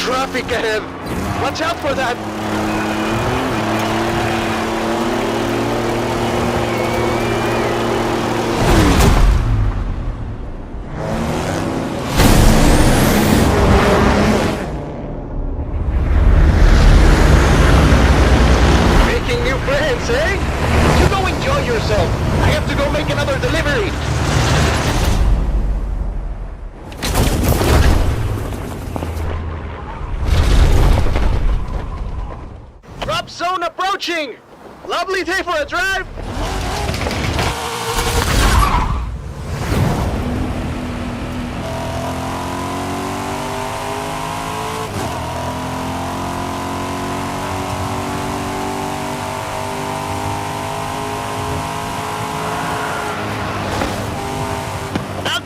traffic ahead! Watch out for that! Making new friends, eh? You go enjoy yourself. I have to go make another delivery. Drop zone approaching! Lovely day for a drive!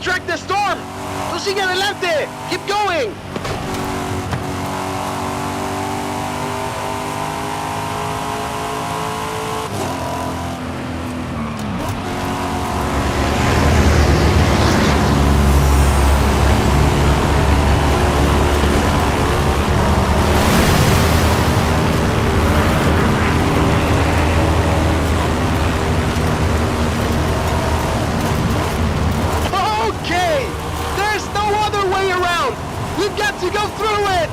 Track the storm! Tú sigue adelante! Keep going! We've got to go through it!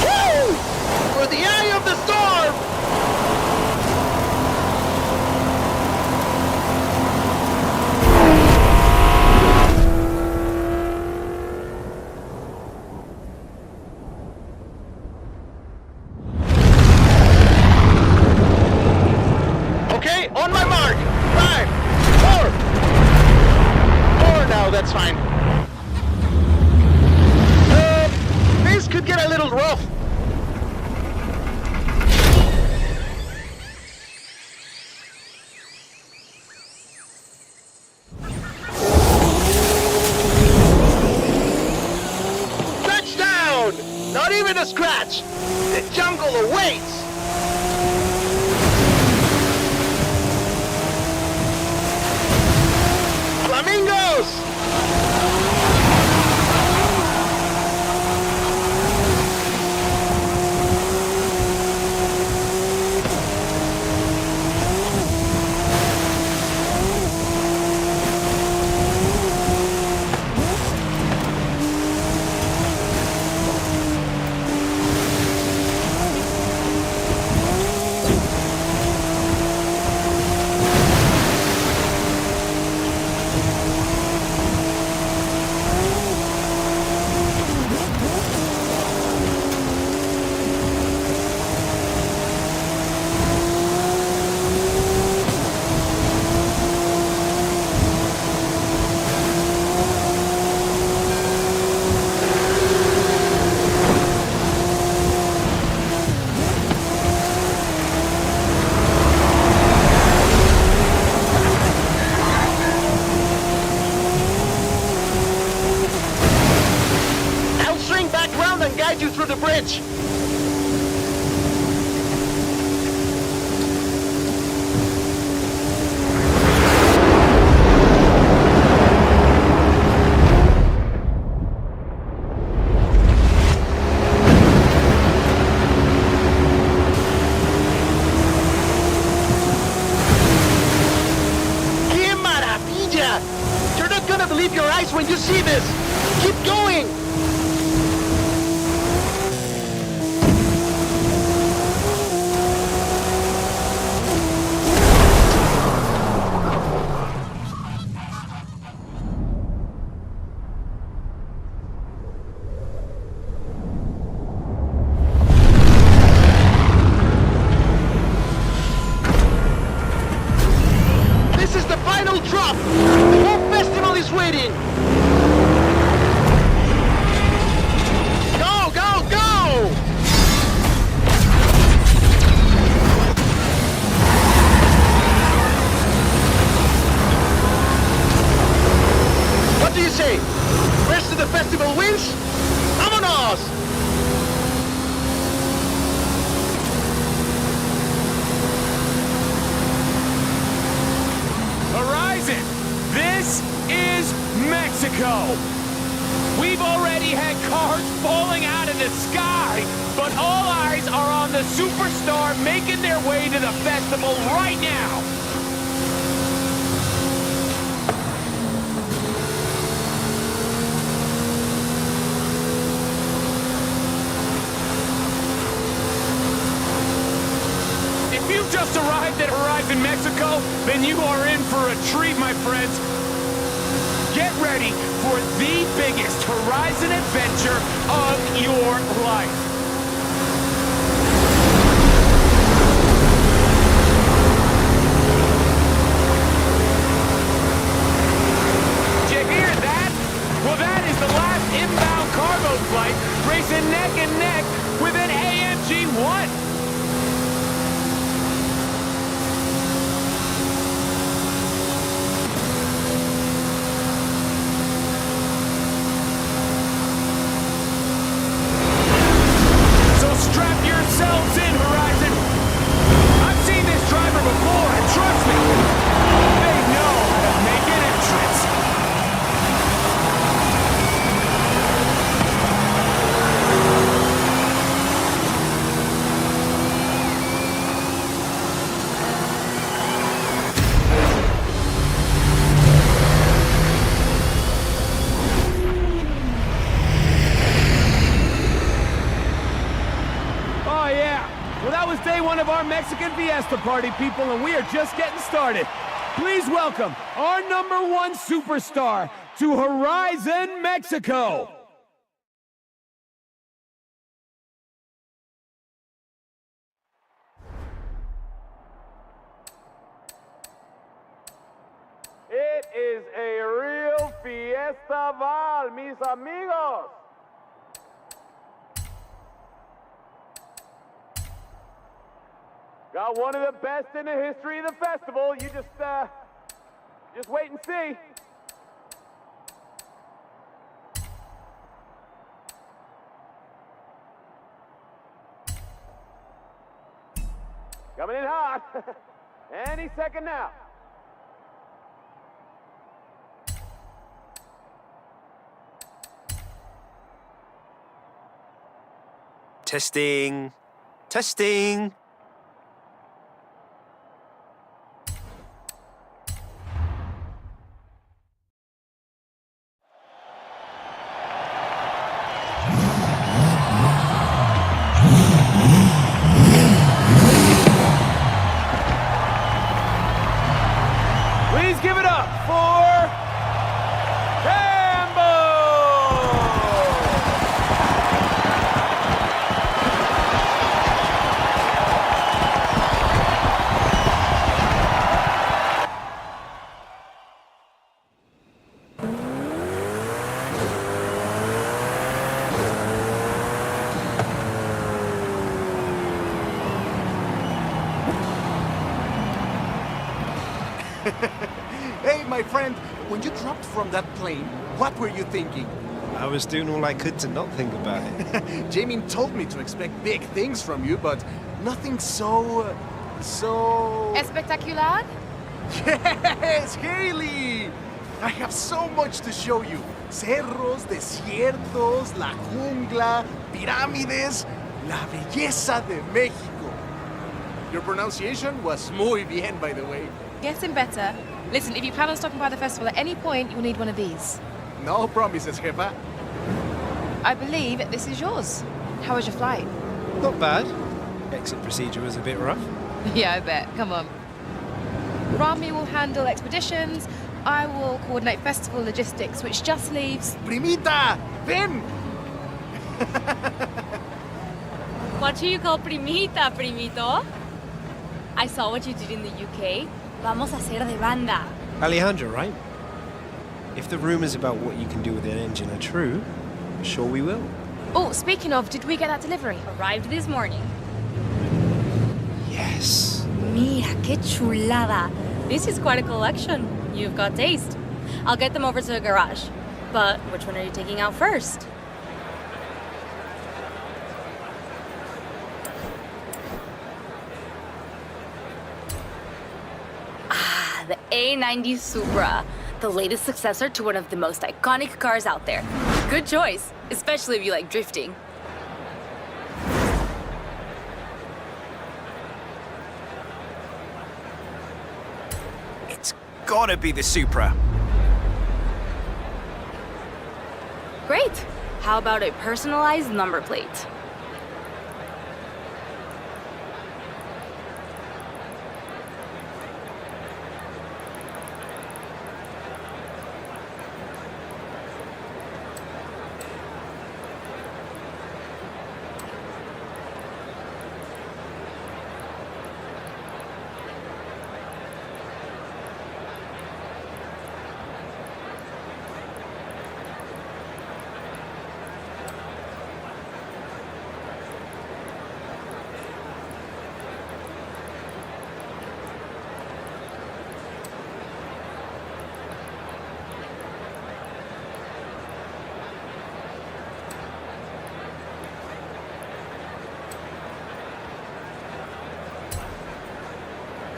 Woo! For the eye of the storm! On my mark! 5, 4! 4 now, that's fine. This could get a little rough. Touchdown! Not even a scratch! The jungle awaits! Flamingos! And guide you through the bridge. ¡Qué maravilla! You're not gonna believe your eyes when you see this. Keep going. Drop! The whole festival is waiting! Go, go, go! What do you say? Rest of the festival wins? Vámonos! Mexico! We've already had cars falling out of the sky, but all eyes are on the superstar making their way to the festival right now! If you've just arrived at Horizon, Mexico, then you are in for a treat, my friends. Get ready for the biggest Horizon adventure of your life. Did you hear that? Well, that is the last inbound cargo flight racing neck and neck with an AMG-1. Strap yourselves in, Horizon! I've seen this driver before, and trust me, they know how to make an entrance. Day one of our Mexican Fiesta Party, people, and we are just getting started. Please welcome our #1 superstar to Horizon, Mexico. It is a real fiesta, mis amigos. Got one of the best in the history of the festival. You just wait and see. Coming in hot. Any second now. Testing. Testing. Please give it up for Rambo! Hey, my friend, when you dropped from that plane, what were you thinking? I was doing all I could to not think about it. Jamie told me to expect big things from you, but nothing so... Espectacular? Yes, Haley! I have so much to show you. Cerros, desiertos, la jungla, pirámides, la belleza de México. Your pronunciation was muy bien, by the way. Getting better. Listen, if you plan on stopping by the festival at any point, you'll need one of these. No promises, jefa. I believe this is yours. How was your flight? Not bad. Exit procedure was a bit rough. Yeah, I bet. Come on. Rami will handle expeditions. I will coordinate festival logistics, which just leaves... Primita, ven! What do you call primita, primito? I saw what you did in the UK. Vamos a hacer de banda. Alejandra, right? If the rumors about what you can do with an engine are true, sure we will. Oh, speaking of, did we get that delivery? Arrived this morning. Yes. Mira, qué chulada. This is quite a collection. You've got taste. I'll get them over to the garage. But which one are you taking out first? Ah, the A90 Supra. The latest successor to one of the most iconic cars out there. Good choice, especially if you like drifting. It's gotta be the Supra. Great. How about a personalized number plate?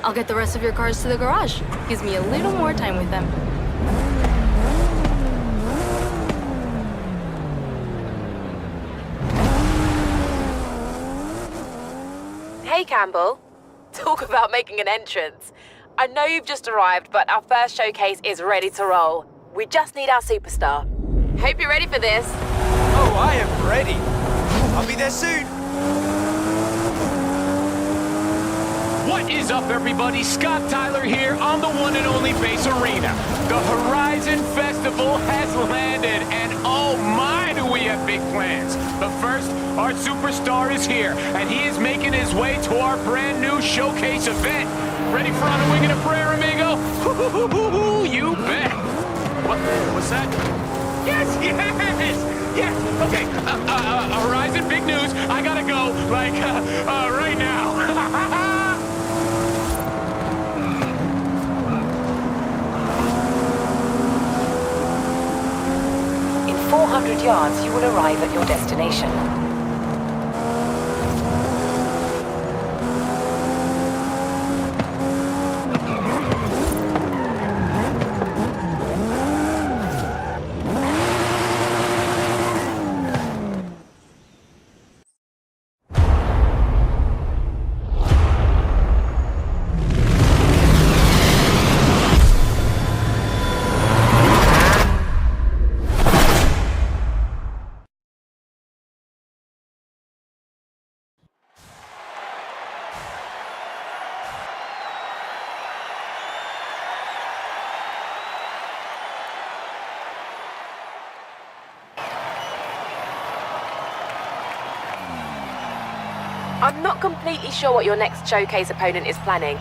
I'll get the rest of your cars to the garage. Gives me a little more time with them. Hey, Campbell. Talk about making an entrance. I know you've just arrived, but our first showcase is ready to roll. We just need our superstar. Hope you're ready for this. Oh, I am ready. I'll be there soon. What is up, everybody? Scott Tyler here on the one and only Base Arena. The Horizon Festival has landed, and oh my, do we have big plans. But first, our superstar is here, and he is making his way to our brand new showcase event. Ready for On a Wing and a Prayer, amigo? You bet. What's that? Yes! Okay, Horizon, big news. I gotta go, right now. In 400 yards, you will arrive at your destination. I'm not completely sure what your next showcase opponent is planning.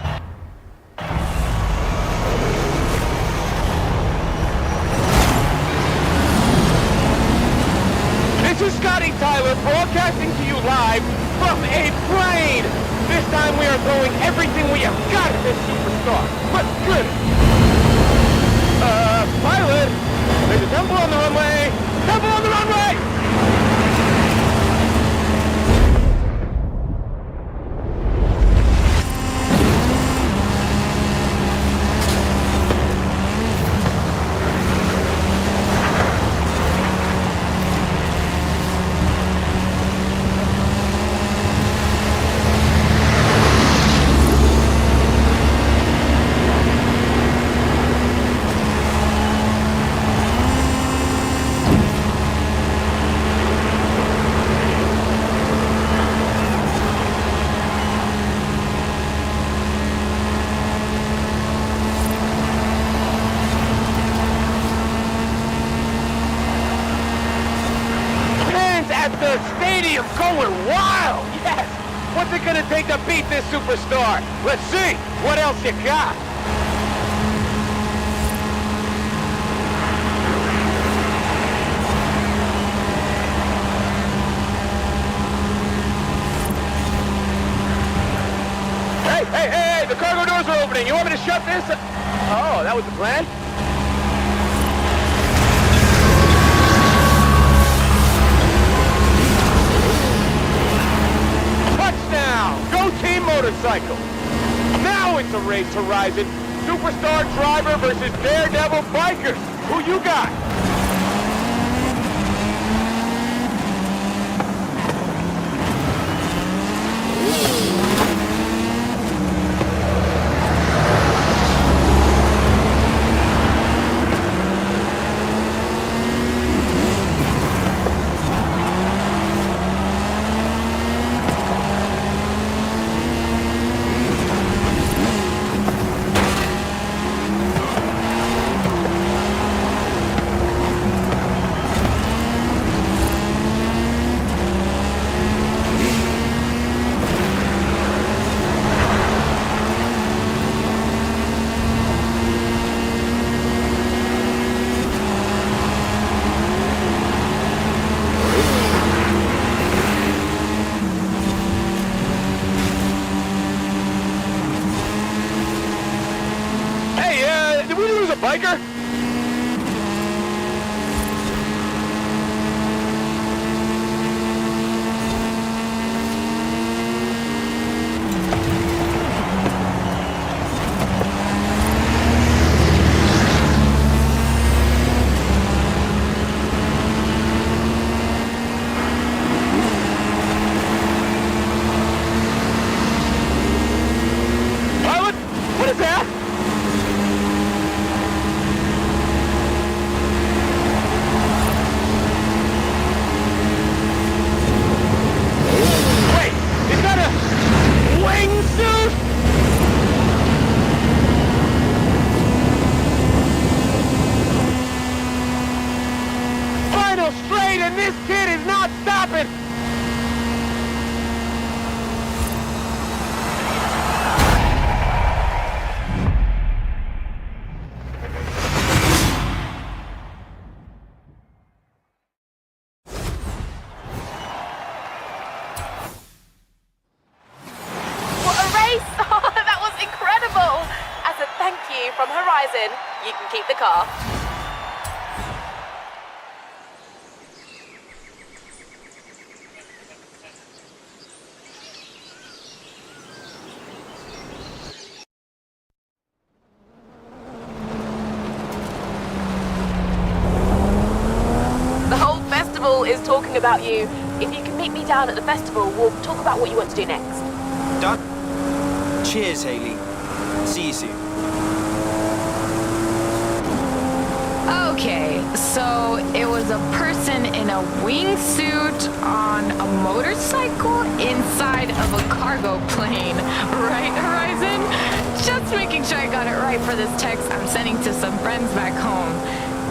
This is Scotty Tyler broadcasting to you live from a plane. This time we are throwing everything we have got at this superstar. But good. Pilot, there's a temple on the runway. Temple on the runway! The stadium going wild! Yes! What's it gonna take to beat this superstar? Let's see! What else you got? Hey! The cargo doors are opening! You want me to shut this? Oh, that was the plan? Touchdown! Go Team Motorcycle! Now it's a race, Horizon! Superstar driver versus daredevil biker. Who you got? Did we lose a biker? Pilot? What is that? Wait, is that a wingsuit? Final straight and this kid is not stopping! What a race! Oh, that was incredible! As a thank you from Horizon, you can keep the car. The whole festival is talking about you. If you can meet me down at the festival, we'll talk about what you want to do next. Done. Cheers, Haley. See you soon. Okay, so it was a person in a wingsuit on a motorcycle inside of a cargo plane, right, Horizon? Just making sure I got it right for this text I'm sending to some friends back home.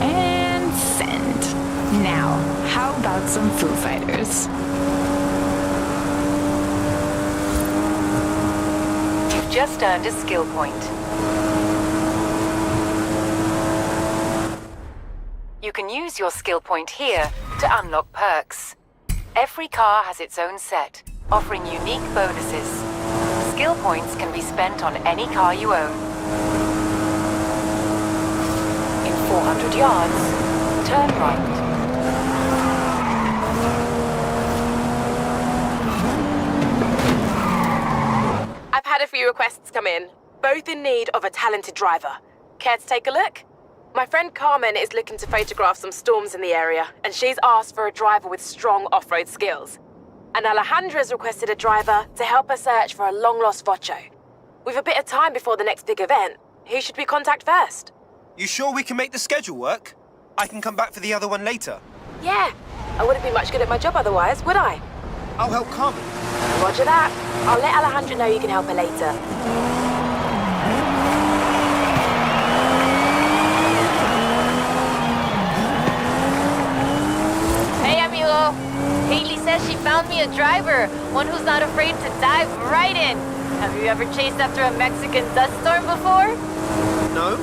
And send. Now, how about some Foo Fighters? You've just earned a skill point. You can use your skill point here to unlock perks. Every car has its own set, offering unique bonuses. Skill points can be spent on any car you own. In 400 yards, turn right. I've had a few requests come in, both in need of a talented driver. Care to take a look? My friend Carmen is looking to photograph some storms in the area, and she's asked for a driver with strong off-road skills. And Alejandra's requested a driver to help her search for a long-lost Vocho. With a bit of time before the next big event, who should we contact first? You sure we can make the schedule work? I can come back for the other one later. Yeah, I wouldn't be much good at my job otherwise, would I? I'll help Carmen. Roger that. I'll let Alejandra know you can help her later. Hey, amigo. Haley says she found me a driver, one who's not afraid to dive right in. Have you ever chased after a Mexican dust storm before? No,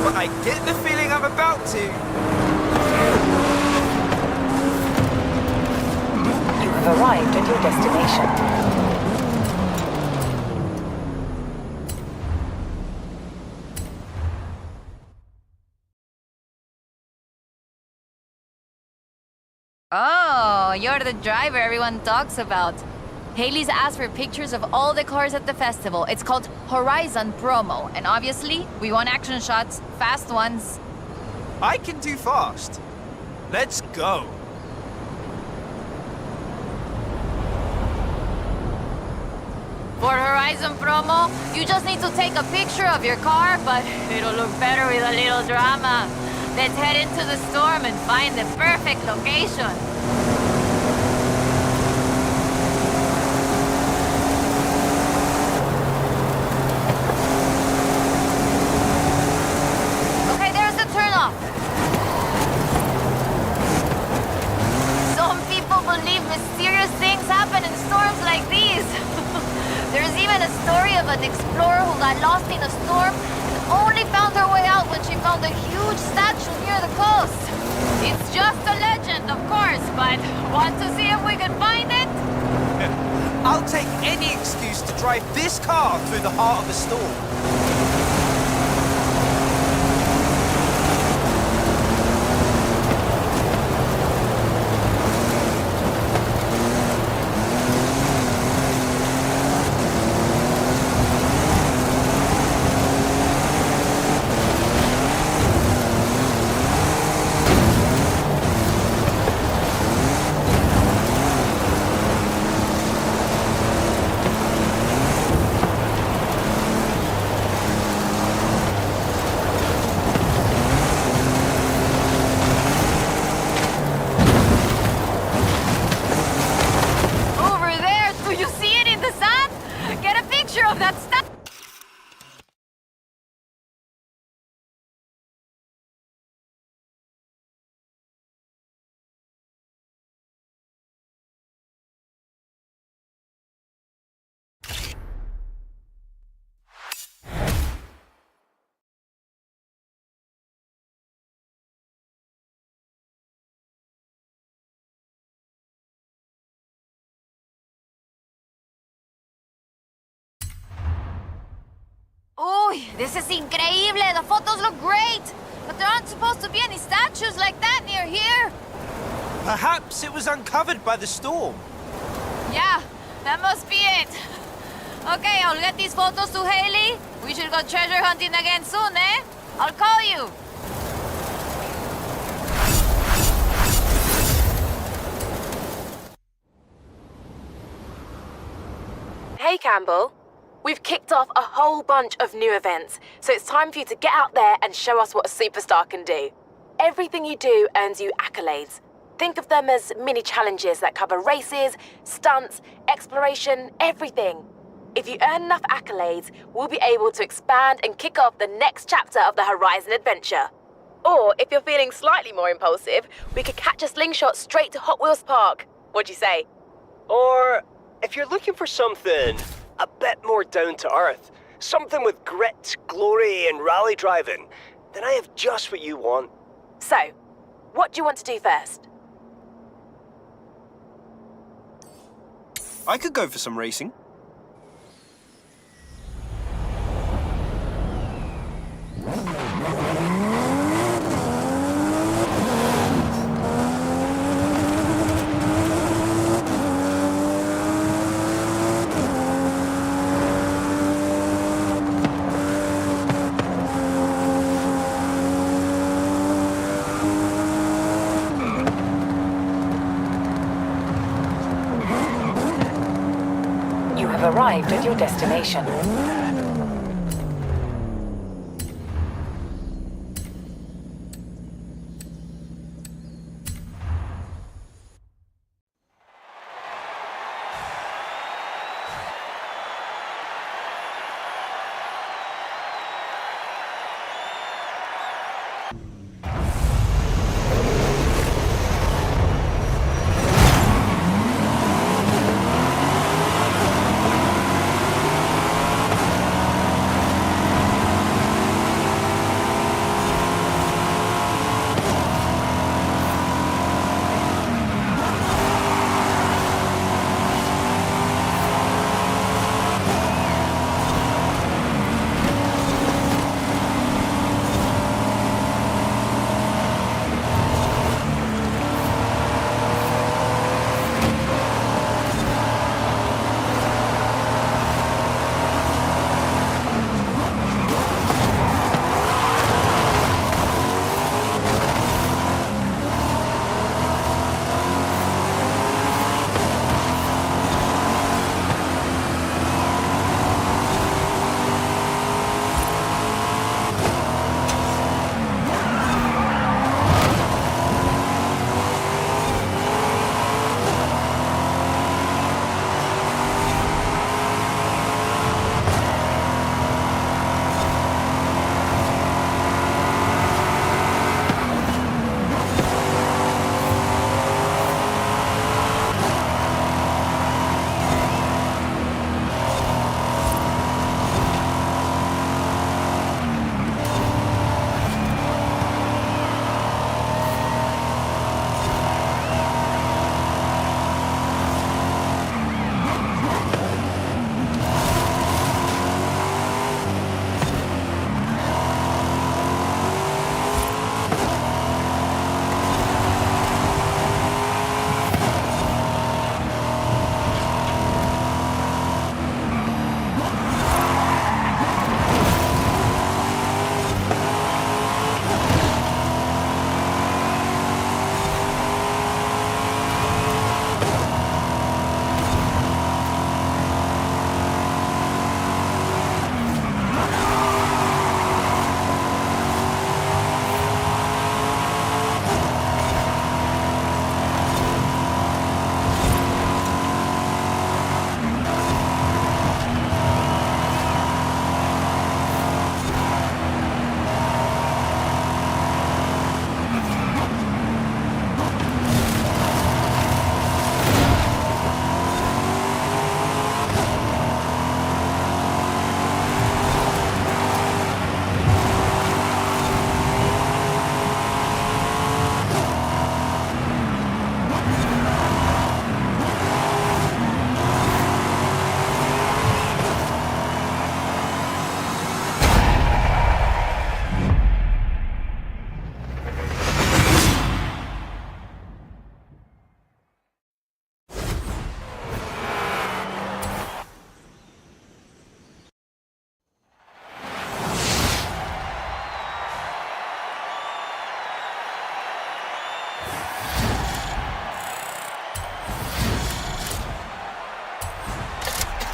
but I get the feeling I'm about to. You have arrived at your destination. Oh, you're the driver everyone talks about. Haley's asked for pictures of all the cars at the festival. It's called Horizon Promo, and obviously, we want action shots, fast ones. I can do fast. Let's go. For Horizon Promo, you just need to take a picture of your car, but it'll look better with a little drama. Let's head into the storm and find the perfect location. Okay, there's the turnoff. Some people believe mysterious things happen in storms like these. There's even a story of an explorer who got lost in a storm and only found her way out when she found a huge statue near the coast. It's just a legend, of course, but want to see if we can find it? I'll take any excuse to drive this car through the heart of a storm. Oh, this is increíble. The photos look great. But there aren't supposed to be any statues like that near here. Perhaps it was uncovered by the storm. Yeah, that must be it. Okay, I'll get these photos to Haley. We should go treasure hunting again soon, eh? I'll call you. Hey, Campbell. We've kicked off a whole bunch of new events, so it's time for you to get out there and show us what a superstar can do. Everything you do earns you accolades. Think of them as mini challenges that cover races, stunts, exploration, everything. If you earn enough accolades, we'll be able to expand and kick off the next chapter of the Horizon adventure. Or, if you're feeling slightly more impulsive, we could catch a slingshot straight to Hot Wheels Park. What'd you say? Or, if you're looking for something a bit more down to earth, something with grit, glory, and rally driving, then I have just what you want. So, what do you want to do first? I could go for some racing. You have arrived at your destination.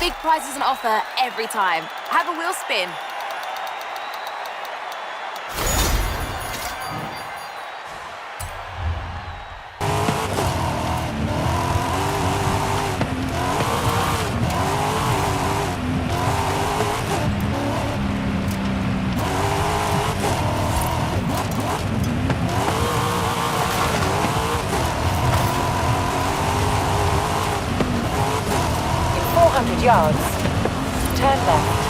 Big prizes on offer every time. Have a wheel spin. In 400 yards, turn left.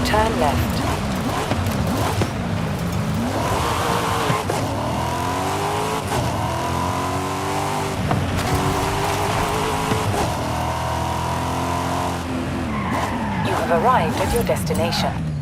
Turn left. You have arrived at your destination.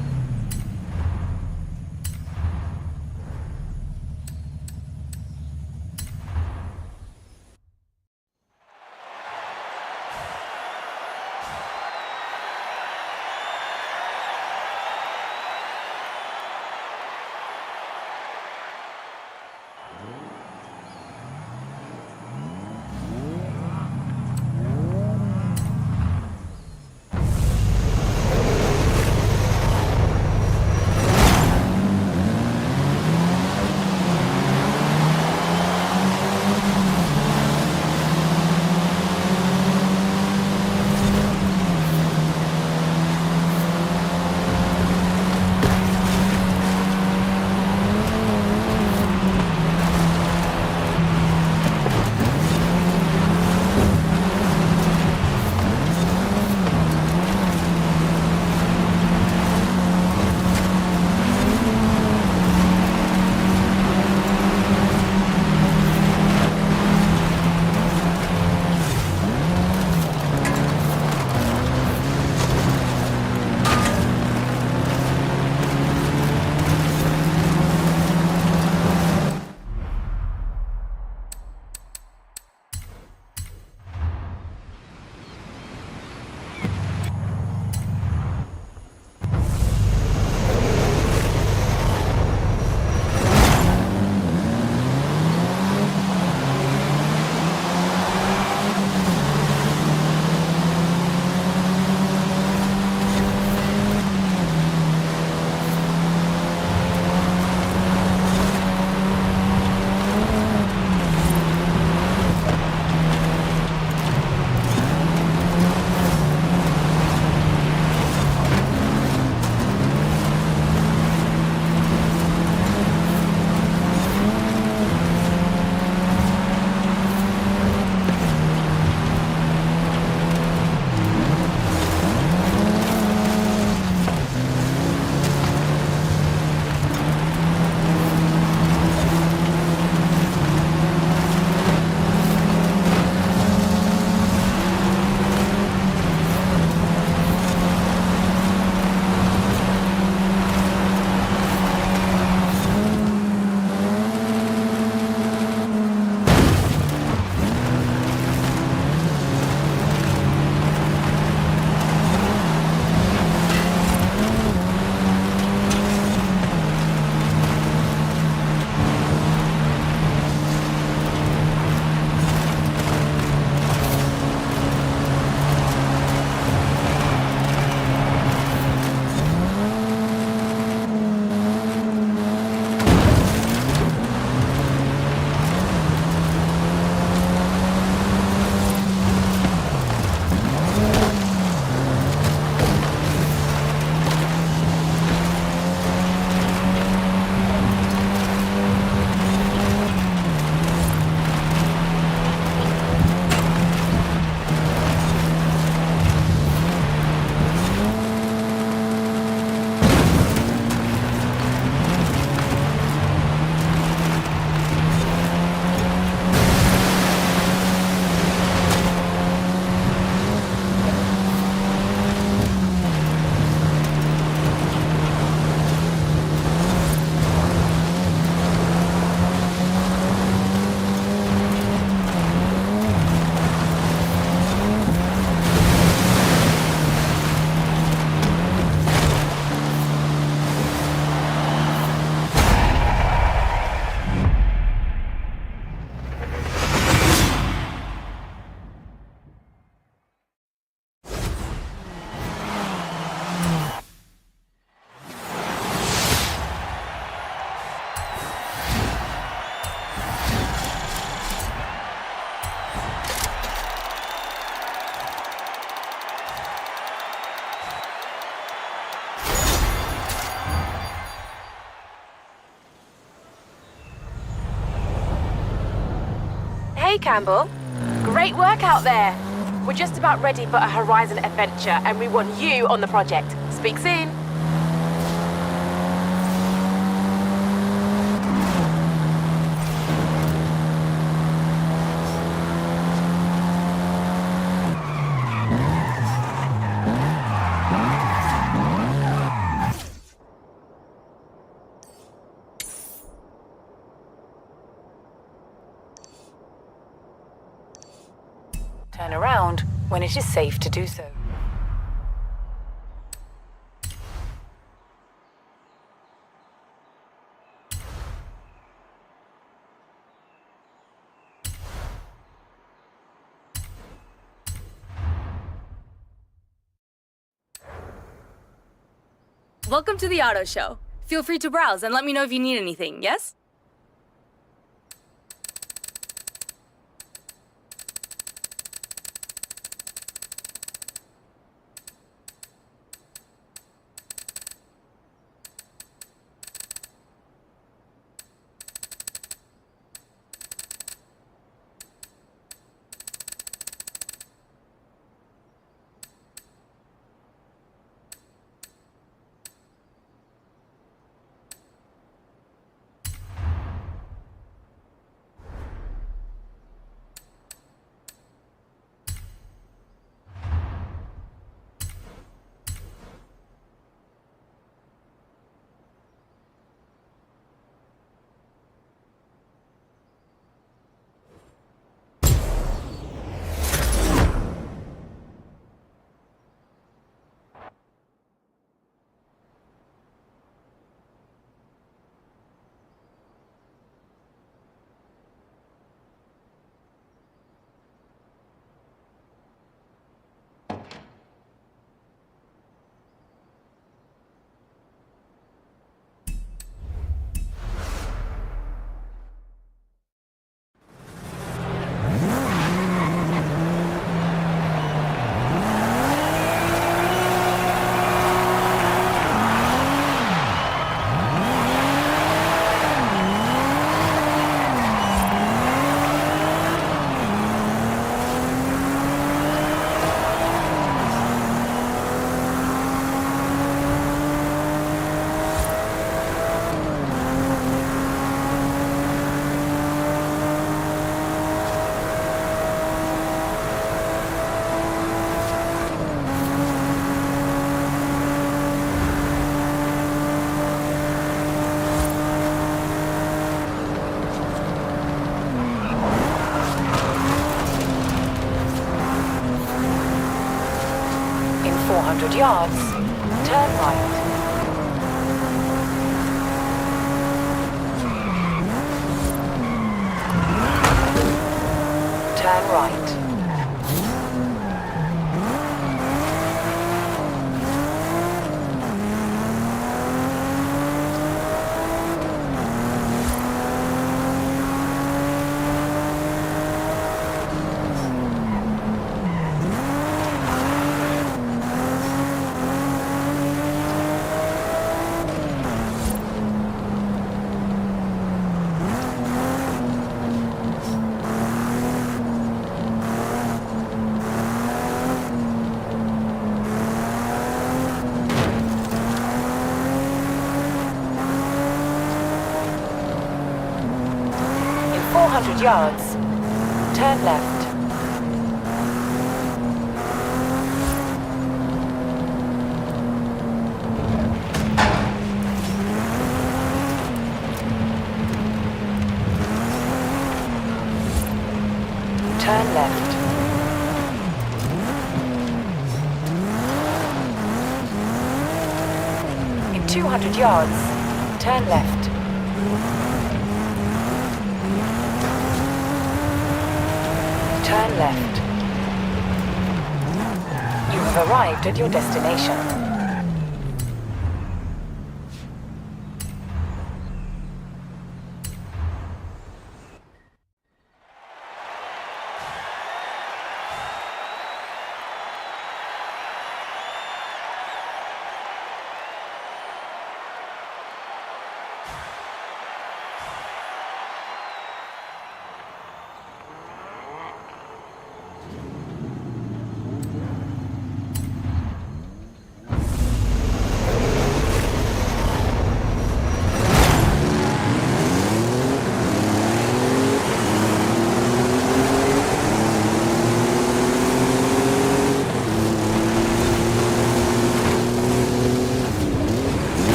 Campbell. Great work out there. We're just about ready for a Horizon adventure, and we want you on the project. Speak soon. Turn around when it is safe to do so. Welcome to the auto show. Feel free to browse and let me know if you need anything, yes? In 400 yards, turn right. Turn right. In 400 yards, turn left. Turn left. In 200 yards, turn left. Turn left. You have arrived at your destination.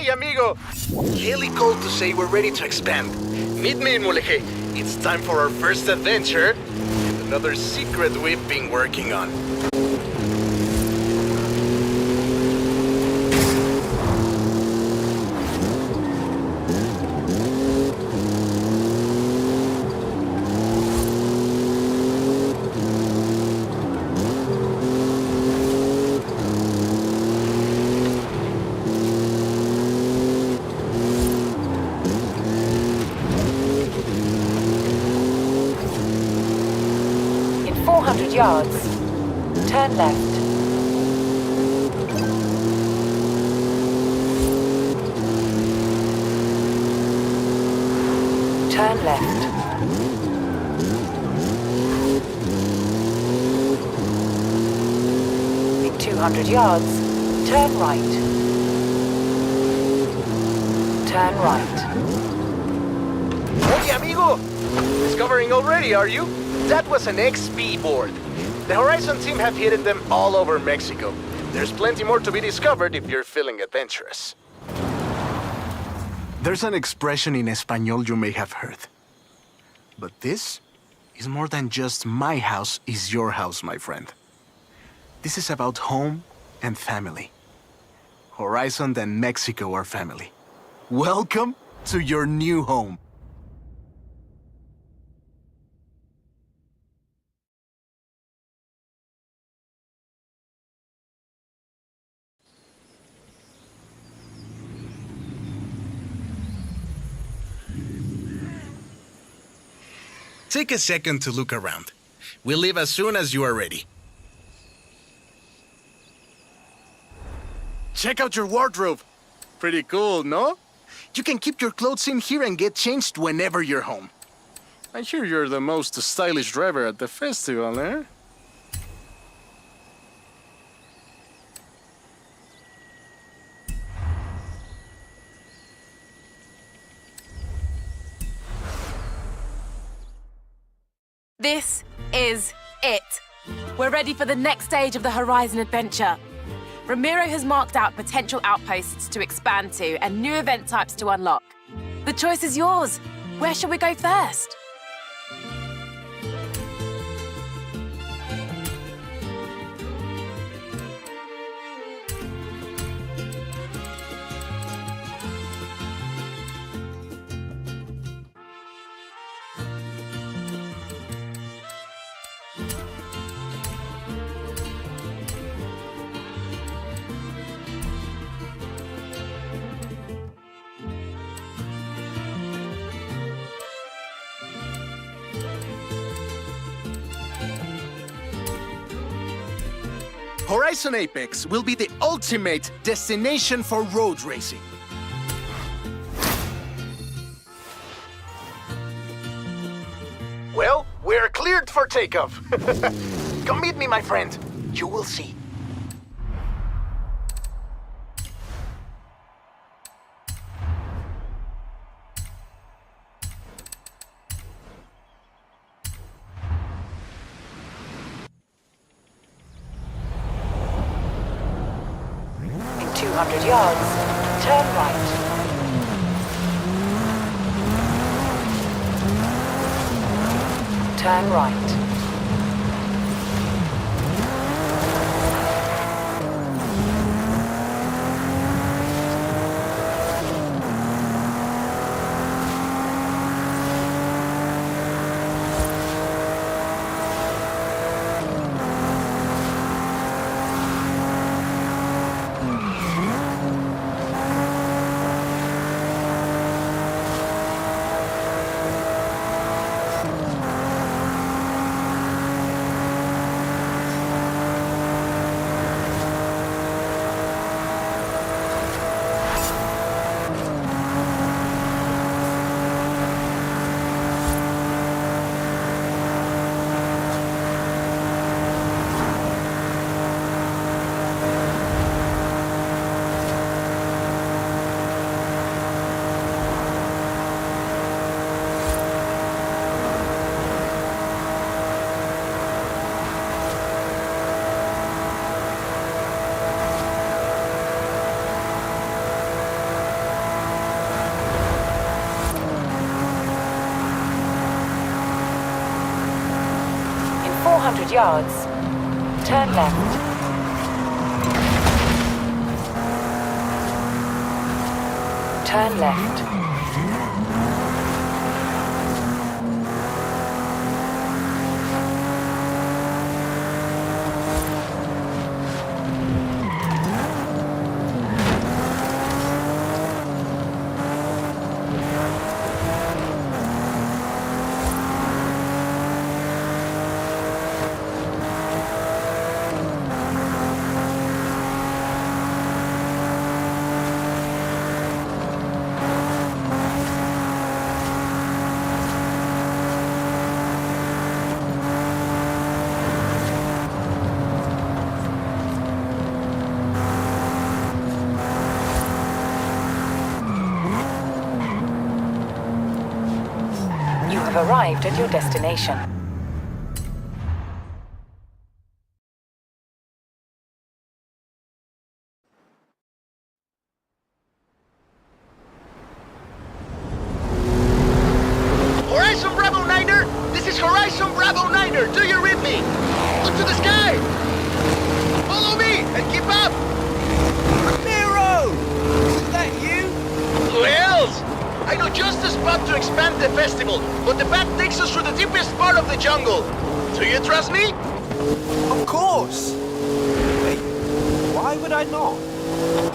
Hey, amigo! Haley called to say we're ready to expand. Meet me in Mulegé. It's time for our first adventure and another secret we've been working on. In 400 yards, turn left. Turn left. In 200 yards, turn right. Turn right. Oye, amigo! Discovering already, are you? That was an XP board. The Horizon team have hidden them all over Mexico. There's plenty more to be discovered if you're feeling adventurous. There's an expression in Espanol you may have heard. But this is more than just my house is your house, my friend. This is about home and family. Horizon and Mexico are family. Welcome to your new home. Take a second to look around. We'll leave as soon as you are ready. Check out your wardrobe. Pretty cool, no? You can keep your clothes in here and get changed whenever you're home. I hear you're the most stylish driver at the festival, eh? This is it. We're ready for the next stage of the Horizon adventure. Ramiro has marked out potential outposts to expand to and new event types to unlock. The choice is yours. Where shall we go first? Horizon Apex will be the ultimate destination for road racing. Well, we're cleared for takeoff. Come meet me, my friend. You will see. In 200 yards, turn right. Turn right. 200 yards. Turn left. Turn left. You have arrived at your destination. Horizon Bravo Niner! This is Horizon Bravo Niner! Do you read me? Look to the sky! Follow me and keep up! Nero! Is that you? Who else? I know just the spot to expand the festival, but the path takes us through the deepest part of the jungle. Do you trust me? Of course! Wait, why would I not?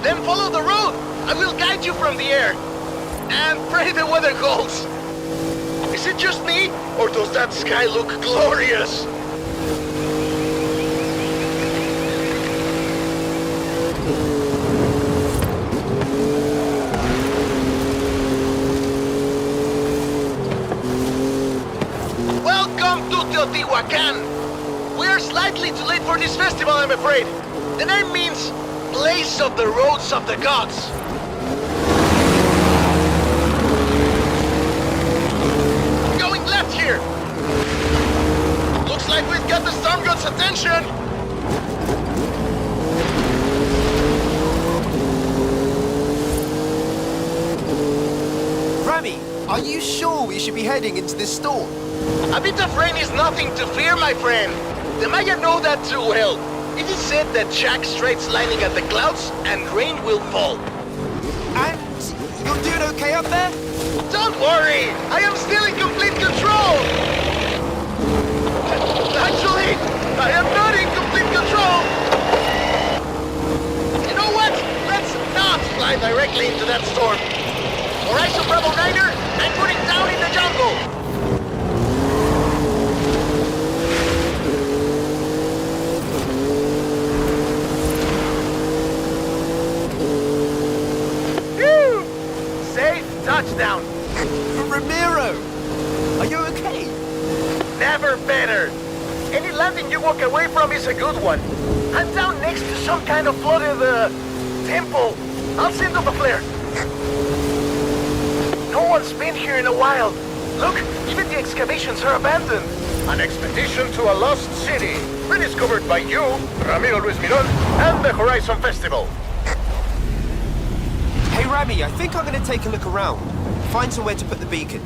Then follow the road! I will guide you from the air. And pray the weather holds. Is it just me, or does that sky look glorious? Welcome to Teotihuacan! We are slightly too late for this festival, I'm afraid. The name means place of the roads of the gods. Going left here! Looks like we've got the storm god's attention! Rami, are you sure we should be heading into this storm? A bit of rain is nothing to fear, my friend. The Maya know that too well. It is said that Jack straight's lining at the clouds and rain will fall. And you're doing okay up there? Don't worry! I am still in complete control! Actually, I am not in complete control! You know what? Let's not fly directly into that storm. Horizon Bravo Niner, I'm putting down in the jungle! Phew! Safe touchdown! Ramiro! Are you okay? Never better! Any landing you walk away from is a good one. I'm down next to some kind of flooded, temple. I'll send up a flare. No one's been here in a while. Look, even the excavations are abandoned. An expedition to a lost city, rediscovered by you, Ramiro Luis Miron, and the Horizon Festival. Hey Rami, I think I'm gonna take a look around. Find somewhere to put the beacon.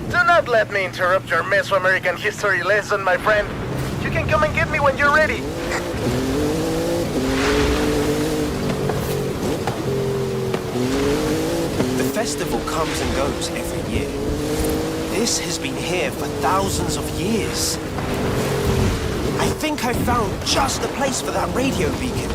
Do not let me interrupt your Mesoamerican history lesson, my friend. You can come and get me when you're ready. The festival comes and goes every year. This has been here for thousands of years. I think I found just the place for that radio beacon.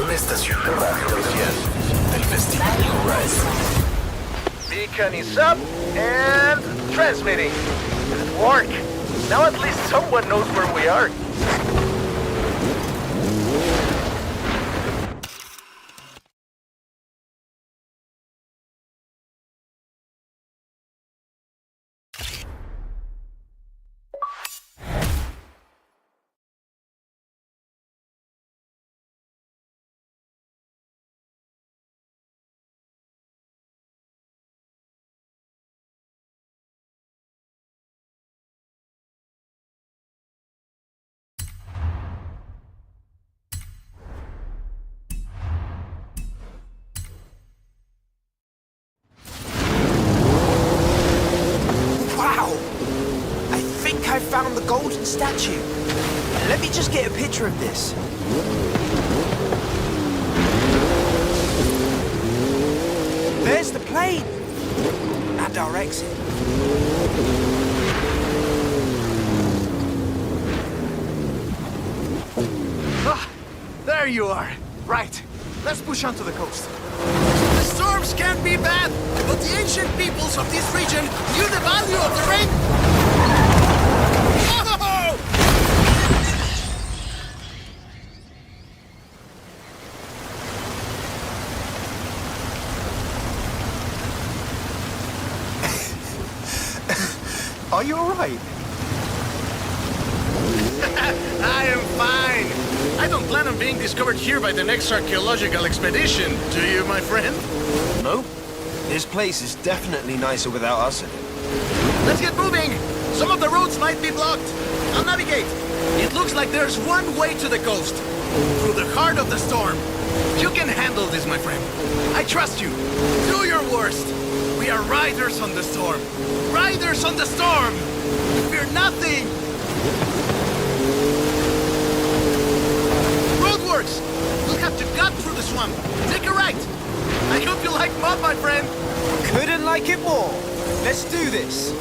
Una estación de radio oficial del Festival Horizon. Beacon is up and transmitting. Good work. Now at least someone knows where we are. think I found the golden statue. Let me just get a picture of this. There's the plane! And our exit. Ah, there you are. Right. Let's push onto the coast. The storms can be bad, but the ancient peoples of this region knew the value of the rain. Whoa! Are you alright? I am fine. I don't plan on being discovered here by the next archaeological expedition, do you, my friend? No. This place is definitely nicer without us in it. Let's get moving! Some of the roads might be blocked. I'll navigate. It looks like there's one way to the coast. Through the heart of the storm. You can handle this, my friend. I trust you. Do your worst. We are riders on the storm. Riders on the storm! Fear nothing! Roadworks! We'll have to cut through the swamp. Take a right. I hope you like mud, my friend. Couldn't like it more. Let's do this.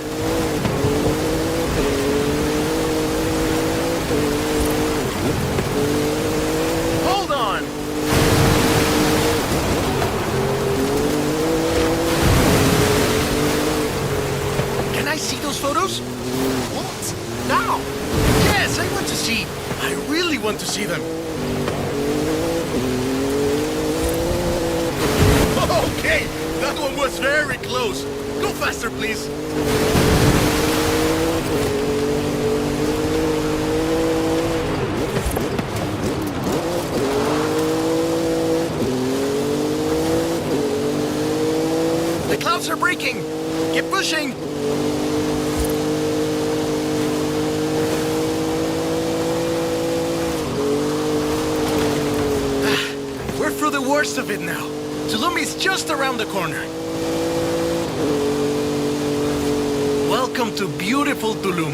Hold on! Can I see those photos? What? Now? Yes, I want to see. I really want to see them. Okay, that one was very close. Go faster, please. The clouds are breaking. Keep pushing. We're through the worst of it now. Tulum is just around the corner. Welcome to beautiful Tulum.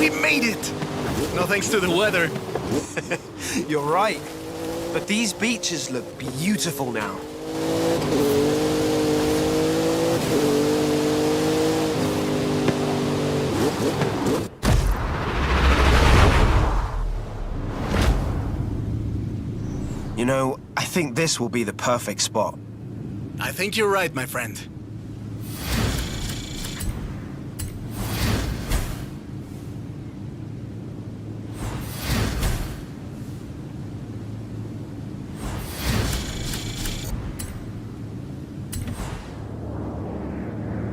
We made it. No thanks to the weather. You're right. But these beaches look beautiful now. You know, I think this will be the perfect spot. I think you're right, my friend.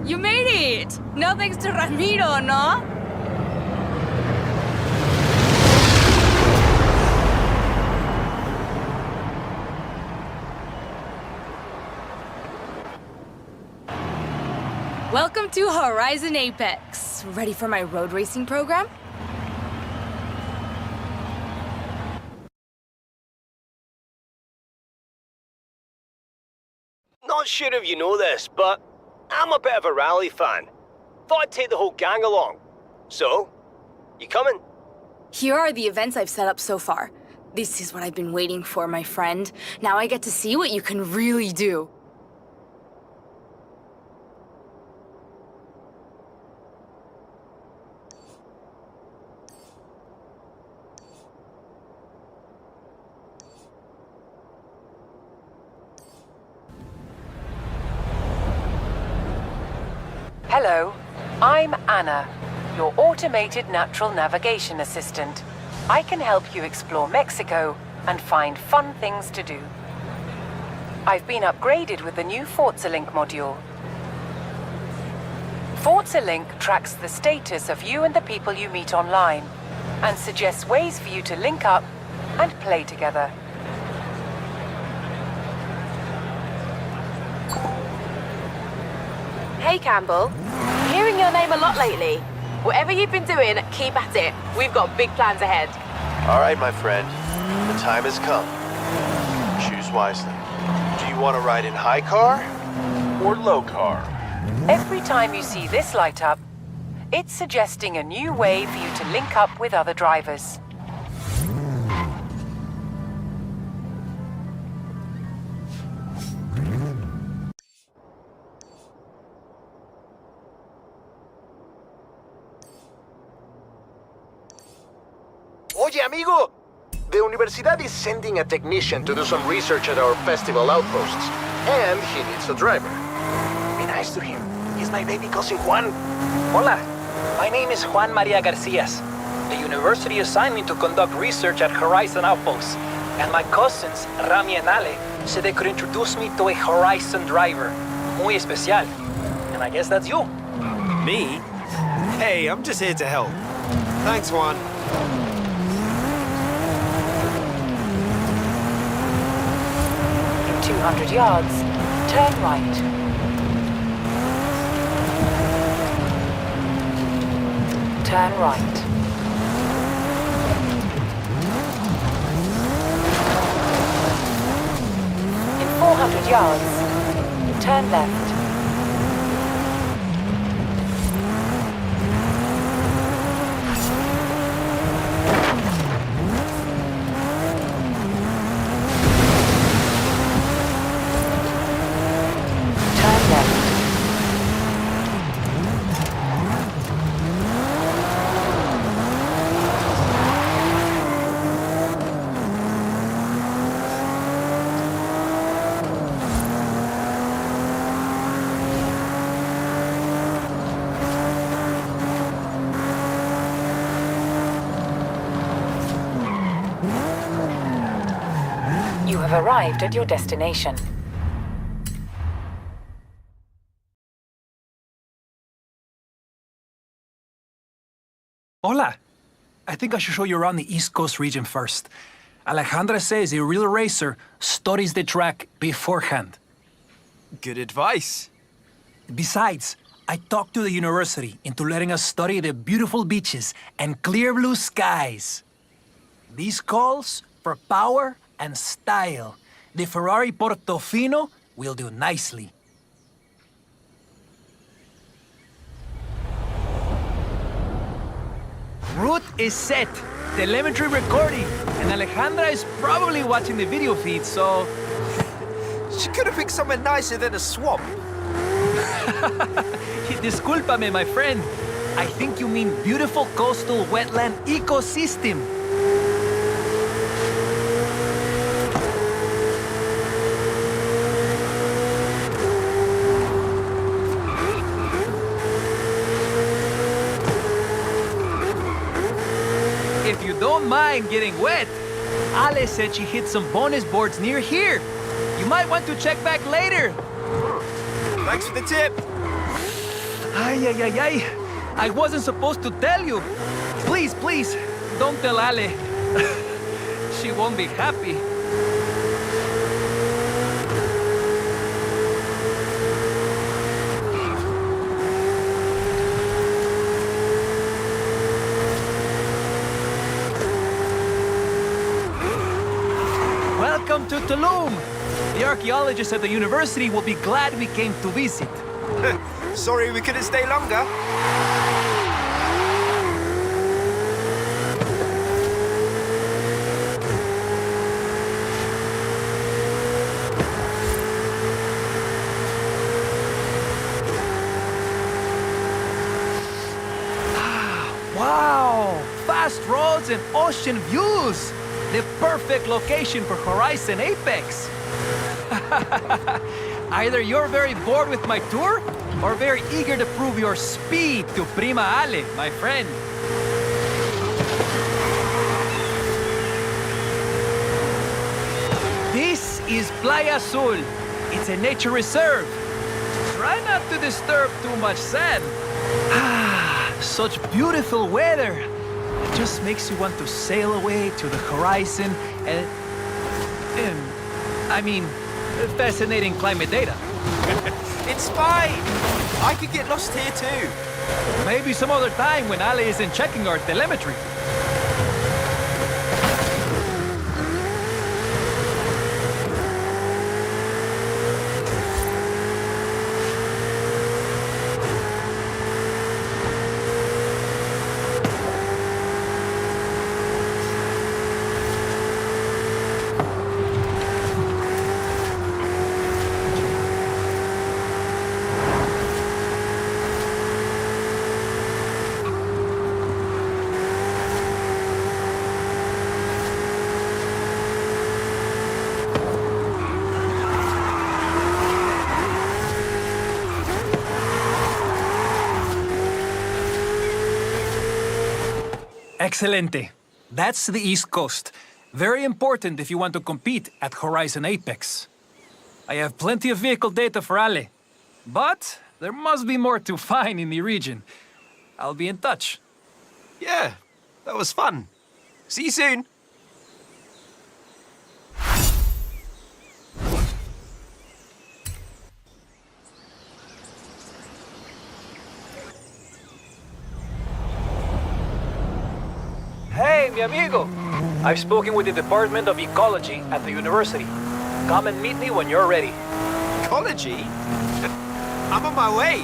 You made it! No thanks to Ramiro, no? Welcome to Horizon Apex. Ready for my road racing program? Not sure if you know this, but I'm a bit of a rally fan. Thought I'd take the whole gang along. So, you coming? Here are the events I've set up so far. This is what I've been waiting for, my friend. Now I get to see what you can really do. Hello, I'm Anna, your automated natural navigation assistant. I can help you explore Mexico and find fun things to do. I've been upgraded with the new Forza Link module. Forza Link tracks the status of you and the people you meet online and suggests ways for you to link up and play together. Hey, Campbell. Hearing your name a lot lately. Whatever you've been doing, keep at it. We've got big plans ahead. All right, my friend. The time has come. Choose wisely. Do you want to ride in high car or low car? Every time you see this light up, It's suggesting a new way for you to link up with other drivers. Oye, amigo! The Universidad is sending a technician to do some research at our festival outposts. And he needs a driver. Be nice to him. He's my baby cousin Juan. Hola, my name is Juan Maria Garcias. The university assigned me to conduct research at Horizon Outposts, and my cousins, Rami and Ale, said they could introduce me to a Horizon driver. Muy especial. And I guess that's you. Me? Hey, I'm just here to help. Thanks, Juan. In 200 yards, turn right. Turn right. In 400 yards, turn left. Turn left. You have arrived at your destination. Hola. I think I should show you around the East Coast region first. Alejandra says a real racer studies the track beforehand. Good advice. Besides, I talked to the university into letting us study the beautiful beaches and clear blue skies. These calls for power and style. The Ferrari Portofino will do nicely. Route is set. Telemetry recording. And Alejandra is probably watching the video feed, so... She could have picked somewhere nicer than a swamp. Discúlpame, my friend. I think you mean beautiful coastal wetland ecosystem. If you don't mind getting wet, Ale said she hit some bonus boards near here. You might want to check back later. Thanks for the tip. Ay, ay, ay, ay. I wasn't supposed to tell you. Please, please, don't tell Ale. She won't be happy. Welcome to Tulum. The archaeologists at the university will be glad we came to visit. Sorry we couldn't stay longer. Wow! Fast roads and ocean views! The perfect location for Horizon Apex! Either you're very bored with my tour, or very eager to prove your speed to Prima Ale, my friend. This is Playa Azul. It's a nature reserve. Try not to disturb too much sand. Ah, such beautiful weather. It just makes you want to sail away to the horizon and I mean, fascinating climate data. It's fine. I could get lost here too. Maybe some other time when Ale isn't checking our telemetry. Excelente. That's the East Coast. Very important if you want to compete at Horizon Apex. I have plenty of vehicle data for Ale, but there must be more to find in the region. I'll be in touch. Yeah, that was fun. See you soon. Hey, mi amigo! I've spoken with the Department of Ecology at the university. Come and meet me when you're ready. Ecology? I'm on my way.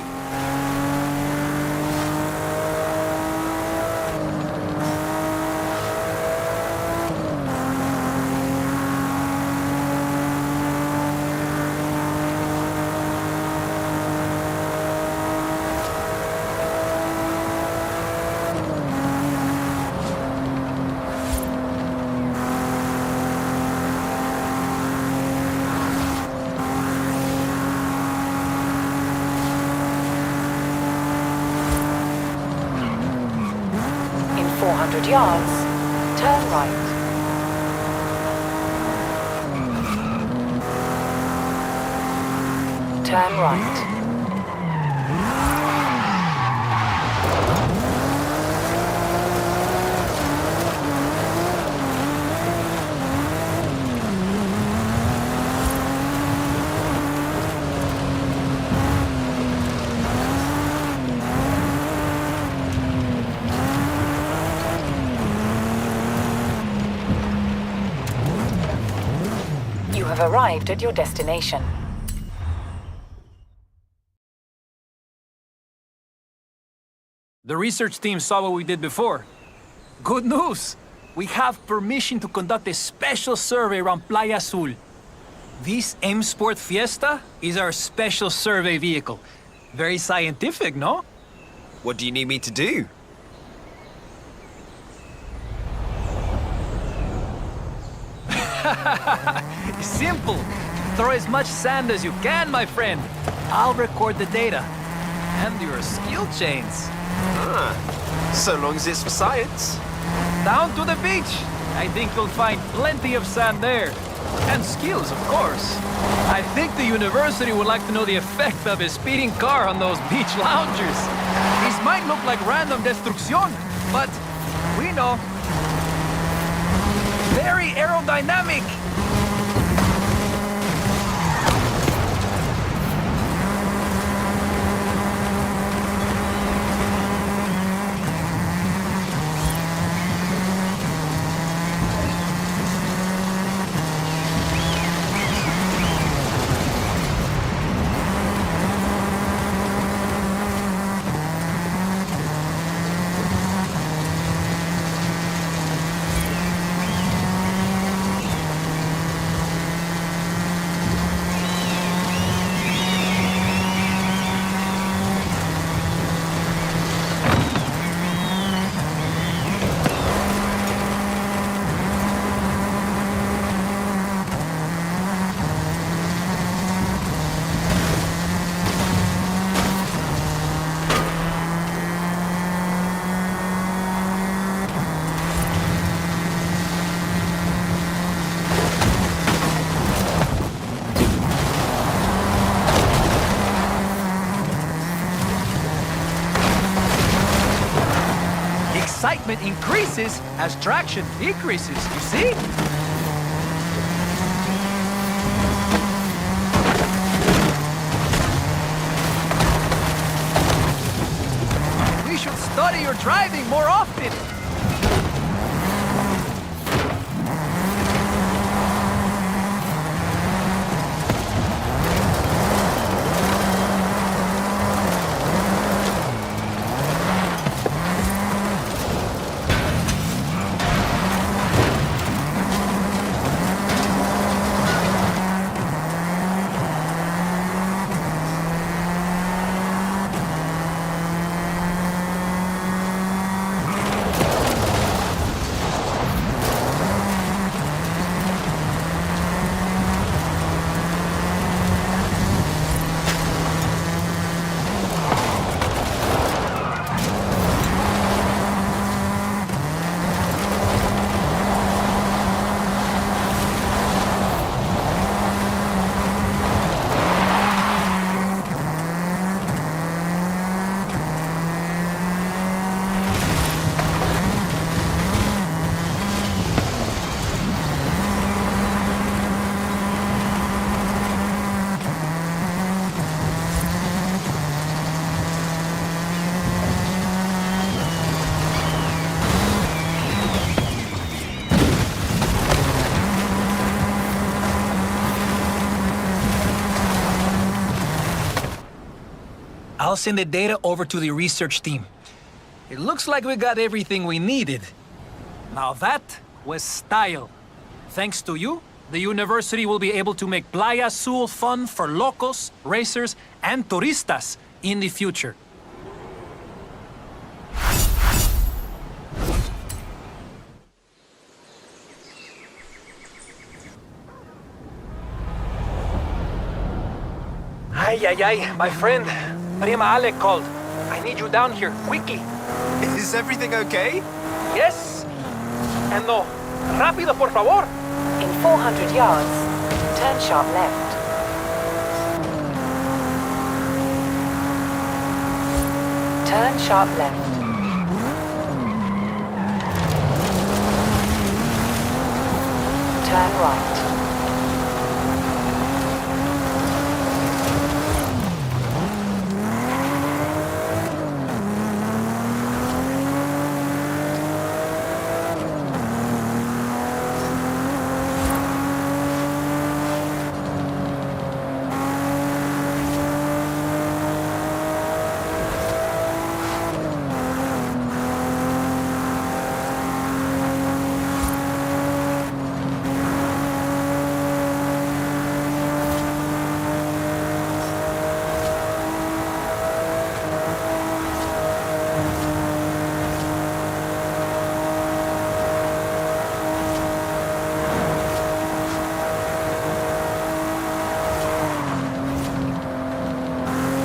In 400 yards, turn right. Turn right. You have arrived at your destination. The research team saw what we did before. Good news! We have permission to conduct a special survey around Playa Azul. This M Sport Fiesta is our special survey vehicle. Very scientific, no? What do you need me to do? Simple. Throw as much sand as you can, my friend. I'll record the data. And your skill chains. So long as it's for science. Down to the beach. I think you'll find plenty of sand there. And skills, of course. I think the university would like to know the effect of a speeding car on those beach loungers. These might look like random destruction, but we know. Very aerodynamic. Excitement increases as traction decreases, you see? We should study your driving more often. I'll send the data over to the research team. It looks like we got everything we needed. Now that was style. Thanks to you, the university will be able to make Playa Azul fun for locals, racers, and turistas in the future. Ay, my friend. Prima Ale called. I need you down here, quickly. Is everything okay? Yes. And no, rápido, por favor. In 400 yards, turn sharp left. Turn sharp left. Turn right.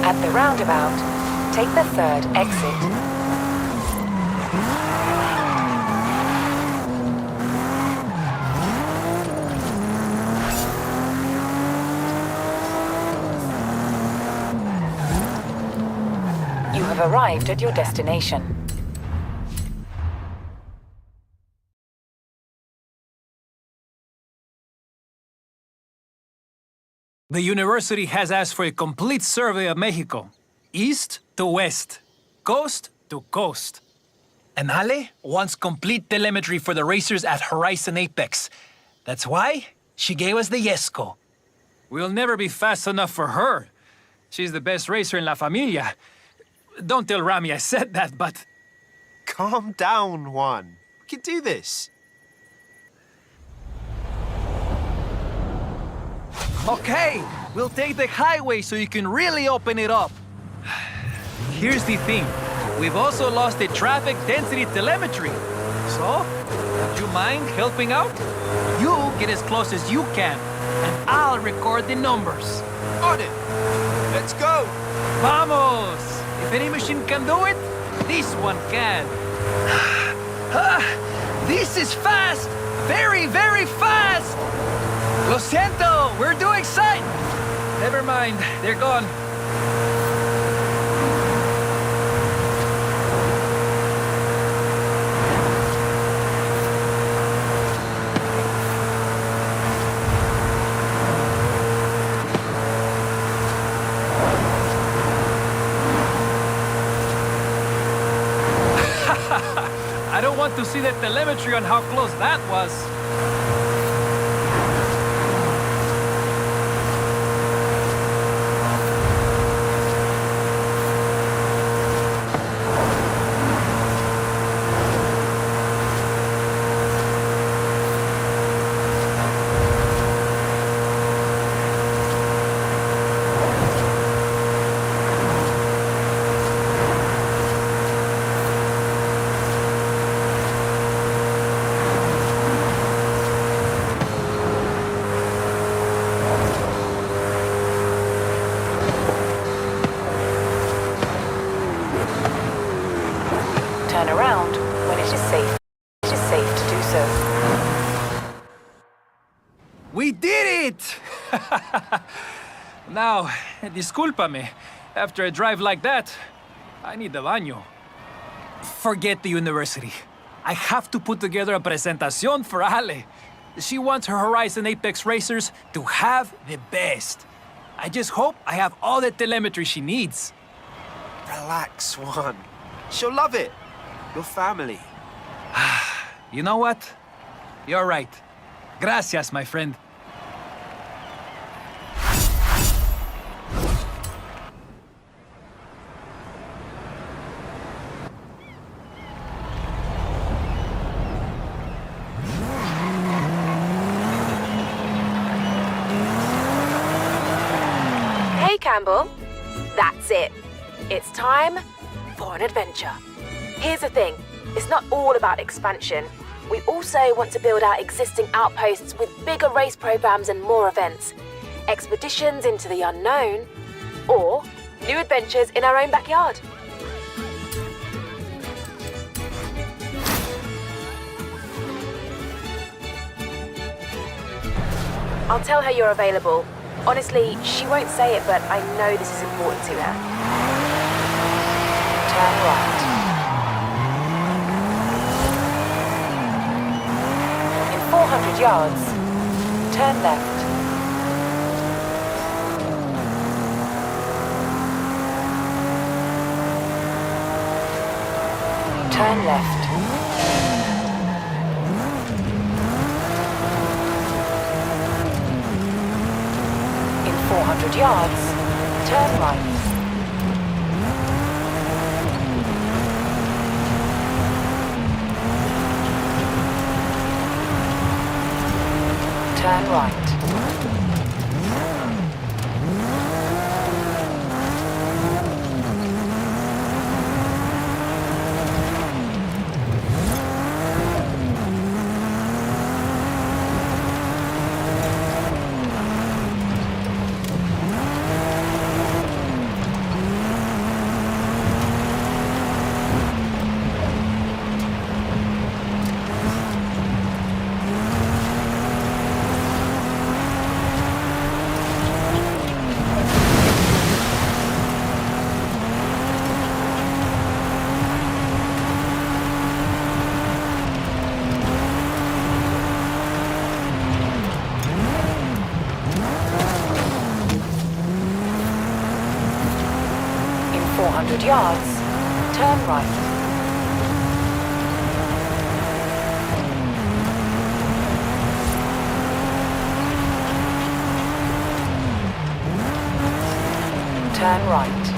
At the roundabout, take the third exit. You have arrived at your destination. The university has asked for a complete survey of Mexico, east to west, coast to coast. And Ale wants complete telemetry for the racers at Horizon Apex. That's why she gave us the Yesco. We'll never be fast enough for her. She's the best racer in La Familia. Don't tell Rami I said that, but... Calm down, Juan. We can do this. Okay, we'll take the highway so you can really open it up. Here's the thing. We've also lost the traffic density telemetry. So, would you mind helping out? You get as close as you can, and I'll record the numbers. On it. Let's go. Vamos! If any machine can do it, this one can. This is fast! Very, very fast! Lo siento, we're doing sight! Never mind, they're gone. I don't want to see the telemetry on how close that was. Turn around when it is safe. It is safe to do so. We did it! Now, discúlpame. After a drive like that, I need the baño. Forget the university. I have to put together a presentación for Ale. She wants her Horizon Apex racers to have the best. I just hope I have all the telemetry she needs. Relax, Juan. She'll love it. Your family. You know what? You're right. Gracias, my friend. Campbell. That's it. It's time for an adventure. Here's the thing. It's not all about expansion. We also want to build out existing outposts with bigger race programs and more events. Expeditions into the unknown, or new adventures in our own backyard. I'll tell her you're available. Honestly, she won't say it, but I know this is important to her. Turn right. In 400 yards, turn left. Turn left. In 400 yards, turn right. Turn right. In 400 yards, turn right. Turn right.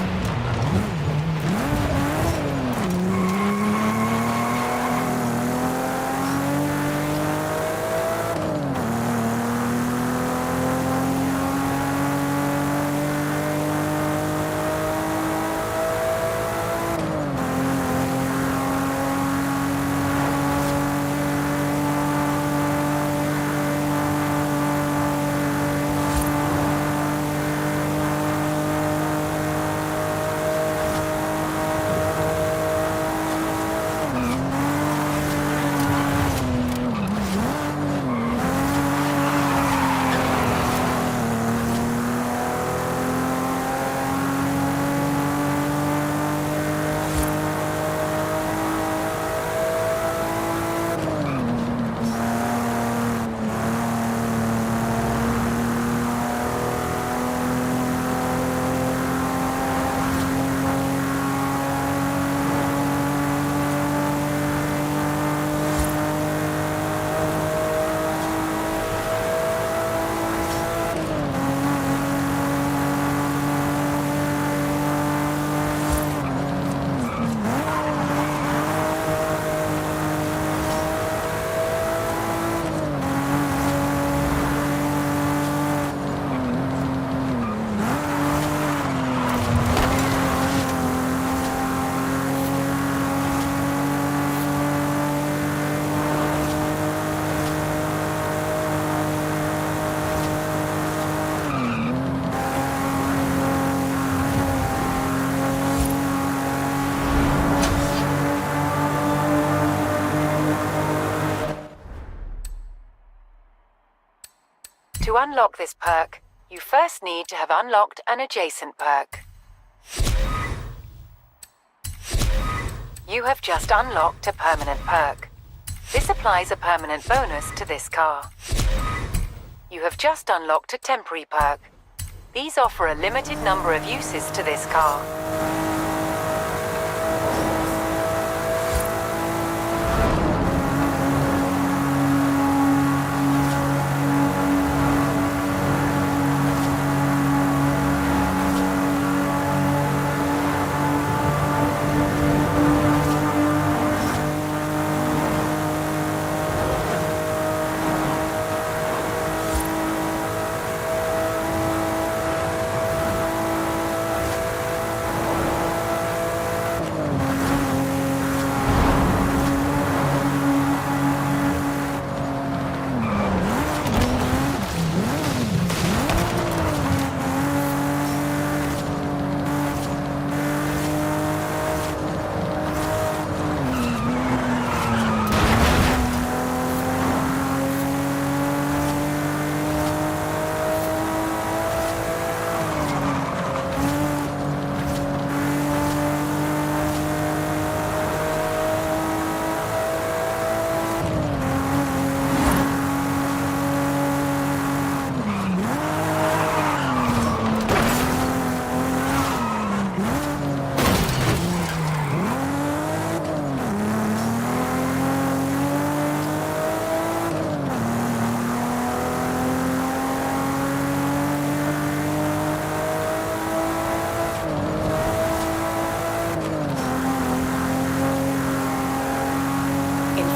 To unlock this perk, you first need to have unlocked an adjacent perk. You have just unlocked a permanent perk. This applies a permanent bonus to this car. You have just unlocked a temporary perk. These offer a limited number of uses to this car.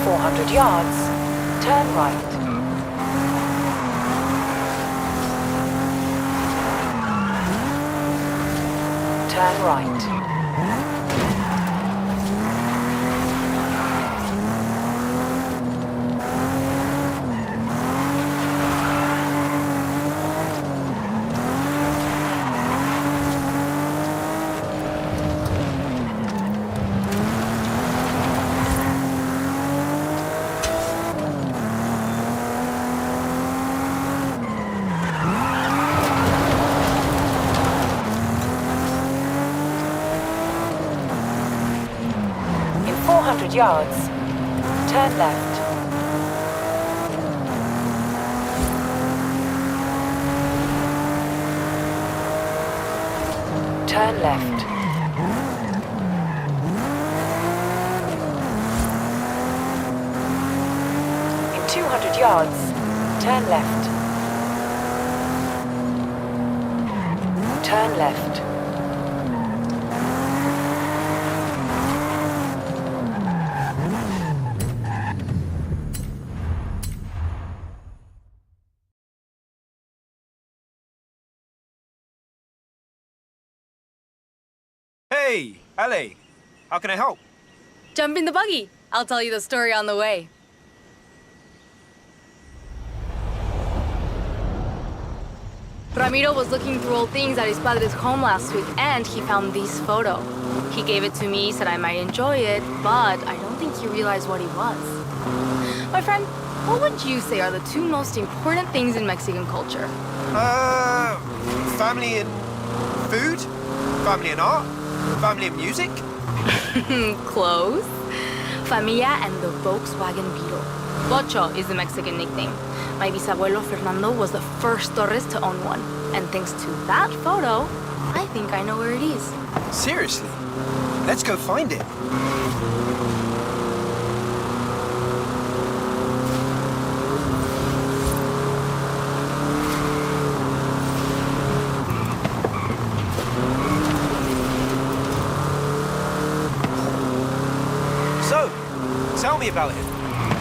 400 yards, turn right. Turn right. In 400 yards, turn left. Turn left. In 200 yards, turn left. Turn left. Hey, Ale. How can I help? Jump in the buggy. I'll tell you the story on the way. Ramiro was looking through old things at his padre's home last week, and he found this photo. He gave it to me, said I might enjoy it, but I don't think he realized what it was. My friend, what would you say are the two most important things in Mexican culture? Family and food? Family and art? Family and music? Close. Familia and the Volkswagen Beetle. Bocho is the Mexican nickname. My bisabuelo Fernando was the first Torres to own one. And thanks to that photo, I think I know where it is. Seriously? Let's go find it. So, tell me about him.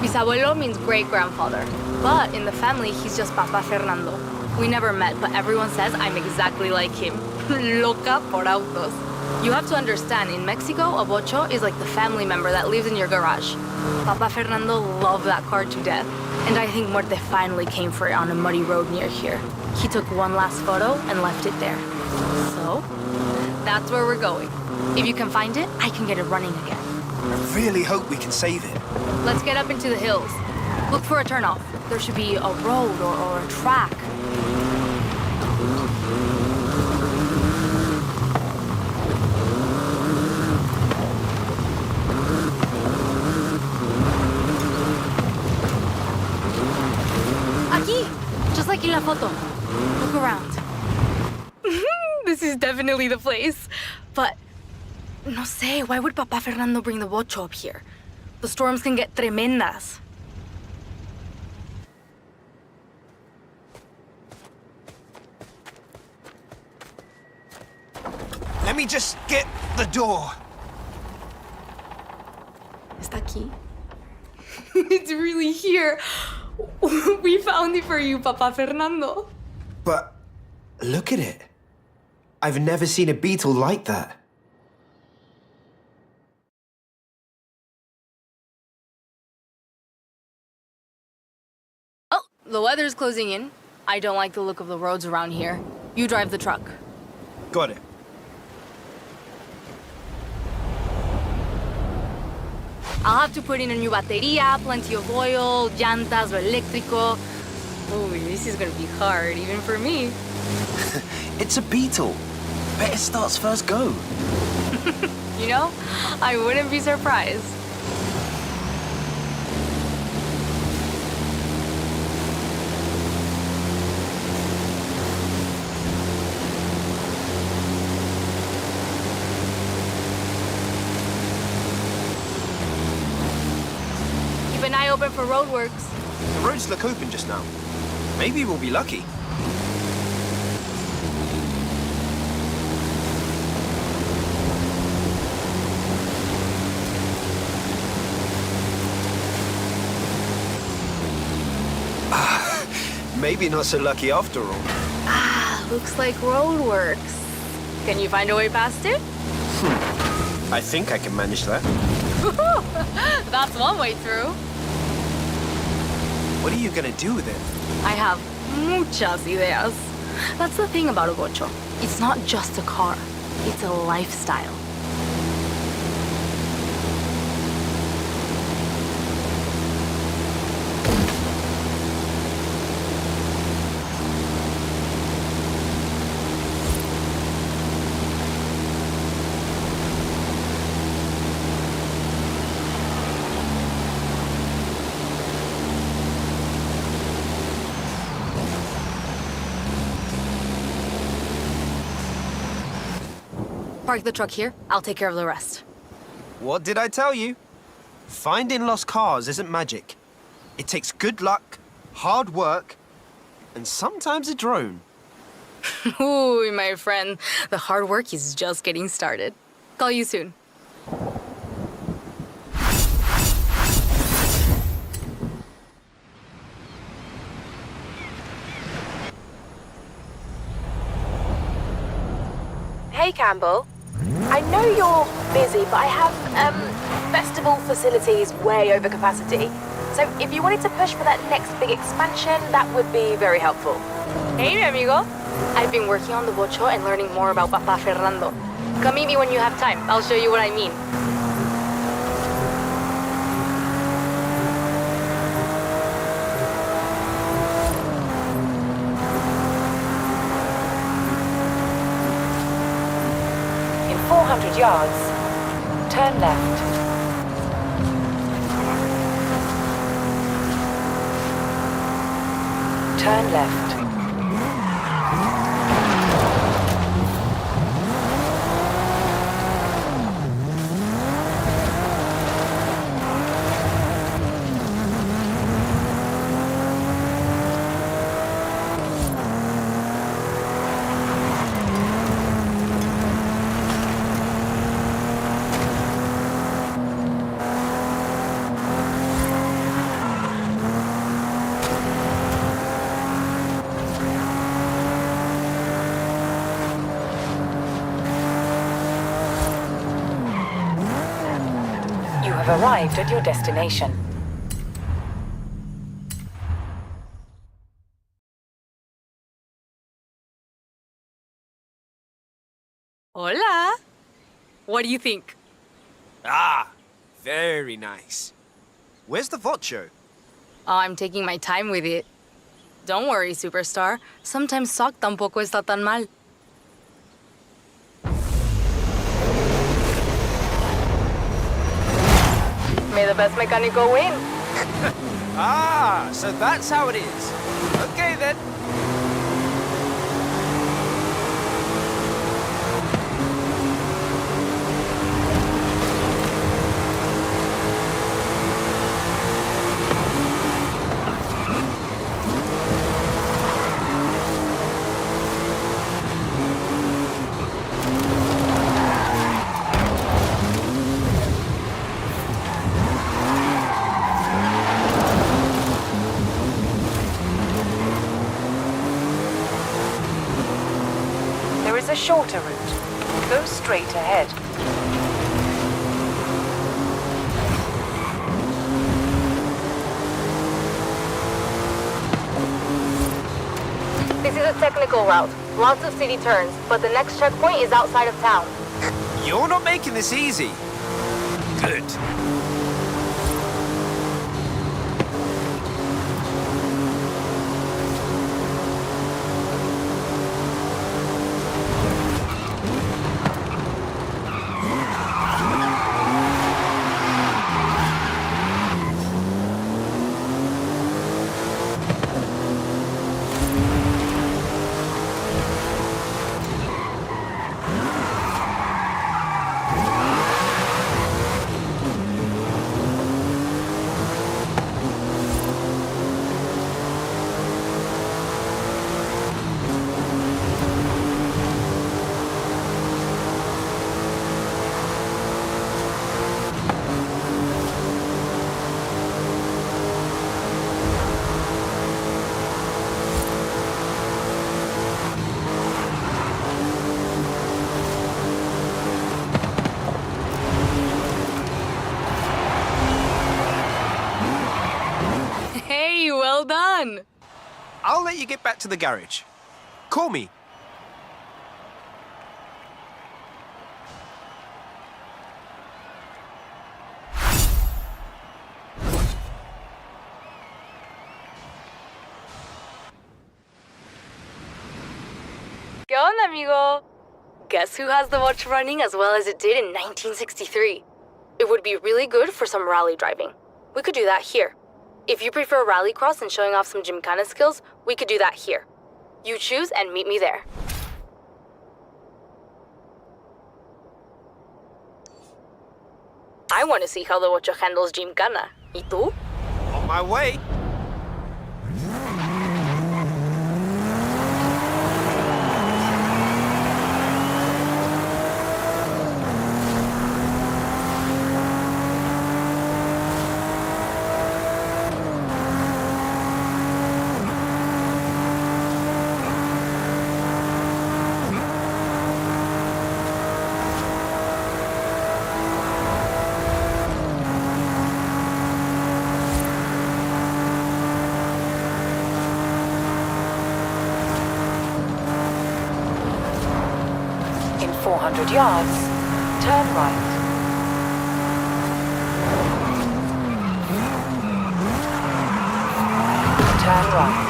Bisabuelo means great-grandfather. But in the family, he's just Papa Fernando. We never met, but everyone says I'm exactly like him. Loca por autos. You have to understand, in Mexico, a bocho is like the family member that lives in your garage. Papa Fernando loved that car to death. And I think Muerte finally came for it on a muddy road near here. He took one last photo and left it there. So, that's where we're going. If you can find it, I can get it running again. I really hope we can save it. Let's get up into the hills. Look for a turnoff. There should be a road or a track. Aquí! Just like in la foto. Look around. This is definitely the place. But, no sé, why would Papa Fernando bring the bocho up here? The storms can get tremendas. Let me just get the door. Está aquí. It's really here. We found it for you, Papa Fernando. But look at it. I've never seen a beetle like that. Oh, the weather's closing in. I don't like the look of the roads around here. You drive the truck. Got it. I'll have to put in a new batería, plenty of oil, llantas, lo eléctrico. Oh, this is gonna be hard, even for me. It's a beetle. Bet it starts first go. You know, I wouldn't be surprised. Keep an eye open for roadworks. The roads look open just now. Maybe we'll be lucky. maybe not so lucky after all. Ah, looks like roadworks. Can you find a way past it? I think I can manage that. That's one way through. What are you gonna do then? I have muchas ideas. That's the thing about a bocho. It's not just a car. It's a lifestyle. Park the truck here. I'll take care of the rest. What did I tell you? Finding lost cars isn't magic. It takes good luck, hard work, and sometimes a drone. Ooh, my friend. The hard work is just getting started. Call you soon. Hey, Campbell. I know you're busy, but I have, festival facilities way over capacity. So if you wanted to push for that next big expansion, that would be very helpful. Hey, mi amigo. I've been working on the bocho and learning more about Papa Fernando. Come meet me when you have time. I'll show you what I mean. In 400 yards, turn left. Turn left. You have arrived at your destination. Hola. What do you think? Ah, very nice. Where's the vocho? Oh, I'm taking my time with it. Don't worry, superstar. Sometimes sock tampoco está tan mal. May the best mecánico win. Ah, so that's how it is. Okay then. There is a shorter route. Go straight ahead. This is a technical route. Lots of city turns, but the next checkpoint is outside of town. You're not making this easy. Good. fun! I'll let you get back to the garage. Call me. ¿Qué onda, amigo? Guess who has the watch running as well as it did in 1963? It would be really good for some rally driving. We could do that here. If you prefer rallycross and showing off some gymkhana skills, we could do that here. You choose and meet me there. I want to see how the Ocho handles gymkhana. ¿Y tú? On my way. In 400 yards, turn right. Turn right.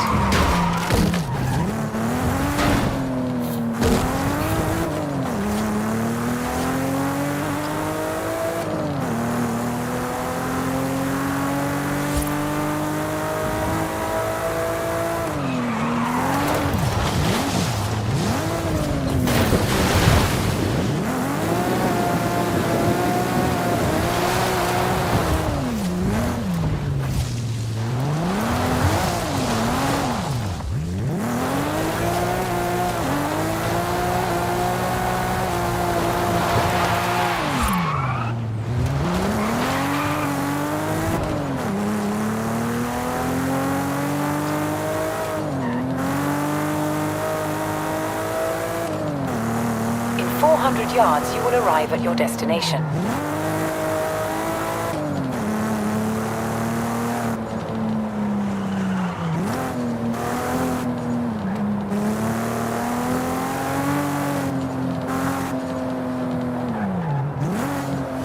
In 400 yards, you will arrive at your destination.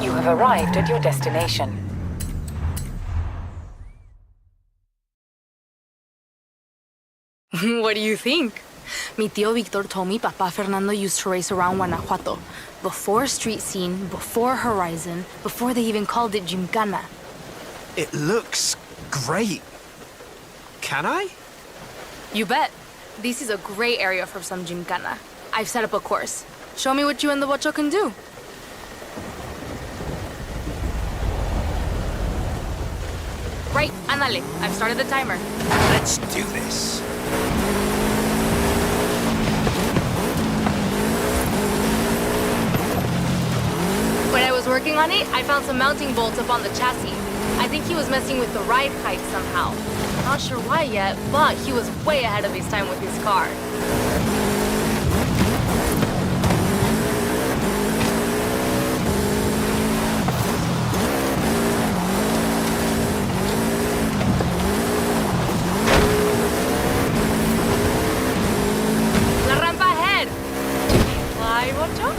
You have arrived at your destination. What do you think? Mi tío Victor told me Papa Fernando used to race around Guanajuato. Before street scene, before Horizon, before they even called it Gymkhana. It looks great. Can I? You bet. This is a great area for some Gymkhana. I've set up a course. Show me what you and the Bocho can do. Right, ándale. I've started the timer. Let's do this. When I was working on it, I found some mounting bolts up on the chassis. I think he was messing with the ride height somehow. Not sure why yet, but he was way ahead of his time with his car. La rampa ahead! Why, Bocho?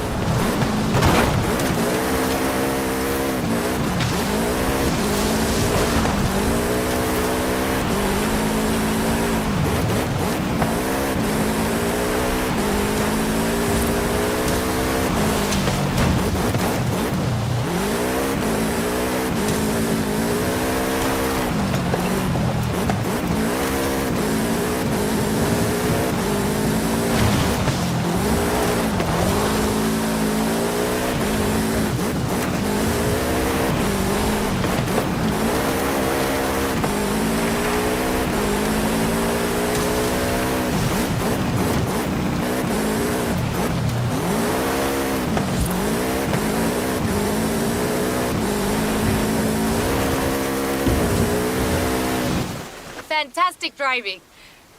Fantastic driving.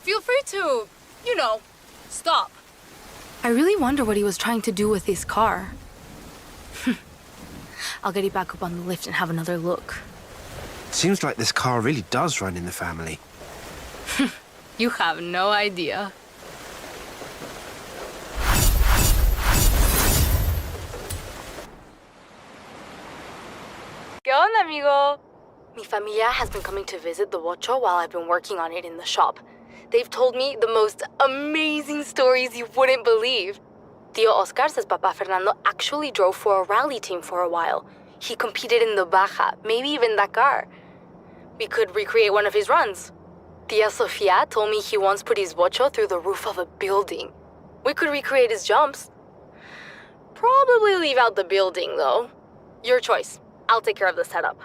Feel free to, stop. I really wonder what he was trying to do with his car. I'll get it back up on the lift and have another look. Seems like this car really does run in the family. You have no idea. ¿Qué onda, amigo? Mi familia has been coming to visit the Ocho while I've been working on it in the shop. They've told me the most amazing stories you wouldn't believe. Tío Oscar says Papa Fernando actually drove for a rally team for a while. He competed in the Baja, maybe even Dakar. We could recreate one of his runs. Tia Sofia told me he once put his Ocho through the roof of a building. We could recreate his jumps. Probably leave out the building, though. Your choice. I'll take care of the setup.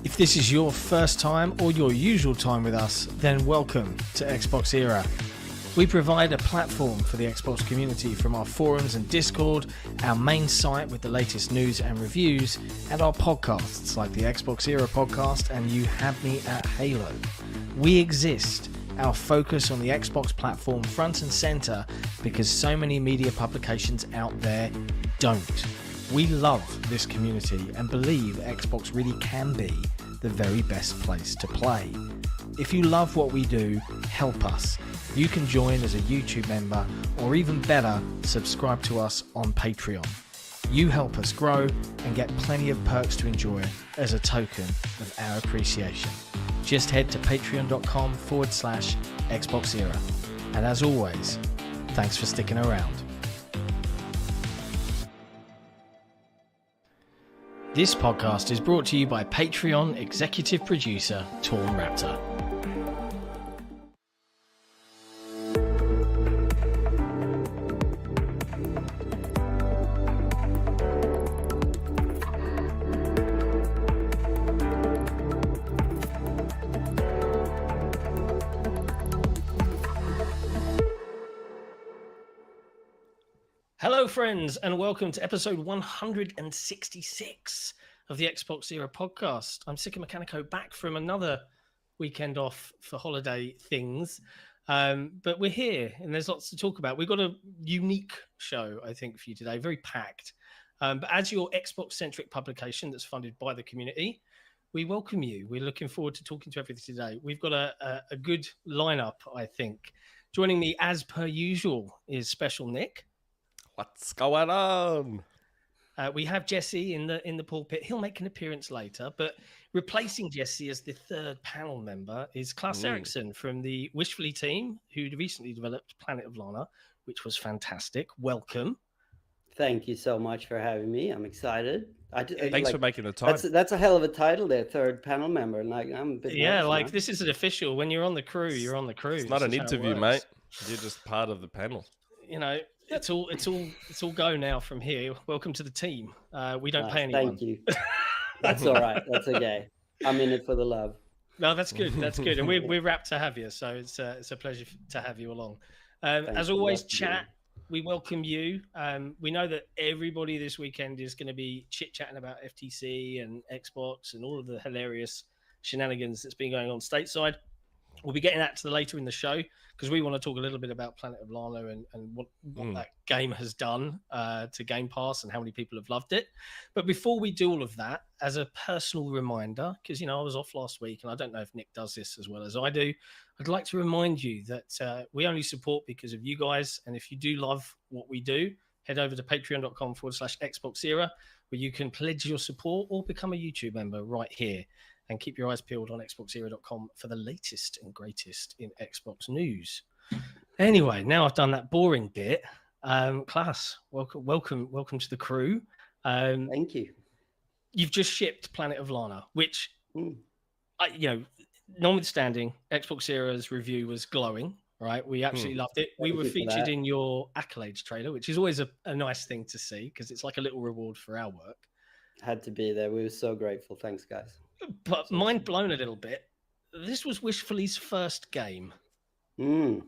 If this is your first time or your usual time with us, then welcome to Xbox Era. We provide a platform for the Xbox community from our forums and Discord, our main site with the latest news and reviews, and our podcasts like the Xbox Era podcast and You Had Me at Halo. We exist, our focus on the Xbox platform front and center, because so many media publications out there don't. We love this community and believe Xbox really can be the very best place to play. If you love what we do, help us. You can join as a YouTube member, or even better, subscribe to us on Patreon. You help us grow and get plenty of perks to enjoy as a token of our appreciation. Just head to patreon.com/Xbox Era. And as always, thanks for sticking around. This podcast is brought to you by Patreon executive producer Torn Raptor. Hello, friends, and welcome to episode 166 of the Xbox Era podcast. I'm Sika Mechanico, back from another weekend off for holiday things, but we're here and there's lots to talk about. We've got a unique show, I think, for you today, very packed. But as your Xbox-centric publication that's funded by the community, we welcome you. We're looking forward to talking to everything today. We've got a good lineup, I think. Joining me, as per usual, is Special Nick. What's going on? We have Jesse in the pulpit. He'll make an appearance later, but replacing Jesse as the third panel member is Klaus Eriksson from the Wishfully team, who recently developed Planet of Lana, which was fantastic. Welcome. Thank you so much for having me. I'm excited. Thanks for making the time. That's a hell of a title there, third panel member. And I'm a bit nervous now. This is an official. When you're on the crew, you're on the crew. It's not an interview, mate. You're just part of the panel. You know. It's all go now from here. Welcome to the team. We don't pay anyone. Thank you. That's all right. That's okay. I'm in it for the love. No, that's good. That's good. And we're rapt to have you. So it's a pleasure to have you along. As always, chat. We welcome you. We know that everybody this weekend is going to be chit-chatting about FTC and Xbox and all of the hilarious shenanigans that's been going on stateside. We'll be getting that to later in the show because we want to talk a little bit about Planet of Lana and what that game has done to Game Pass and how many people have loved it. But before we do all of that, as a personal reminder, because, I was off last week and I don't know if Nick does this as well as I do, I'd like to remind you that we only support because of you guys. And if you do love what we do, head over to patreon.com/Xbox Era, where you can pledge your support or become a YouTube member right here. And keep your eyes peeled on xboxera.com for the latest and greatest in Xbox news. Anyway, now I've done that boring bit. Klaus, welcome to the crew. Thank you. You've just shipped Planet of Lana, which, notwithstanding, Xbox Era's review was glowing. Right, we absolutely loved it. We were featured in your accolades trailer, which is always a nice thing to see because it's like a little reward for our work. Had to be there. We were so grateful. Thanks, guys. But mind blown a little bit. This was Wishfully's first game. How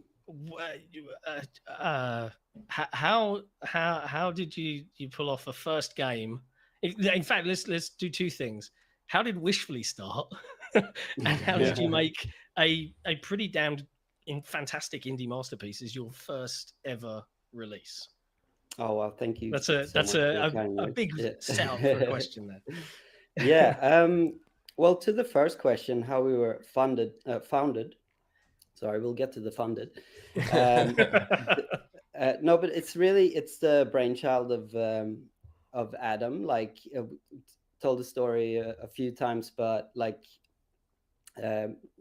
did you pull off a first game? In fact, let's do two things. How did Wishfully start, and how did you make a pretty damned fantastic indie masterpiece as your first ever release? Oh well, thank you. That's a big setup for a question there. Yeah. Well, to the first question, how we were founded. Sorry, we'll get to the funded. No, but it's the brainchild of Adam. Like, told the story a few times, but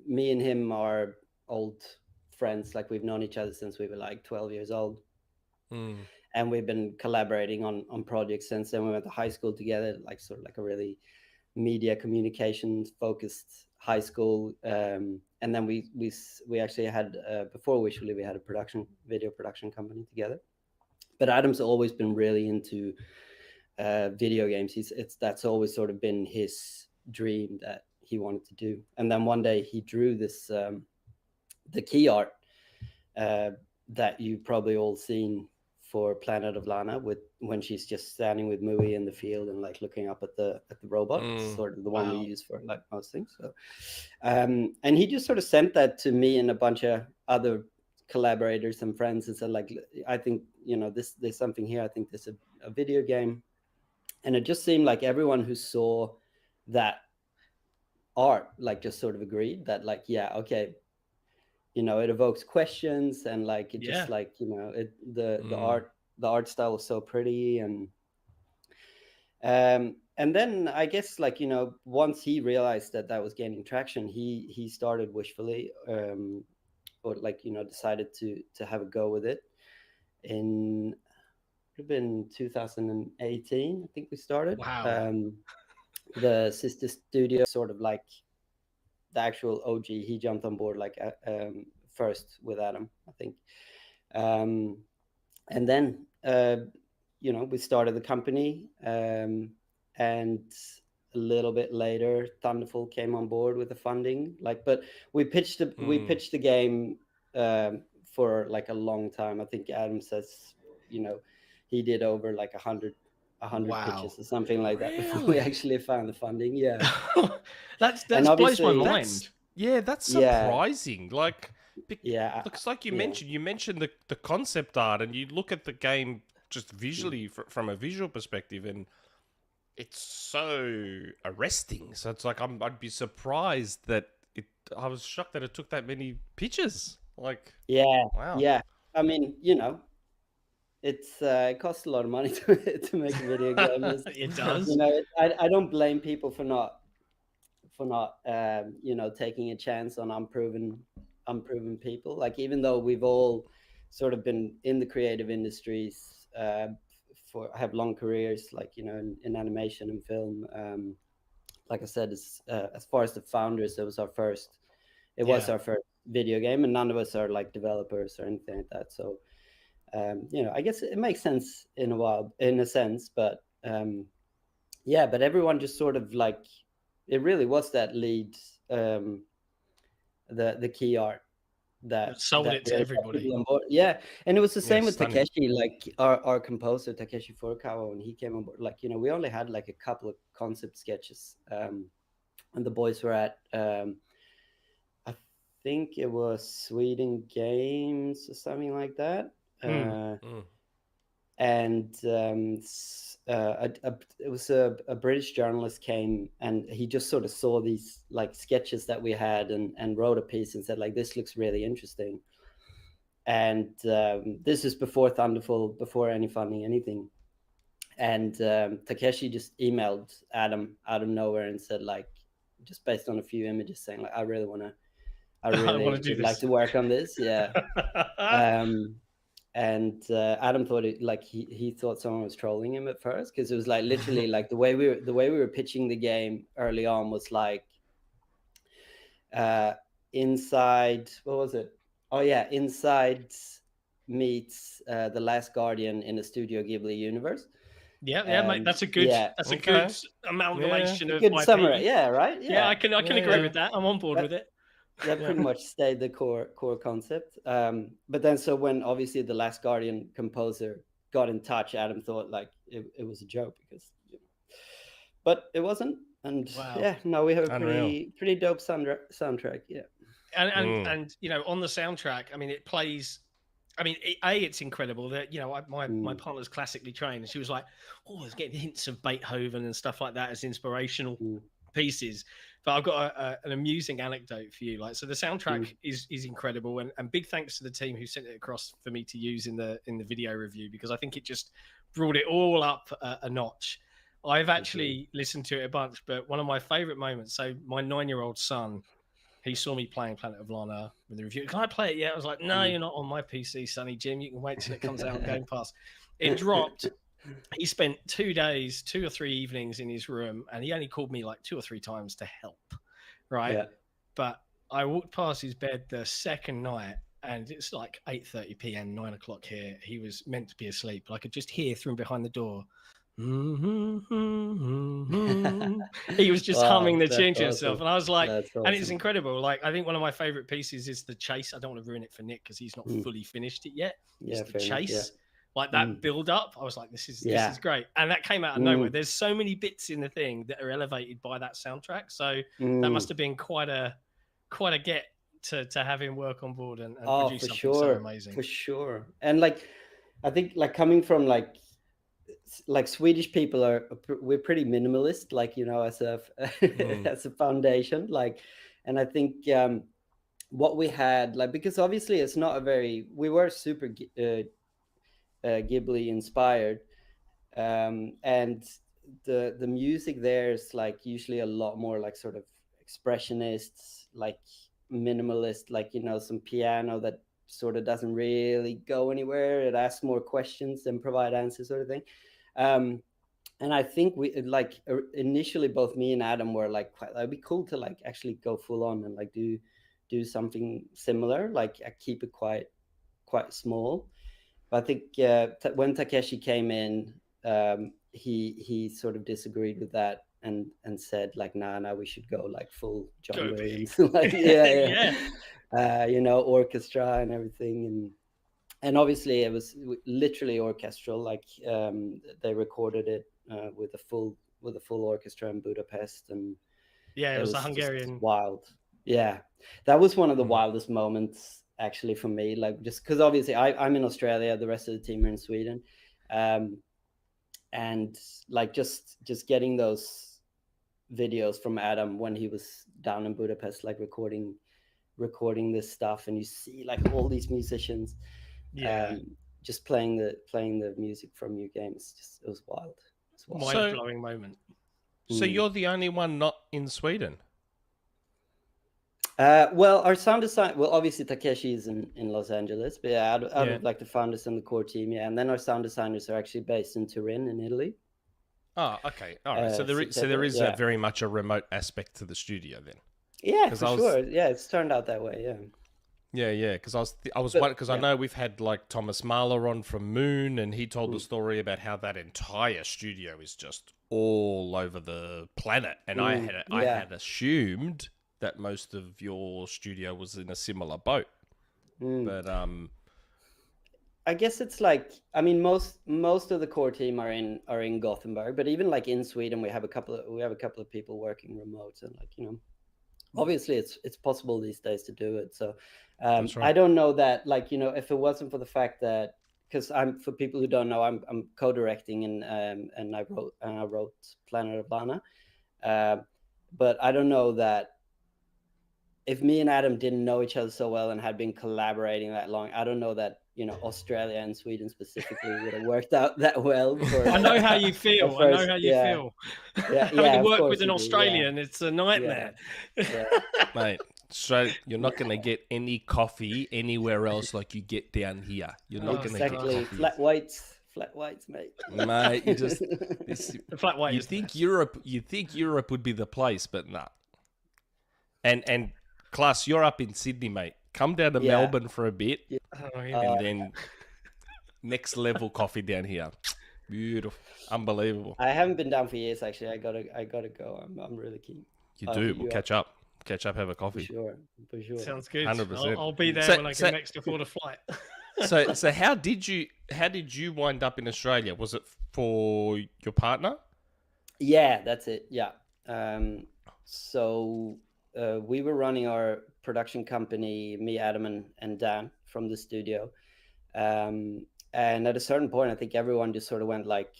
me and him are old friends. Like, we've known each other since we were like 12 years old. And we've been collaborating on projects since then. We went to high school together, like sort of like a really media communications focused high school. And then we actually had, before Wishfully, we had a video production company together. But Adam's always been really into video games. That's always sort of been his dream, that he wanted to do. And then one day he drew this the key art that you've probably all seen for Planet of Lana, with when she's just standing with Mui in the field and like looking up at the robot. It's sort of the one we use for like most things. So and he just sort of sent that to me and a bunch of other collaborators and friends and said, like, I think, you know, there's something here. I think there's a video game. And it just seemed like everyone who saw that art like just sort of agreed that, like, yeah, okay, you know, it evokes questions, and like it just like, you know, the art style was so pretty. And then I guess, like, you know, once he realized that was gaining traction, he started Wishfully, or like, you know, decided to have a go with it in, it would have been 2018, I think we started. The sister studio, sort of like the actual OG, he jumped on board like first with Adam, I think. And then you know, we started the company, and a little bit later Thunderful came on board with the funding, like, but we pitched the game for like a long time. I think Adam says, you know, he did over like 100 pitches or something like that before we actually found the funding. that blows my mind. That's surprising. Like, looks like you mentioned the concept art, and you look at the game just visually from a visual perspective, and it's so arresting. So it's like I'd be surprised that I was shocked that it took that many pitches. Like, wow. Yeah. I mean, you know, it's it costs a lot of money to make a video game. It does. You know, I don't blame people for not you know, taking a chance on unproven people. Like, even though we've all sort of been in the creative industries have long careers, like, you know, in animation and film. Like I said, as far as the founders, it was our first video game, and none of us are like developers or anything like that. So you know, I guess it makes sense in a sense, but but everyone just sort of like, it really was that lead, the key art that sold it to everybody. Yeah, and it was the same with Takeshi, like our composer Takeshi Furukawa, when he came on board. Like, you know, we only had like a couple of concept sketches, and the boys were at I think it was Sweden Games or something like that. And it was a British journalist came, and he just sort of saw these like sketches that we had, and wrote a piece and said, like, this looks really interesting. And this is before Thunderful, before any funding, anything. And Takeshi just emailed Adam out of nowhere and said, like, just based on a few images, saying, like, I really would like to work on this. And Adam thought it, like, he thought someone was trolling him at first, because it was like literally like the way we were pitching the game early on was like Inside, what was it? Oh yeah, Inside meets The Last Guardian in a Studio Ghibli universe. Mate, that's a good good amalgamation of good my summary. opinion. Right? I can agree with that. I'm on board with it. That pretty much stayed the core concept. But then, so when obviously The Last Guardian composer got in touch, Adam thought like it was a joke, because, you know, but it wasn't. And now we have a pretty dope soundtrack. And you know, on the soundtrack, I mean, it plays. I mean, it's incredible that, you know, my partner's classically trained, and she was like, "Oh, I was getting hints of Beethoven and stuff like that as inspirational pieces." But I've got an amusing anecdote for you. Like, so the soundtrack is incredible, and big thanks to the team who sent it across for me to use in the video review, because I think it just brought it all up a notch. I've actually listened to it a bunch, but one of my favorite moments. So my 9-year-old son, he saw me playing Planet of Lana with the review. Can I play it yet? I was like, no, you're not on my PC, Sonny Jim. You can wait till it comes out on Game Pass. It dropped. He spent 2 days, 2 or 3 evenings in his room, and he only called me like 2 or 3 times to help, right? Yeah. But I walked past his bed the second night, and it's like 8:30 p.m., 9 o'clock here. He was meant to be asleep. But I could just hear through behind the door, He was just Wow, humming the that's tune to himself, awesome. and I was like, That's and it's awesome. incredible. Like, I think one of my favorite pieces is the chase. I don't want to ruin it for Nick because he's not fully finished it yet. Yeah, It's the fair enough, chase, yeah. like that build up. I was like, this is great, and that came out of nowhere. There's so many bits in the thing that are elevated by that soundtrack. So that must have been quite a get to have him work on board and produce something so amazing. For sure. And like, I think like coming from like Swedish people we're pretty minimalist, like, you know, as a as a foundation, like, and I think what we had, like, because obviously it's not a very, we were super Ghibli inspired, and the music there is like usually a lot more like sort of expressionists, like minimalist, like, you know, some piano that sort of doesn't really go anywhere. It asks more questions than provide answers, sort of thing. And I think we like initially both me and Adam were like, it'd be cool to like actually go full on and like do something similar, like keep it quite small. But I think when Takeshi came in, he sort of disagreed with that and said like, nah, we should go like full John Williams, like you know, orchestra and everything, and obviously it was literally orchestral. Like they recorded it with a full orchestra in Budapest, and it was a Hungarian wild. Yeah, that was one of the wildest moments actually for me, like just because obviously I'm in Australia, the rest of the team are in Sweden, and like just getting those videos from Adam when he was down in Budapest, like recording this stuff, and you see like all these musicians just playing the music from your games. Just it was wild. Mind-blowing moment. So you're the only one not in Sweden? Well, our sound design, well, obviously Takeshi is in Los Angeles, but out of like the founders and the core team, and then our sound designers are actually based in Turin in Italy. Oh, okay, all right. So there is very much a remote aspect to the studio then. Yeah, for sure. Yeah, it's turned out that way. Yeah. Yeah. Because I know we've had like Thomas Mahler on from Moon, and he told the story about how that entire studio is just all over the planet, and I had assumed that most of your studio was in a similar boat, but I guess it's like, I mean, most of the core team are in Gothenburg, but even like in Sweden, we have a couple of people working remote, and like, you know, obviously it's possible these days to do it. So right. I don't know that, like, you know, if it wasn't for the fact that, because for people who don't know, I'm co-directing and I wrote Planet of Lana, but I don't know that if me and Adam didn't know each other so well and had been collaborating that long, I don't know that, you know, Australia and Sweden specifically would have worked out that well. I know how you feel. I know how you feel. Having to work with an Australian, it's a nightmare. Mate, so you're not going to get any coffee anywhere else like you get down here. You're not going to get coffee. Flat whites, mate. Mate, you just the flat white. You think Europe would be the place, but nah. And Klaus, you're up in Sydney, mate. Come down to Melbourne for a bit, and then next level coffee down here. Beautiful, unbelievable. I haven't been down for years, actually. I gotta go. I'm really keen. You do. We'll catch up, have a coffee. For sure. Sounds good. 100%. I'll be there when I can next afford a flight. So how did you wind up in Australia? Was it for your partner? Yeah, that's it. Yeah. So we were running our production company, me, Adam, and Dan from the studio. And at a certain point, I think everyone just sort of went like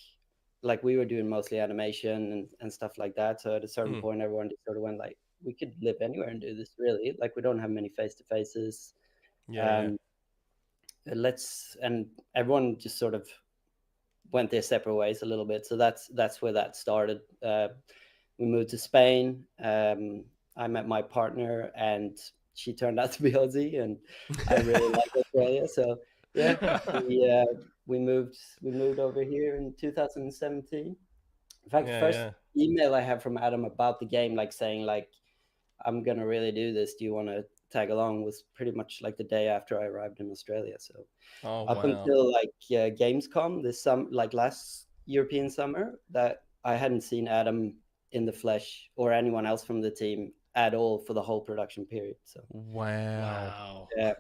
we were doing mostly animation and stuff like that. So at a certain point, everyone just sort of went like, we could live anywhere and do this, really. Like, we don't have many face-to-faces. And everyone just sort of went their separate ways a little bit. So that's where that started. We moved to Spain. I met my partner, and she turned out to be Aussie, and I really like Australia. So we moved over here in 2017. In fact, the first email I have from Adam about the game, like saying like, I'm gonna really do this, do you want to tag along, was pretty much like the day after I arrived in Australia. So up until like Gamescom last European summer that I hadn't seen Adam in the flesh or anyone else from the team at all for the whole production period. So wow. Yeah.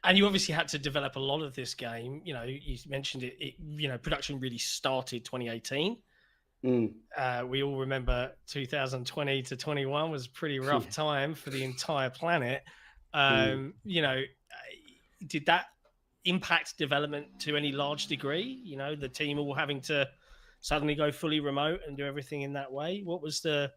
And you obviously had to develop a lot of this game. You know, you mentioned it, production really started 2018. We all remember 2020 to 21 was a pretty rough time for the entire planet. Did that impact development to any large degree? You know, the team all having to suddenly go fully remote and do everything in that way. What was the...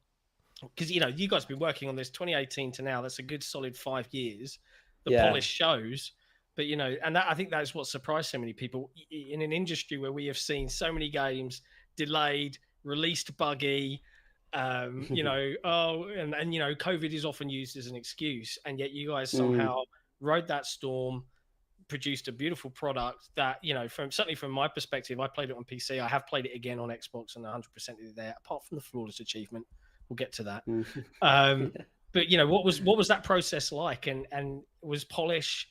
Because, you guys have been working on this 2018 to now. That's a good solid 5 years. The polish shows. But, and that, I think that's what surprised so many people in an industry where we have seen so many games delayed, released buggy, COVID is often used as an excuse. And yet you guys somehow rode that storm, produced a beautiful product that, certainly from my perspective, I played it on PC. I have played it again on Xbox and 100% is there, apart from the flawless achievement. We'll get to that. But what was that process like? And was polish,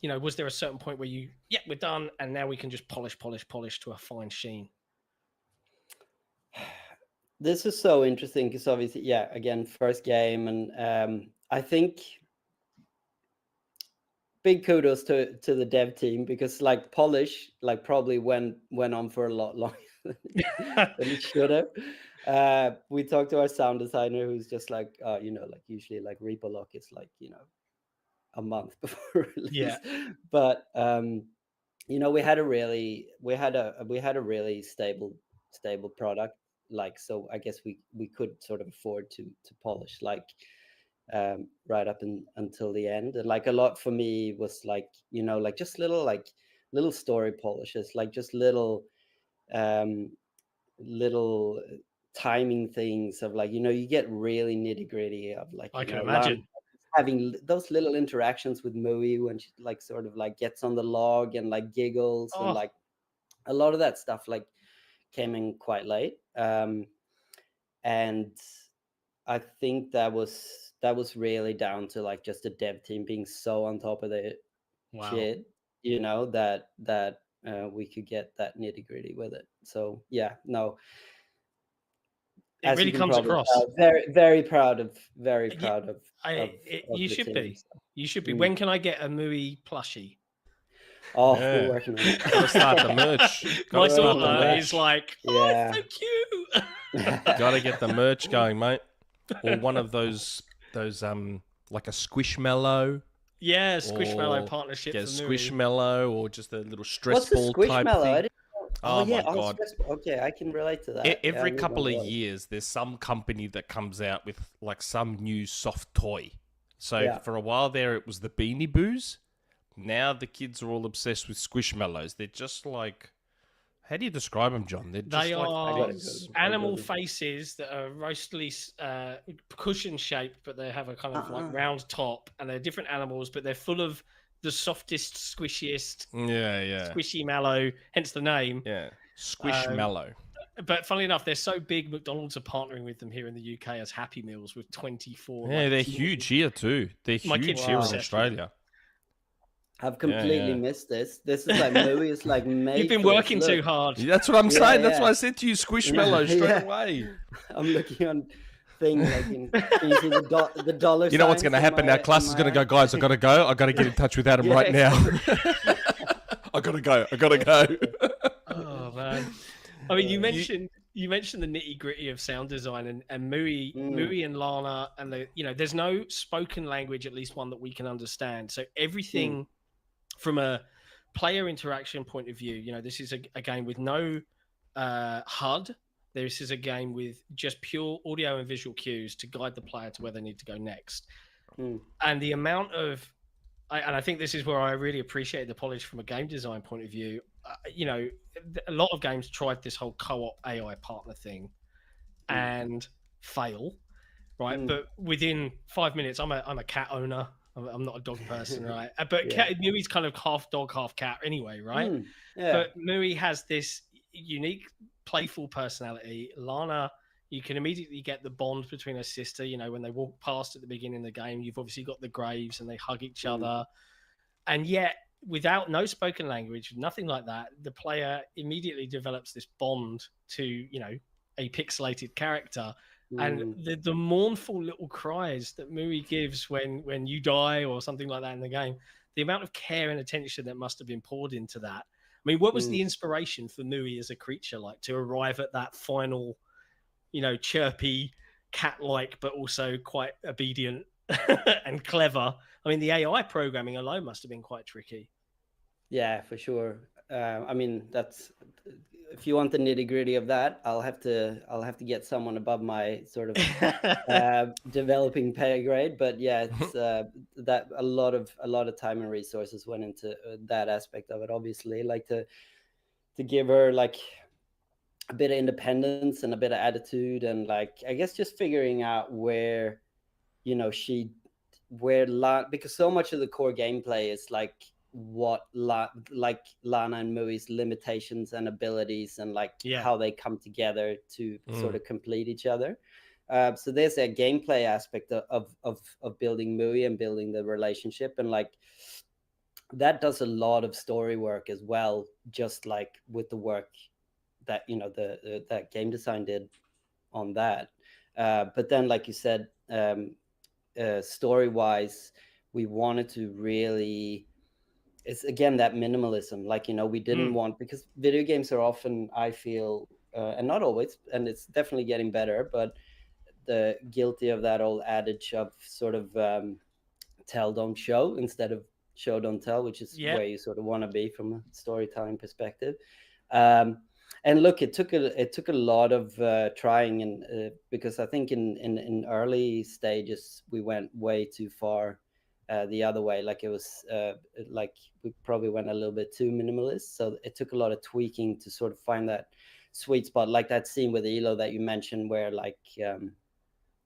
was there a certain point where we're done and now we can just polish to a fine sheen? This is so interesting because obviously, again, first game, and I think big kudos to the dev team because polish probably went on for a lot longer than it should have. We talked to our sound designer who's just usually Reaper lock is a month before release. But we had a really stable product. So I guess we could sort of afford to polish right up until the end. And a lot for me was just little story polishes, just little timing things of you get really nitty gritty of I can imagine having those little interactions with Mui when she sort of gets on the log and giggles and a lot of that stuff came in quite late. And I think that was really down to just the dev team being so on top of the shit, that we could get that nitty gritty with it. So it really comes across. Very proud of. You should be. You should be. When can I get a Mui plushie? We're working on it. Gotta start the merch. My daughter is like, it's so cute. Gotta get the merch going, mate. Or one of those like a Squishmallow. Yeah, Squishmallow partnership. Yeah, Squishmallow or just a little stress ball type thing. Oh my God. Okay, I can relate to that. Every couple of years, there's some company that comes out with some new soft toy. So for a while there, it was the Beanie Boos. Now the kids are all obsessed with Squishmallows. They're just how do you describe them, John? They are animal faces that are mostly cushion shaped, but they have a kind of round top, and they're different animals, but they're full of the softest, squishiest, squishy mallow, hence the name. Yeah, Squishmallow. But funnily enough, they're so big, McDonald's are partnering with them here in the UK as Happy Meals with 24. Yeah, they're huge here too. They're huge here in Australia. I've completely missed this. This is Mui is made. You've been working too hard. That's what I'm saying. That's why I said to you, Squishmallow straight away. I'm looking on things you see the dollar. You know what's going to happen now? Class is going to go, guys. I got to go. I got to get in touch with Adam right now. I got to go. Oh man! I mean, you mentioned the nitty gritty of sound design and Mui and Lana, and there's no spoken language, at least one that we can understand. So everything. From a player interaction point of view, this is a game with no HUD. This is a game with just pure audio and visual cues to guide the player to where they need to go next. And the amount of, I think this is where I really appreciate the polish from a game design point of view. A lot of games tried this whole co-op AI partner thing and fail, right? But within 5 minutes, I'm a cat owner. I'm not a dog person, right? But Mui's kind of half dog, half cat anyway, right? But Mui has this unique, playful personality. Lana, you can immediately get the bond between her sister. When they walk past at the beginning of the game, you've obviously got the graves and they hug each other. And yet, without no spoken language, nothing like that, the player immediately develops this bond to, a pixelated character. And the mournful little cries that Mui gives when you die or something like that in the game, the amount of care and attention that must have been poured into that. I mean, what was the inspiration for Mui as a creature like to arrive at that final, chirpy, cat-like, but also quite obedient and clever? I mean, the AI programming alone must have been quite tricky. Yeah, for sure. I mean, that's, if you want the nitty gritty of that, I'll have to get someone above my sort of developing pay grade. But yeah, it's that a lot of time and resources went into that aspect of it. Obviously, like to give her like a bit of independence and a bit of attitude, and like I guess just figuring out where, because so much of the core gameplay is like what Lana and Mui's limitations and abilities, and like how they come together to sort of complete each other. So there's a gameplay aspect of building Mui and building the relationship, and like that does a lot of story work as well, just like with the work that that game design did on that. But then, like you said, story wise, we wanted to really, it's again that minimalism, like we didn't want, because video games are often, I feel, and not always, and it's definitely getting better, but the guilty of that old adage of sort of tell don't show instead of show don't tell, which is where you sort of want to be from a storytelling perspective. And look, it took a lot of trying, and because I think in early stages we went way too far the other way. Like it was like we probably went a little bit too minimalist. So it took a lot of tweaking to sort of find that sweet spot, like that scene with Elo that you mentioned, where like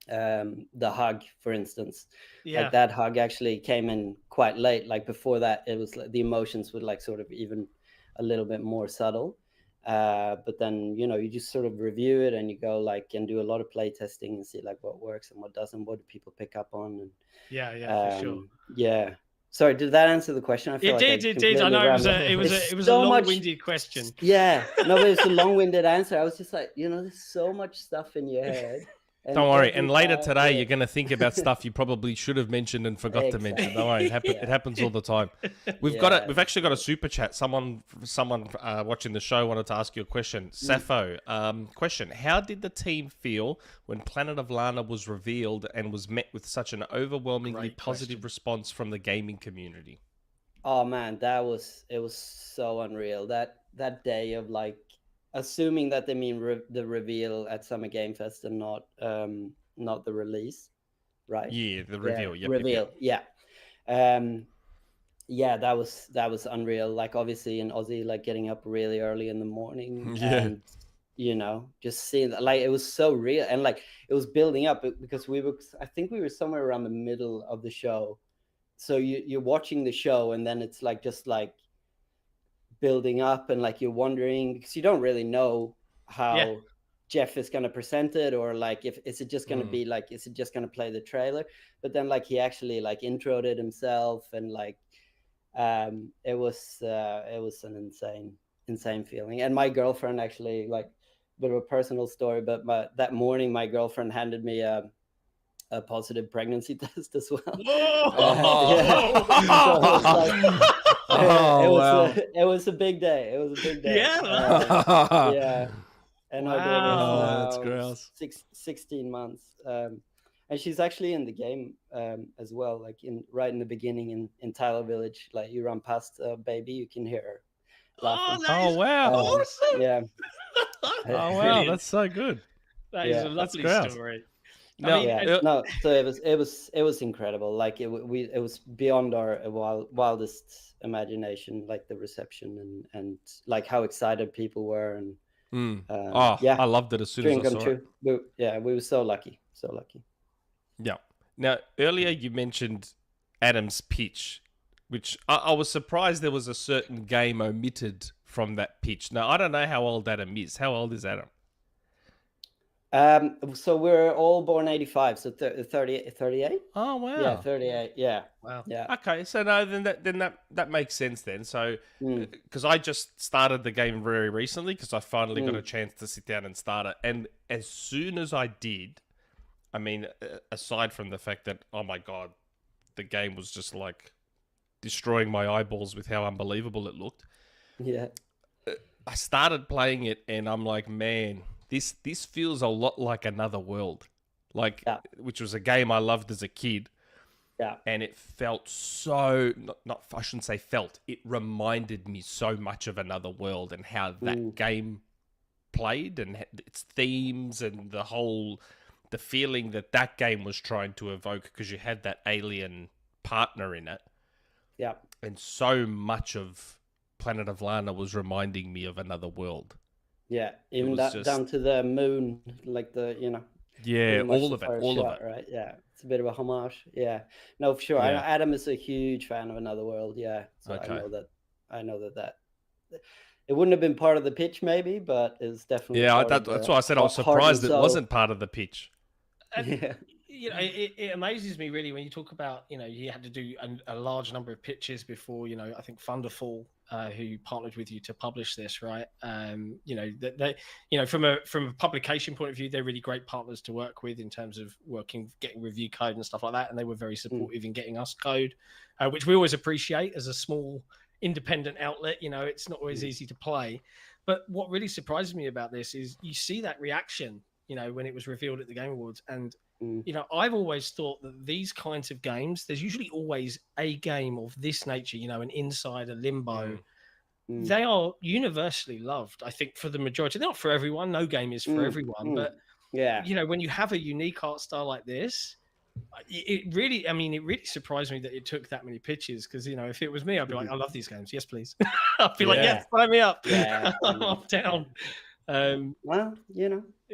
the hug, for instance, like that hug actually came in quite late. Like before that, it was like the emotions were like sort of even a little bit more subtle. But then you just sort of review it, and you go like and do a lot of play testing and see like what works and what doesn't, what do people pick up on, and for sure. Yeah. Sorry, did that answer the question? I feel it did. I know it was a long-winded question. Yeah, no, but it's a long-winded answer. I was just like, there's so much stuff in your head. Don't worry. And later today, you're going to think about stuff you probably should have mentioned and forgot to mention. Don't worry. It happens all the time. We've actually got a super chat. Someone watching the show wanted to ask you a question. Sappho, question. How did the team feel when Planet of Lana was revealed and was met with such an overwhelmingly positive response from the gaming community? Oh man, it was so unreal. That day of like, assuming that they mean the reveal at Summer Game Fest and not the release, right? Yeah, the reveal. Yeah, reveal. Yep. Yeah, that was unreal. Like obviously in Aussie, like getting up really early in the morning, and just seeing that, like it was so real, and like it was building up because I think we were somewhere around the middle of the show. So you're watching the show, and then it's like just like building up, and like you're wondering, because you don't really know how Jeff is going to present it, or like is it just going to be like, is it just going to play the trailer? But then like he actually like introed it himself, and like it was an insane feeling. And my girlfriend actually, like a bit of a personal story, but that morning my girlfriend handed me a positive pregnancy test as well. It was a big day. It was a big day. Yeah. And our daughter is now 16 months. And she's actually in the game as well, like right in the beginning in Tyler Village. Like you run past a baby, you can hear her laughing. Oh wow. Awesome. Yeah. Oh wow, that's so good. That is a lovely story. So it was incredible. Like it was beyond our wildest imagination, like the reception and like how excited people were, and I loved it as soon as I saw it. We were so lucky. Yeah. Now earlier you mentioned Adam's pitch, which I was surprised there was a certain game omitted from that pitch. Now I don't know how old Adam is. How old is Adam? So we're all born 85, so 38? Oh wow. Yeah, 38. Yeah. Wow. Yeah. Okay, so no, then that makes sense then. So, because I just started the game very recently, because I finally got a chance to sit down and start it, and as soon as I did, I mean, aside from the fact that, oh my god, the game was just like destroying my eyeballs with how unbelievable it looked. Yeah. I started playing it, and I'm like, man, this feels a lot like Another World, like which was a game I loved as a kid. Yeah. And it felt so, not I shouldn't say felt, it reminded me so much of Another World and how that game played and its themes and the feeling that game was trying to evoke, because you had that alien partner in it. Yeah. And so much of Planet of Lana was reminding me of Another World. Yeah, even down to the moon, like Yeah, all of it, right? Yeah, it's a bit of a homage. Yeah, no, for sure. Yeah. Adam is a huge fan of Another World. Yeah, so Okay. I know that it wouldn't have been part of the pitch, maybe, but it's definitely. Yeah, that's why I said I was surprised it wasn't part of the pitch. And, it amazes me really when you talk about, you had to do a large number of pitches before, I think Thunderful, who partnered with you to publish this, right? They, from a publication point of view, they're really great partners to work with in terms of getting review code and stuff like that. And they were very supportive in getting us code, which we always appreciate as a small independent outlet. It's not always easy to play. But what really surprises me about this is you see that reaction, when it was revealed at the Game Awards. And, I've always thought that these kinds of games, there's usually always a game of this nature, an Inside, a Limbo. They are universally loved, I think, for the majority. Not for everyone. No game is for everyone. But, when you have a unique art style like this, it really surprised me that it took that many pitches, because, if it was me, I'd be like, I love these games. Yes, please. I'd be like, yes, sign me up. Yeah. I'm down. Well,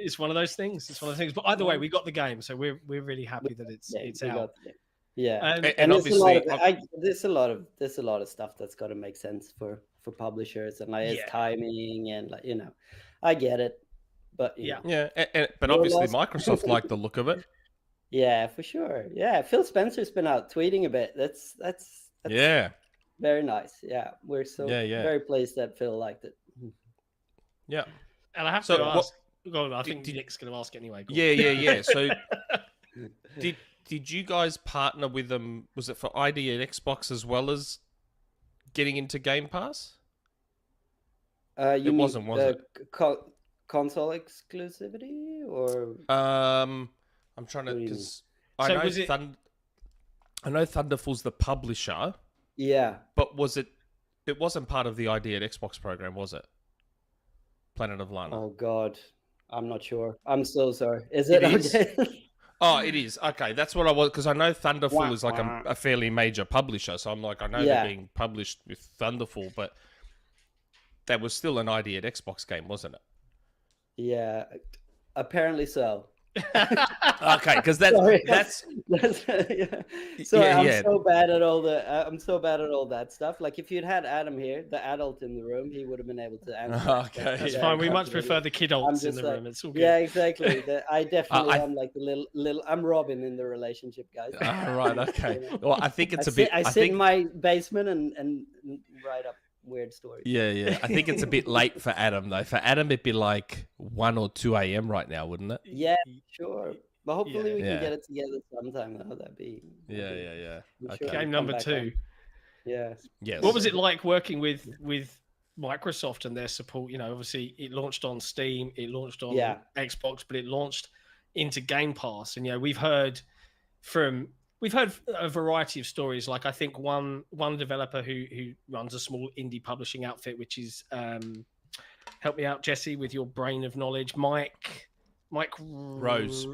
it's one of those things. But either way, we got the game, so we're really happy that it's out. And obviously, there's a lot of stuff that's got to make sense for publishers, and it's timing, and I get it, but but obviously Microsoft liked the look of it. Yeah, for sure. Yeah, Phil Spencer's been out tweeting a bit. That's very nice. Yeah, we're so very pleased that Phil liked it. Yeah. And I have to ask. I think Nick's going to ask anyway. Yeah. So, did you guys partner with them? Was it for ID and Xbox as well as getting into Game Pass? It wasn't, was it? Console exclusivity, or? I'm trying to, because I know Thunderful's the publisher. Yeah. But was it? It wasn't part of the ID at Xbox program, was it? Planet of Lana. Oh God, I'm not sure. I'm so sorry. Is it? Okay? Oh, it is. Okay, that's what I was, because I know Thunderful is like a fairly major publisher, so I'm like, I know they're being published with Thunderful, but that was still an ID at Xbox game, wasn't it? Yeah, apparently so. Okay, because that's Sorry, I'm so bad at all that stuff. Like, if you'd had Adam here, the adult in the room, he would have been able to answer. Okay, that's fine. We much prefer the kidults in the room. It's all good. Yeah, exactly. I definitely am like the little. I'm Robin in the relationship, guys. Right. Okay. Well, I think it's a bit. I sit in my basement and write up weird stories. Yeah. I think it's a bit late for Adam, though. For Adam, it'd be like 1 or 2 a.m. right now, wouldn't it? Yeah, sure. But hopefully we can get it together sometime, though. That'd be... Yeah. Okay. Game number 2. Yes. What was it like working with Microsoft and their support? Obviously it launched on Steam, it launched on Xbox, but it launched into Game Pass. And, we've heard a variety of stories. Like, I think one developer who runs a small indie publishing outfit, which is help me out, Jesse, with your brain of knowledge, Mike Rose.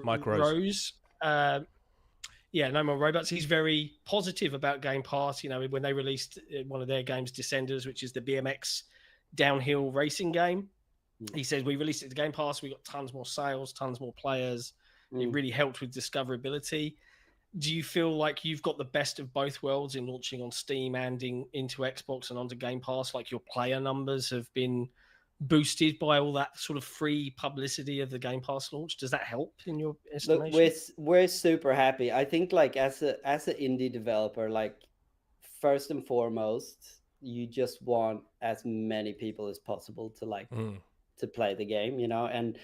No More Robots. He's very positive about Game Pass. When they released one of their games, Descenders, which is the BMX downhill racing game, he says, we released it to Game Pass, we got tons more sales, tons more players. It really helped with discoverability. Do you feel like you've got the best of both worlds in launching on Steam and into Xbox and onto Game Pass? Like, your player numbers have been boosted by all that sort of free publicity of the Game Pass launch? Does that help in your Look, estimation? we're super happy. I think like as an indie developer, like first and foremost, you just want as many people as possible to like to play the game, you know, and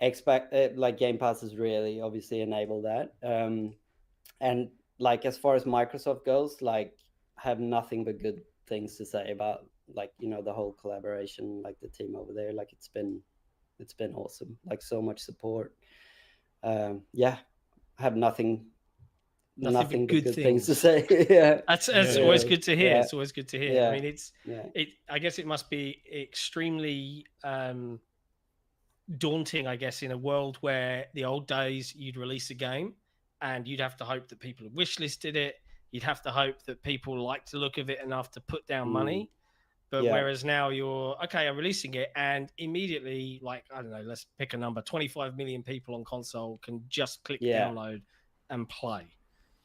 expect like Game Pass has really obviously enabled that. And like as far as Microsoft goes, like have nothing but good things to say about like, you know, the whole collaboration, like the team over there. Like it's been awesome. Like so much support. Yeah, have nothing but good things to say. Yeah, that's always good to hear. Yeah. It's always good to hear. Yeah. I mean, I guess it must be extremely daunting, I guess, in a world where the old days you'd release a game and you'd have to hope that people had wishlisted it. You'd have to hope that people liked the look of it enough to put down money. But whereas now you're, okay, I'm releasing it, and immediately, like, I don't know, let's pick a number, 25 million people on console can just click download and play.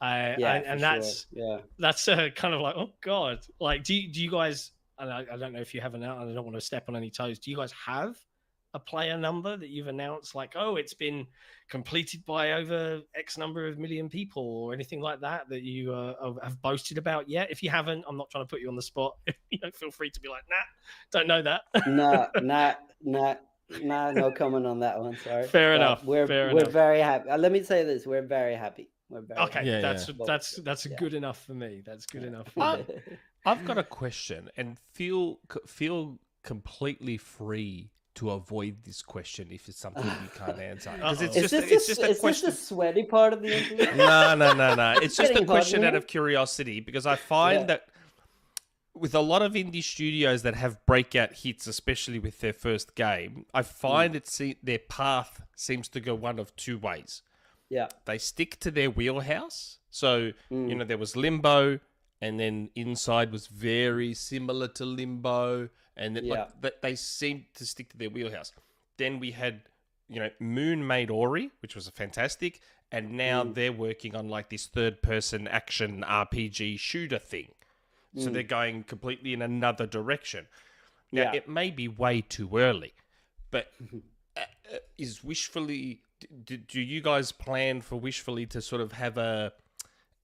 And that's kind of like, oh God. Like, do you guys, and I don't know if you have an, I don't want to step on any toes, do you guys have a player number that you've announced, like, oh, it's been completed by over X number of million people, or anything like that you have boasted about yet? If you haven't, I'm not trying to put you on the spot. You know, feel free to be like, don't know that. No comment on that one. Sorry. Fair enough. We're very happy. Let me say this: we're very happy. That's good enough for me. That's good enough for me. I've got a question, and feel completely free to avoid this question if it's something you can't answer. Because it's just a question. Is this the sweaty part of the interview? No. It's just a question out of curiosity, because I find that with a lot of indie studios that have breakout hits, especially with their first game, I find their path seems to go one of two ways. Yeah. They stick to their wheelhouse. So, you know, there was Limbo, and then Inside was very similar to Limbo, and then they seemed to stick to their wheelhouse. Then we had, you know, Moon made Ori, which was a fantastic, and now they're working on like this third-person action RPG shooter thing. So they're going completely in another direction. Now, it may be way too early, but is Wishfully... Do you guys plan for Wishfully to sort of have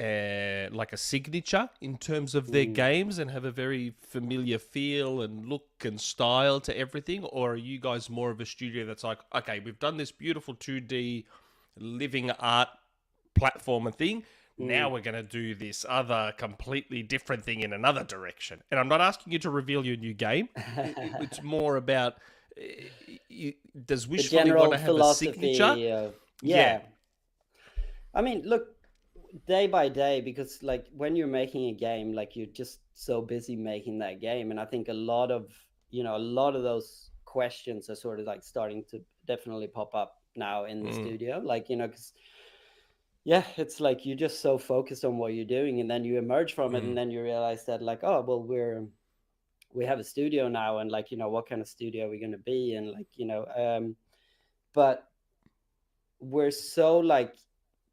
like a signature in terms of their games and have a very familiar feel and look and style to everything? Or are you guys more of a studio that's like, okay, we've done this beautiful 2D living art platformer thing. Now we're going to do this other completely different thing in another direction. And I'm not asking you to reveal your new game. It's more about, does Wishfully want to have a signature? Yeah. I mean, look, day by day, because like when you're making a game, like you're just so busy making that game. And I think a lot of those questions are sort of like starting to definitely pop up now in the studio. Like, you know, because it's like you're just so focused on what you're doing, and then you emerge from it, and then you realize that like, oh, well, we have a studio now, and like, you know, what kind of studio are we going to be? And like, you know, but we're so like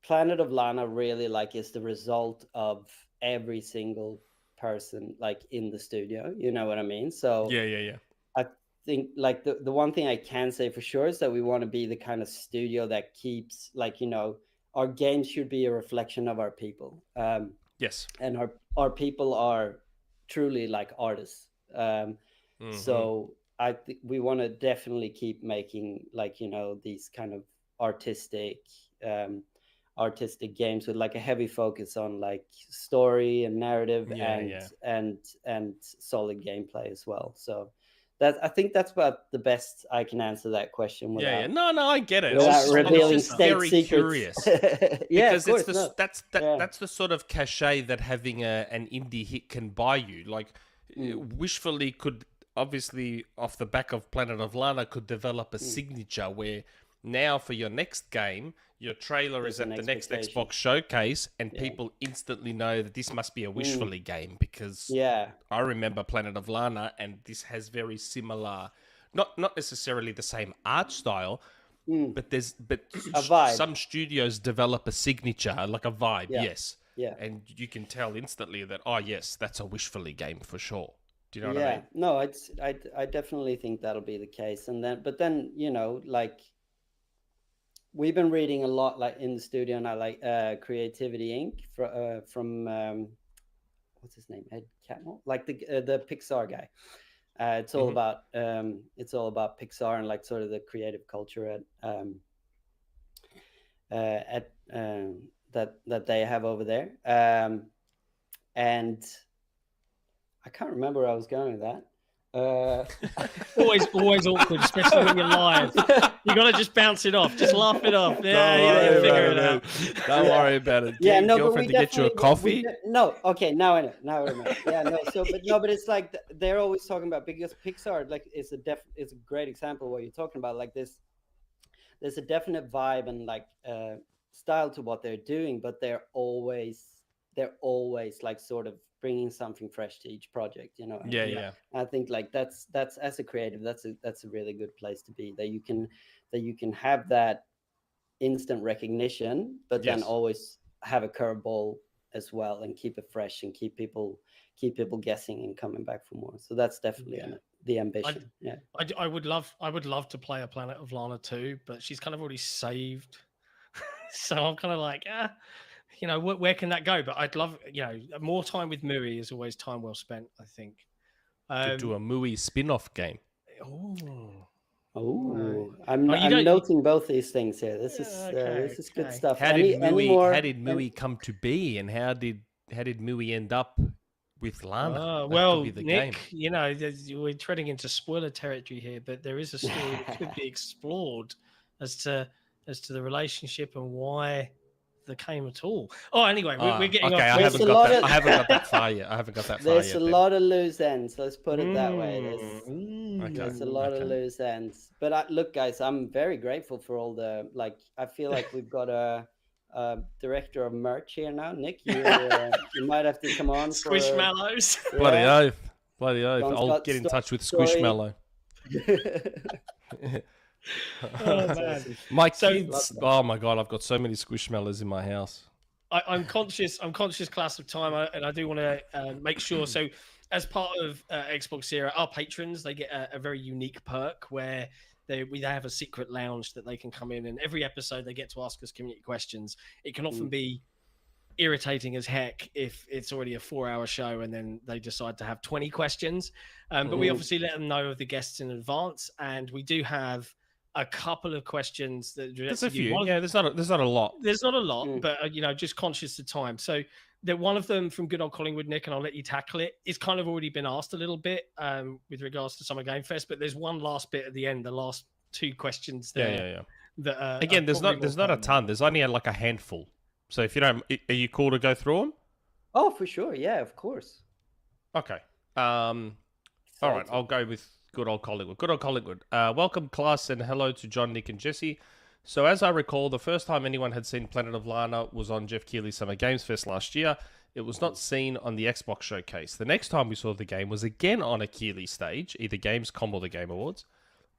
Planet of Lana really like is the result of every single person like in the studio, you know what I mean? So yeah. I think like the one thing I can say for sure is that we want to be the kind of studio that keeps like, you know, our games should be a reflection of our people. Yes. And our people are truly like artists. So I think we want to definitely keep making like, you know, these kind of artistic games with like a heavy focus on like story and narrative and solid gameplay as well. So I think that's about the best I can answer that question without. No, I get it. Without revealing state very secrets. Curious. Because that's the sort of cachet that having an indie hit can buy you. Like Wishfully could obviously off the back of Planet of Lana could develop a signature where now for your next game, your trailer is at the next Xbox showcase, and people instantly know that this must be a Wishfully game, because I remember Planet of Lana, and this has very similar, not necessarily the same art style, but a vibe. Some studios develop a signature, like a vibe, Yeah. and you can tell instantly that, oh yes, that's a Wishfully game for sure. Do you know what I mean? No, I definitely think that'll be the case. And then you know, like we've been reading a lot, like in the studio now, like Creativity Inc. From what's his name, Ed Catmull, like the Pixar guy. It's all about Pixar and like sort of the creative culture that they have over there. And I can't remember where I was going with that. Always awkward, especially when you're live. You got to just bounce it off. Just laugh it off. Yeah, Don't worry figure it about out. it. Don't worry about it. Yeah, Get no, your but girlfriend we to get you a definitely coffee. no, okay, now I know. Now I remember. Yeah, no. So, but it's like they're always talking about, because Pixar like is a great example of what you're talking about. Like there's a definite vibe and like style to what they're doing, but they're always like sort of bringing something fresh to each project, you know. Yeah. I think like that's as a creative, that's a really good place to be, that you can have that instant recognition, but then always have a curveball as well, and keep it fresh and keep people guessing and coming back for more. So that's definitely the ambition. I would love to play a Planet of Lana 2, but she's kind of already saved. So I'm kind of like, you know, where can that go? But I'd love, you know, more time with Mui is always time well spent, I think. To do a Mui spin-off game. I'm noting both these things here. This is good stuff. How did Mui come to be, and how did Mui end up with Lana? Well, Nick, game. You know, we're treading into spoiler territory here, but there is a story that could be explored as to the relationship and why they came at all. Oh, anyway, we're getting off. I haven't got that far yet. There's a lot of loose ends. Let's put it that way. There's a lot of loose ends. But look, guys, I'm very grateful for all the, like, I feel like we've got a director of merch here now. Nick, you might have to come on. Squishmallows. Bloody oath. I'll get in touch with Squishmallow. Oh man, my kids! Oh my god, I've got so many Squishmallows in my house. I'm conscious, class, of time, and I do want to make sure. So, as part of Xbox Era, our patrons, they get a very unique perk where we have a secret lounge that they can come in, and every episode they get to ask us community questions. It can often be irritating as heck if it's already a 4-hour show and then they decide to have 20 questions. But we obviously let them know of the guests in advance, and we do have a couple of questions that there's a few. There's not a lot. There's not a lot, but you know, just conscious of time. So one of them from good old Collingwood, Nick, and I'll let you tackle it. It's kind of already been asked a little bit with regards to Summer Game Fest, but there's one last bit at the end, the last 2 questions there. That, again, there's not a ton. There's only like a handful. So if you don't, are you cool to go through them? Oh, for sure. Yeah, of course. Okay. All right. I'll go with good old Collingwood. Welcome, class, and hello to John, Nick, and Jesse. So as I recall, the first time anyone had seen Planet of Lana was on Jeff Keighley's Summer Games Fest last year. It was not seen on the Xbox showcase. The next time we saw the game was again on a Keighley stage, either Gamescom or the Game Awards.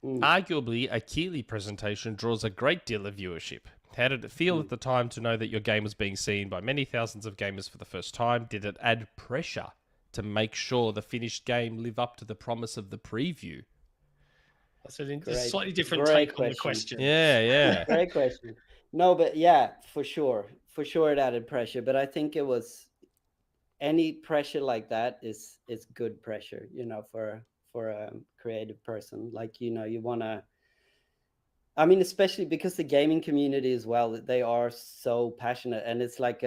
Arguably, a Keighley presentation draws a great deal of viewership. How did it feel at the time to know that your game was being seen by many thousands of gamers for the first time? Did it add pressure to make sure the finished game live up to the promise of the preview? That's a slightly different take on the question. Yeah. Great question. No, but yeah, for sure it added pressure. But I think it was any pressure like that is good pressure, you know, for a creative person. Like, you know, you want to. I mean, especially because the gaming community as well, they are so passionate, and it's like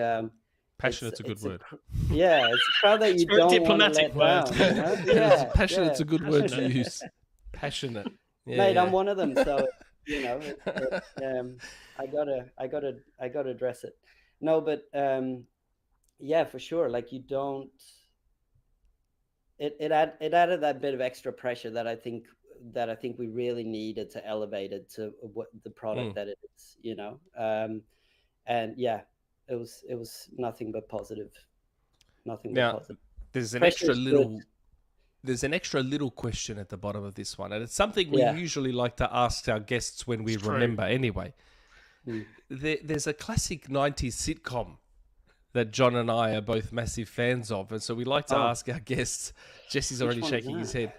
passionate's a good word. It's a crowd that you don't want to let down. You know? Passionate's a good word to use. Passionate. Mate, I'm one of them, so you know, I gotta address it. No, but yeah, for sure. Like you don't. It added that bit of extra pressure that I think we really needed to elevate it to what the product that it is, you know. And yeah, it was nothing but positive. Positive. There's an extra little question at the bottom of this one, and it's something we usually like to ask our guests when we remember anyway. There's a classic 90s sitcom that John and I are both massive fans of, and so we like to ask our guests. Jesse's already shaking his head.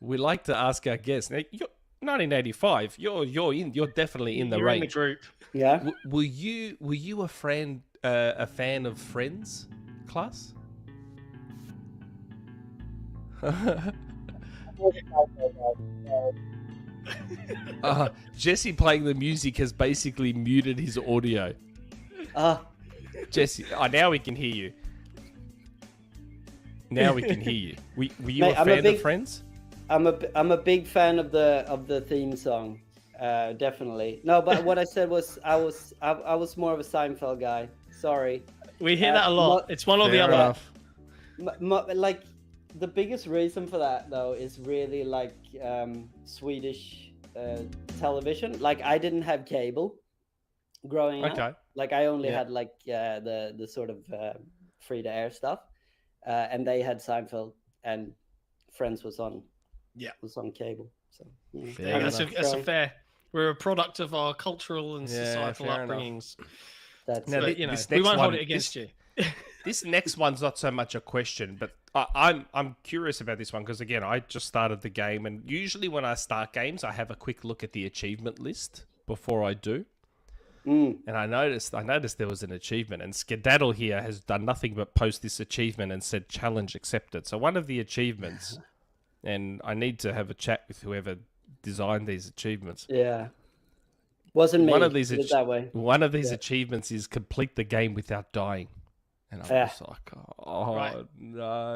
We like to ask our guests. Now, you're 1985. You're definitely in the You're range. in the group. Yeah. Were you a fan of Friends, class? Jesse playing the music has basically muted his audio. Jesse, now we can hear you. Now we can hear you. Were you a fan of Friends? I'm a big fan of the theme song. Definitely. No, but what I said was I was more of a Seinfeld guy. Sorry. We hear that a lot. It's one or the other. Like the biggest reason for that though is really like Swedish television. Like I didn't have cable growing up. Like I only had like the sort of free to air stuff, and they had Seinfeld and Friends was on. Yeah, was on cable. So that's a fair. We're a product of our cultural and societal upbringings. That's now, but, we won't hold it against you. This next one's not so much a question, but I'm curious about this one because again, I just started the game, and usually when I start games, I have a quick look at the achievement list before I do. And I noticed there was an achievement, and Skedaddle here has done nothing but post this achievement and said challenge accepted. So one of the achievements, and I need to have a chat with whoever designed these achievements. Yeah. Wasn't me. One of these that way. One of these achievements is complete the game without dying. And I'm just like, no.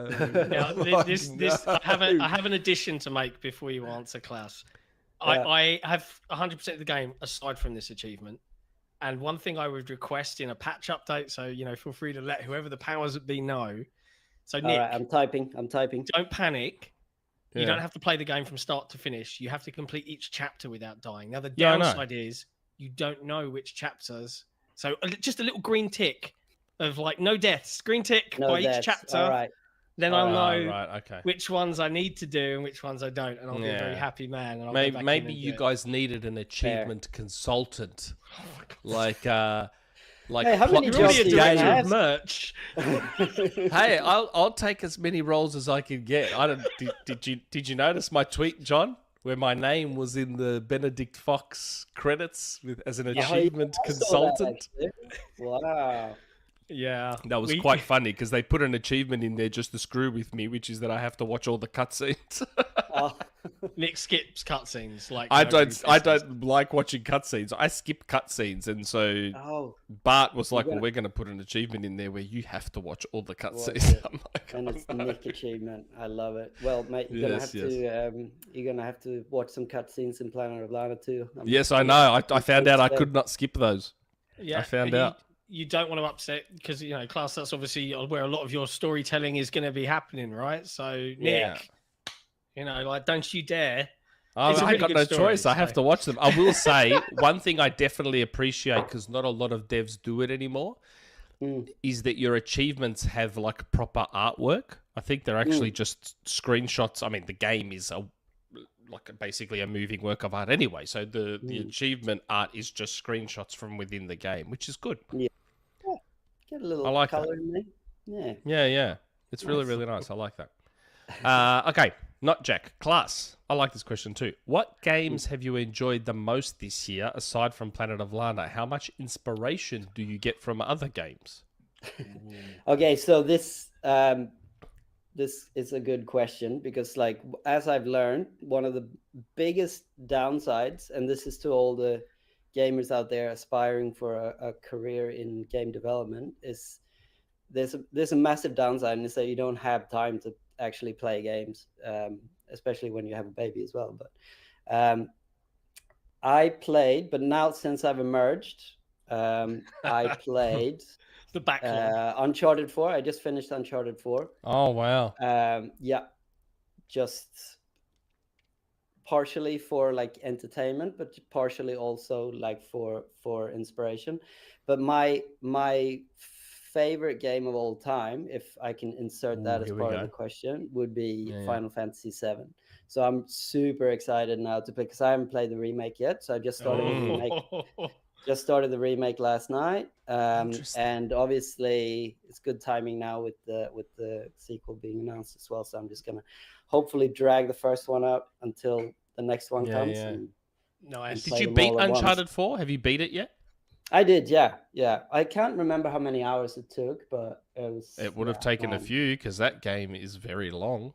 Now, this I have an addition to make before you answer, Klaus. I have 100% of the game aside from this achievement. And one thing I would request in a patch update, so feel free to let whoever the powers that be know. So Nick, I'm typing. Don't panic. You don't have to play the game from start to finish. You have to complete each chapter without dying. Now the downside is you don't know which chapters. So just a little green tick of like no deaths, green tick by each chapter. All right. Then I'll know which ones I need to do and which ones I don't, and I'll be a very happy man. And I'll maybe you guys needed an achievement consultant, like hey, how many jobs do you have? Merch. Hey, I'll take as many roles as I can get. Did you notice my tweet, John, where my name was in the Benedict Fox credits as an achievement consultant? Wow. Yeah, that was quite funny because they put an achievement in there just to screw with me, which is that I have to watch all the cutscenes. Nick skips cutscenes. Like I don't like watching cutscenes. I skip cutscenes, and so Bart was like, "Well, we're going to put an achievement in there where you have to watch all the cutscenes." I'm like, and it's the Nick achievement. I love it. Well, mate, you're gonna have to watch some cutscenes in Planet of Lana too. Yes, I know. I found out I could not skip those. Yeah, I found out. You don't want to upset because Klaus, that's obviously where a lot of your storytelling is going to be happening, right? So Nick, don't you dare. I got no choice. I have to watch them. I will say one thing I definitely appreciate because not a lot of devs do it anymore is that your achievements have like proper artwork. I think they're actually just screenshots. I mean, the game is basically a moving work of art anyway. So the achievement art is just screenshots from within the game, which is good. Yeah. Get a little color in there. Yeah. It's really, really nice. I like that. Okay, not Jack. Klaus. I like this question too. What games have you enjoyed the most this year aside from Planet of Lana? How much inspiration do you get from other games? Okay, so this is a good question because, like, as I've learned, one of the biggest downsides, and this is to all the gamers out there aspiring for a career in game development, is there's a massive downside, and it's that you don't have time to actually play games, especially when you have a baby as well. But I played, but now since I've emerged, I played the backlog. Uncharted 4. I just finished Uncharted 4. Oh, wow. Just partially for like entertainment, but partially also like for inspiration. But my favorite game of all time, if I can insert that as part of the question, would be Final Fantasy VII. So I'm super excited now to play because I haven't played the remake yet. So I just started the remake. Just started the remake last night, Interesting. and obviously it's good timing now with the sequel being announced as well. So I'm just gonna hopefully drag the first one up until the next one comes. And Nice. Did play you them beat all at once. Uncharted 4? Have you beat it yet? I did, yeah. I can't remember how many hours it took, but it was. It would have taken a few because that game is very long.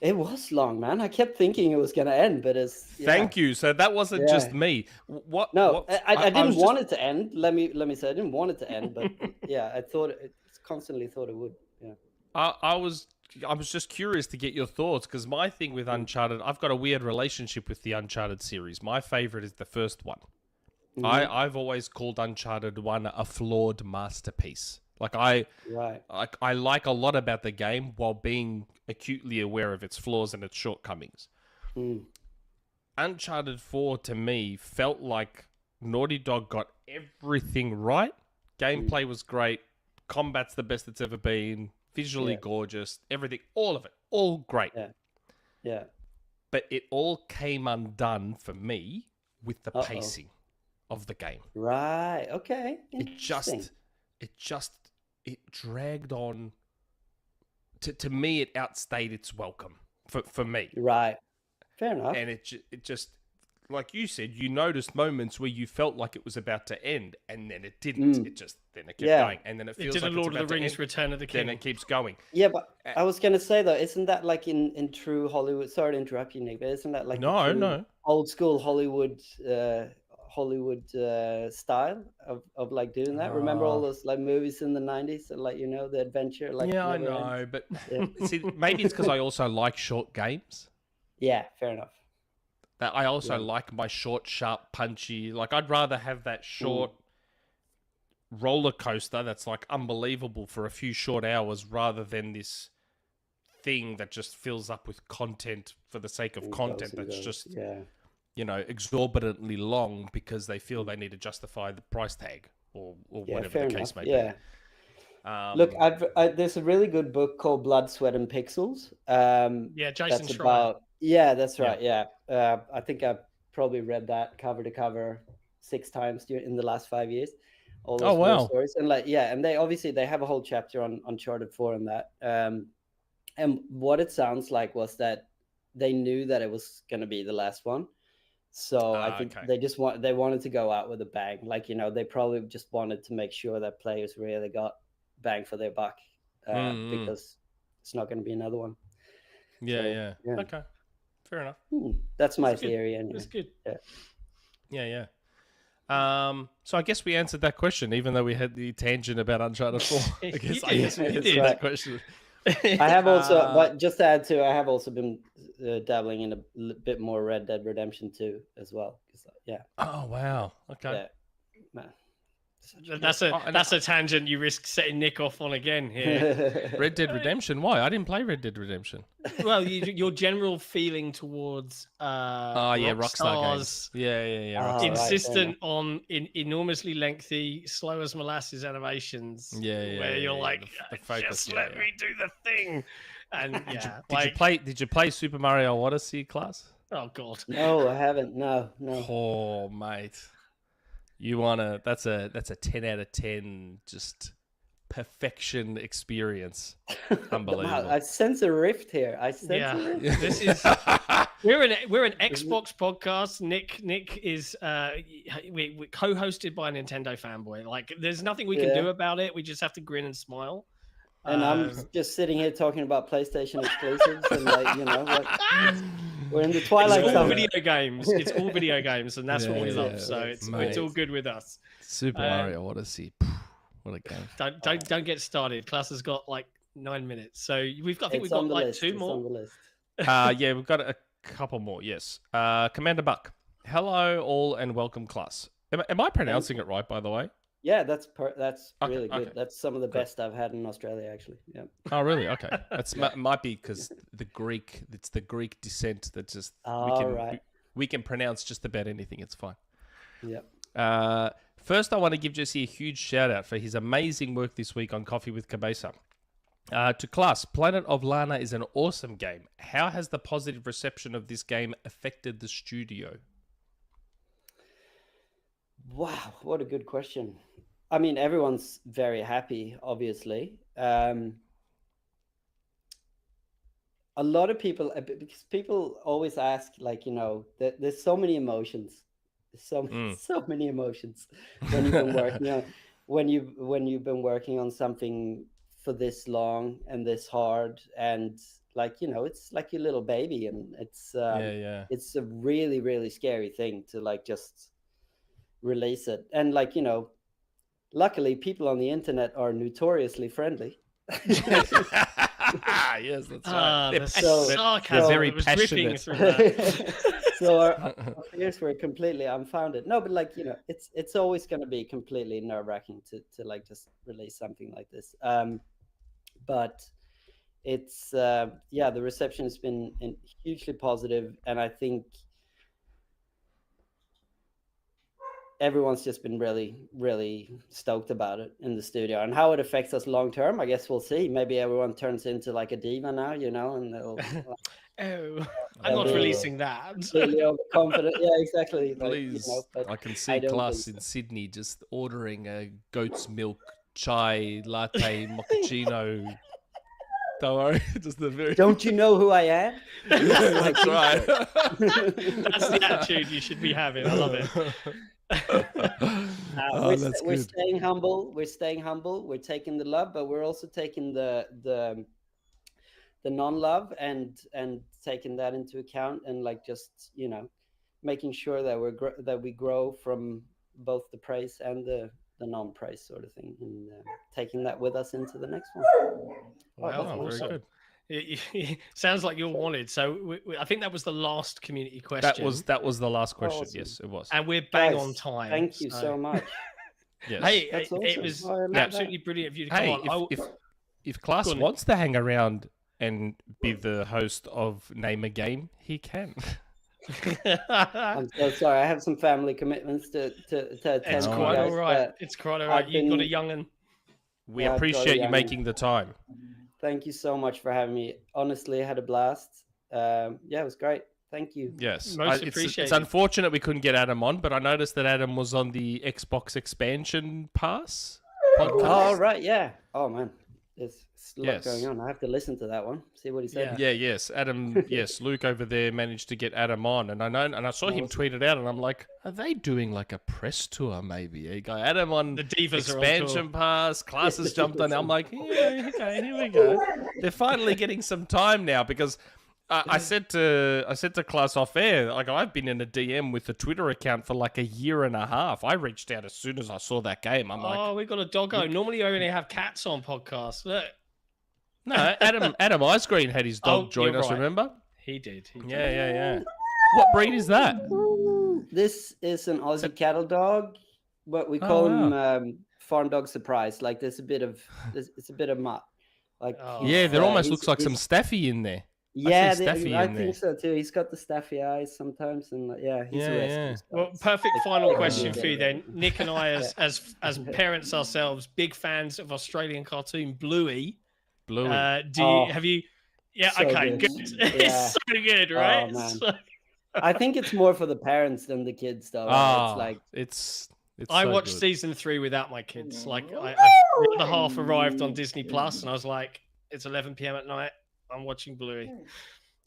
It was long, man. I kept thinking it was gonna end, but it's. Thank you. So that wasn't just me. What? No, what, I didn't was want it to end. Let me say I didn't want it to end, but yeah, I thought constantly thought it would. Yeah. I was just curious to get your thoughts because my thing with Uncharted, I've got a weird relationship with the Uncharted series. My favorite is the first one. I've always called Uncharted 1 a flawed masterpiece. Like I like a lot about the game while being acutely aware of its flaws and its shortcomings. Uncharted 4 to me felt like Naughty Dog got everything right. Gameplay was great. Combat's the best it's ever been. Visually gorgeous. Everything. All of it. All great. Yeah. But it all came undone for me with the pacing of the game. Right. Okay. It dragged on. To me, it outstayed its welcome for me. Right. Fair enough. And it just, like you said, you noticed moments where you felt like it was about to end, and then it didn't. It just then it kept going, and then it feels like Lord it's of the about Rings: to end, Return of the King. Then it keeps going. Yeah, but I was gonna say though, isn't that like in true Hollywood? Sorry to interrupt you, Nick, but isn't that like no old school Hollywood style of like doing that? Remember all those like movies in the 90s, like the adventure. Like I know, but see, maybe it's because I also like short games. Yeah, fair enough. That I also like my short, sharp, punchy. Like I'd rather have that short roller coaster that's like unbelievable for a few short hours rather than this thing that just fills up with content for the sake of content that's just exorbitantly long because they feel they need to justify the price tag or whatever the case may be. Look, there's a really good book called Blood, Sweat, and Pixels. Jason that's Schreier. That's right. Yeah, I think I've probably read that cover to cover 6 times in the last 5 years. All those war stories, and and they have a whole chapter on Uncharted 4 and that. And what it sounds like was that they knew that it was going to be the last one. So I think they wanted to go out with a bang. Like, they probably just wanted to make sure that players really got bang for their buck because it's not going to be another one. Yeah. Okay. Fair enough. That's my theory. Anyway. That's good. Yeah. So I guess we answered that question, even though we had the tangent about Uncharted 4. I guess we answered that question. I have also, but just to add to, I have also been dabbling in a bit more Red Dead Redemption 2 as well. Oh wow. Okay. Yeah. That's a tangent you risk setting Nick off on again here. Red Dead Redemption? Why? I didn't play Red Dead Redemption. Well, your general feeling towards Rockstar games. Yeah. Insistent on enormously lengthy, slow as molasses animations. Where you're like, the focus, just let me do the thing. And did you play Super Mario Odyssey, class? Oh God. No, I haven't. No. Oh mate. You wanna? That's a 10 out of 10, just perfection experience. Unbelievable. I sense a rift here. This is we're an Xbox podcast. Nick is we co-hosted by a Nintendo fanboy. Like, there's nothing we can do about it. We just have to grin and smile. And I'm just sitting here talking about PlayStation exclusives and we're in the twilight. It's all video games. It's all video games, and that's what we love. So it's all good with us. Super Mario Odyssey. What a game! Don't get started. Class has got like 9 minutes, so we've got like list. 2 more. On the list. We've got a couple more. Yes, Commander Buck. Hello all and welcome, class. Am I pronouncing it right, by the way? Yeah, that's really good. Okay. That's some of the best I've had in Australia, actually. Yeah. Oh, really? Okay. That's might be because it's the Greek descent that just we can pronounce just about anything. It's fine. Yeah. First, I want to give Jesse a huge shout out for his amazing work this week on Coffee with Cabeza. To class, Planet of Lana is an awesome game. How has the positive reception of this game affected the studio? Wow, what a good question. I mean, everyone's very happy, obviously. A lot of people, because people always ask, like, there's so many emotions, so many emotions when you've been working on when you've been working on something for this long and this hard, and like, it's like your little baby, and it's it's a really, really scary thing to like just release it. And like, luckily people on the internet are notoriously friendly. Yes, that's right. They're very passionate. So our fears were completely unfounded. No, but like, it's always going to be completely nerve-wracking to like just release something like this. But it's the reception has been hugely positive, and I think everyone's just been really, really stoked about it in the studio. And how it affects us long term, I guess we'll see. Maybe everyone turns into like a diva now, and they'll. I'm not releasing that. Completely overconfident. Yeah, exactly. Please, but I can see Klaus in Sydney just ordering a goat's milk chai latte mochaccino. Don't worry, just the very. Don't you know who I am? That's right. That's the attitude you should be having. I love it. We're staying humble. We're staying humble. We're taking the love, but we're also taking the non-love and taking that into account, and like just making sure that we grow from both the praise and the non-praise sort of thing, and taking that with us into the next one. Wow, very good. It sounds like you're wanted. So I think that was the last community question. That was the last question. Awesome. Yes, it was. And we're bang on time. Thank you so much. Yes. Hey, awesome. it was absolutely brilliant of you to come on. If Klaus wants to hang around and be the host of Name a Game, he can. I'm so sorry. I have some family commitments to attend. It's quite all right. It's quite all right. You've got a young'un. We appreciate you making the time. Thank you so much for having me. Honestly, I had a blast. It was great. Thank you. Yes, most appreciated. It's unfortunate we couldn't get Adam on, but I noticed that Adam was on the Xbox Expansion Pass podcast. Oh, right, yeah. Oh, man. There's a lot going on. I have to listen to that one, see what he said. Yes. Adam, Luke over there managed to get Adam on, and I saw him tweet it out, and I'm like, are they doing like a press tour maybe? You got Adam on the Divas Expansion Pass, classes jumped on. I'm like, okay, here we go. They're finally getting some time now, because I said to Klaus off air, like, I've been in a DM with a Twitter account for like a year and a half. I reached out as soon as I saw that game. I'm like, we got a doggo. Normally, I only have cats on podcasts. Look. No, Adam Icegreen had his dog join us. Right. Remember? He did. Yeah. What breed is that? This is an Aussie cattle dog, but we call him Farm Dog Surprise. Like, it's a bit of mutt. Like, there almost looks like some Staffy in there. Yeah, I think so too. He's got the Staffy eyes sometimes, and he's a rescue. Well, perfect final question for you then. Nick and I, as parents ourselves, big fans of Australian cartoon Bluey. Have you? Yeah. So okay. Good. It's so good, right? Oh, man. I think it's more for the parents than the kids, though. It's I so watched good. season 3 without my kids. Like, the other half arrived on Disney Plus, and I was like, it's 11 p.m. at night. I'm watching Bluey.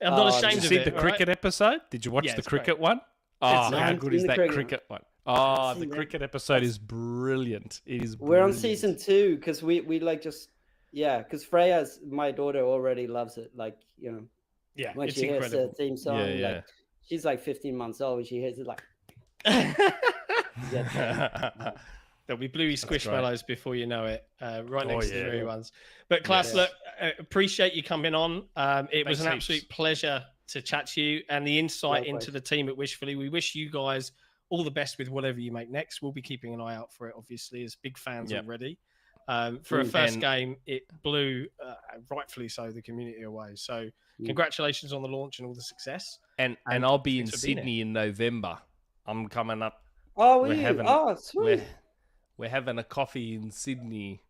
I'm not ashamed of it. Did you see the cricket episode? Did you watch the cricket one? Oh, how good is that cricket one? Oh, the cricket episode is brilliant. It is. We're on season 2 because we like just. Yeah, because Freya's, my daughter, already loves it. Like, when she hears the theme song, like, she's like 15 months old, and she hears it like. There'll be Bluey Squishmallows before you know it, right next to the new ones. But Klaus, look, appreciate you coming on. It was an absolute pleasure to chat to you, and the insight into the team at Wishfully. We wish you guys all the best with whatever you make next. We'll be keeping an eye out for it, obviously, as big fans already. For a first game, it blew, rightfully so, the community away. So congratulations on the launch and all the success. And I'll be in Sydney in November. I'm coming up. Oh, sweet. We're having a coffee in Sydney.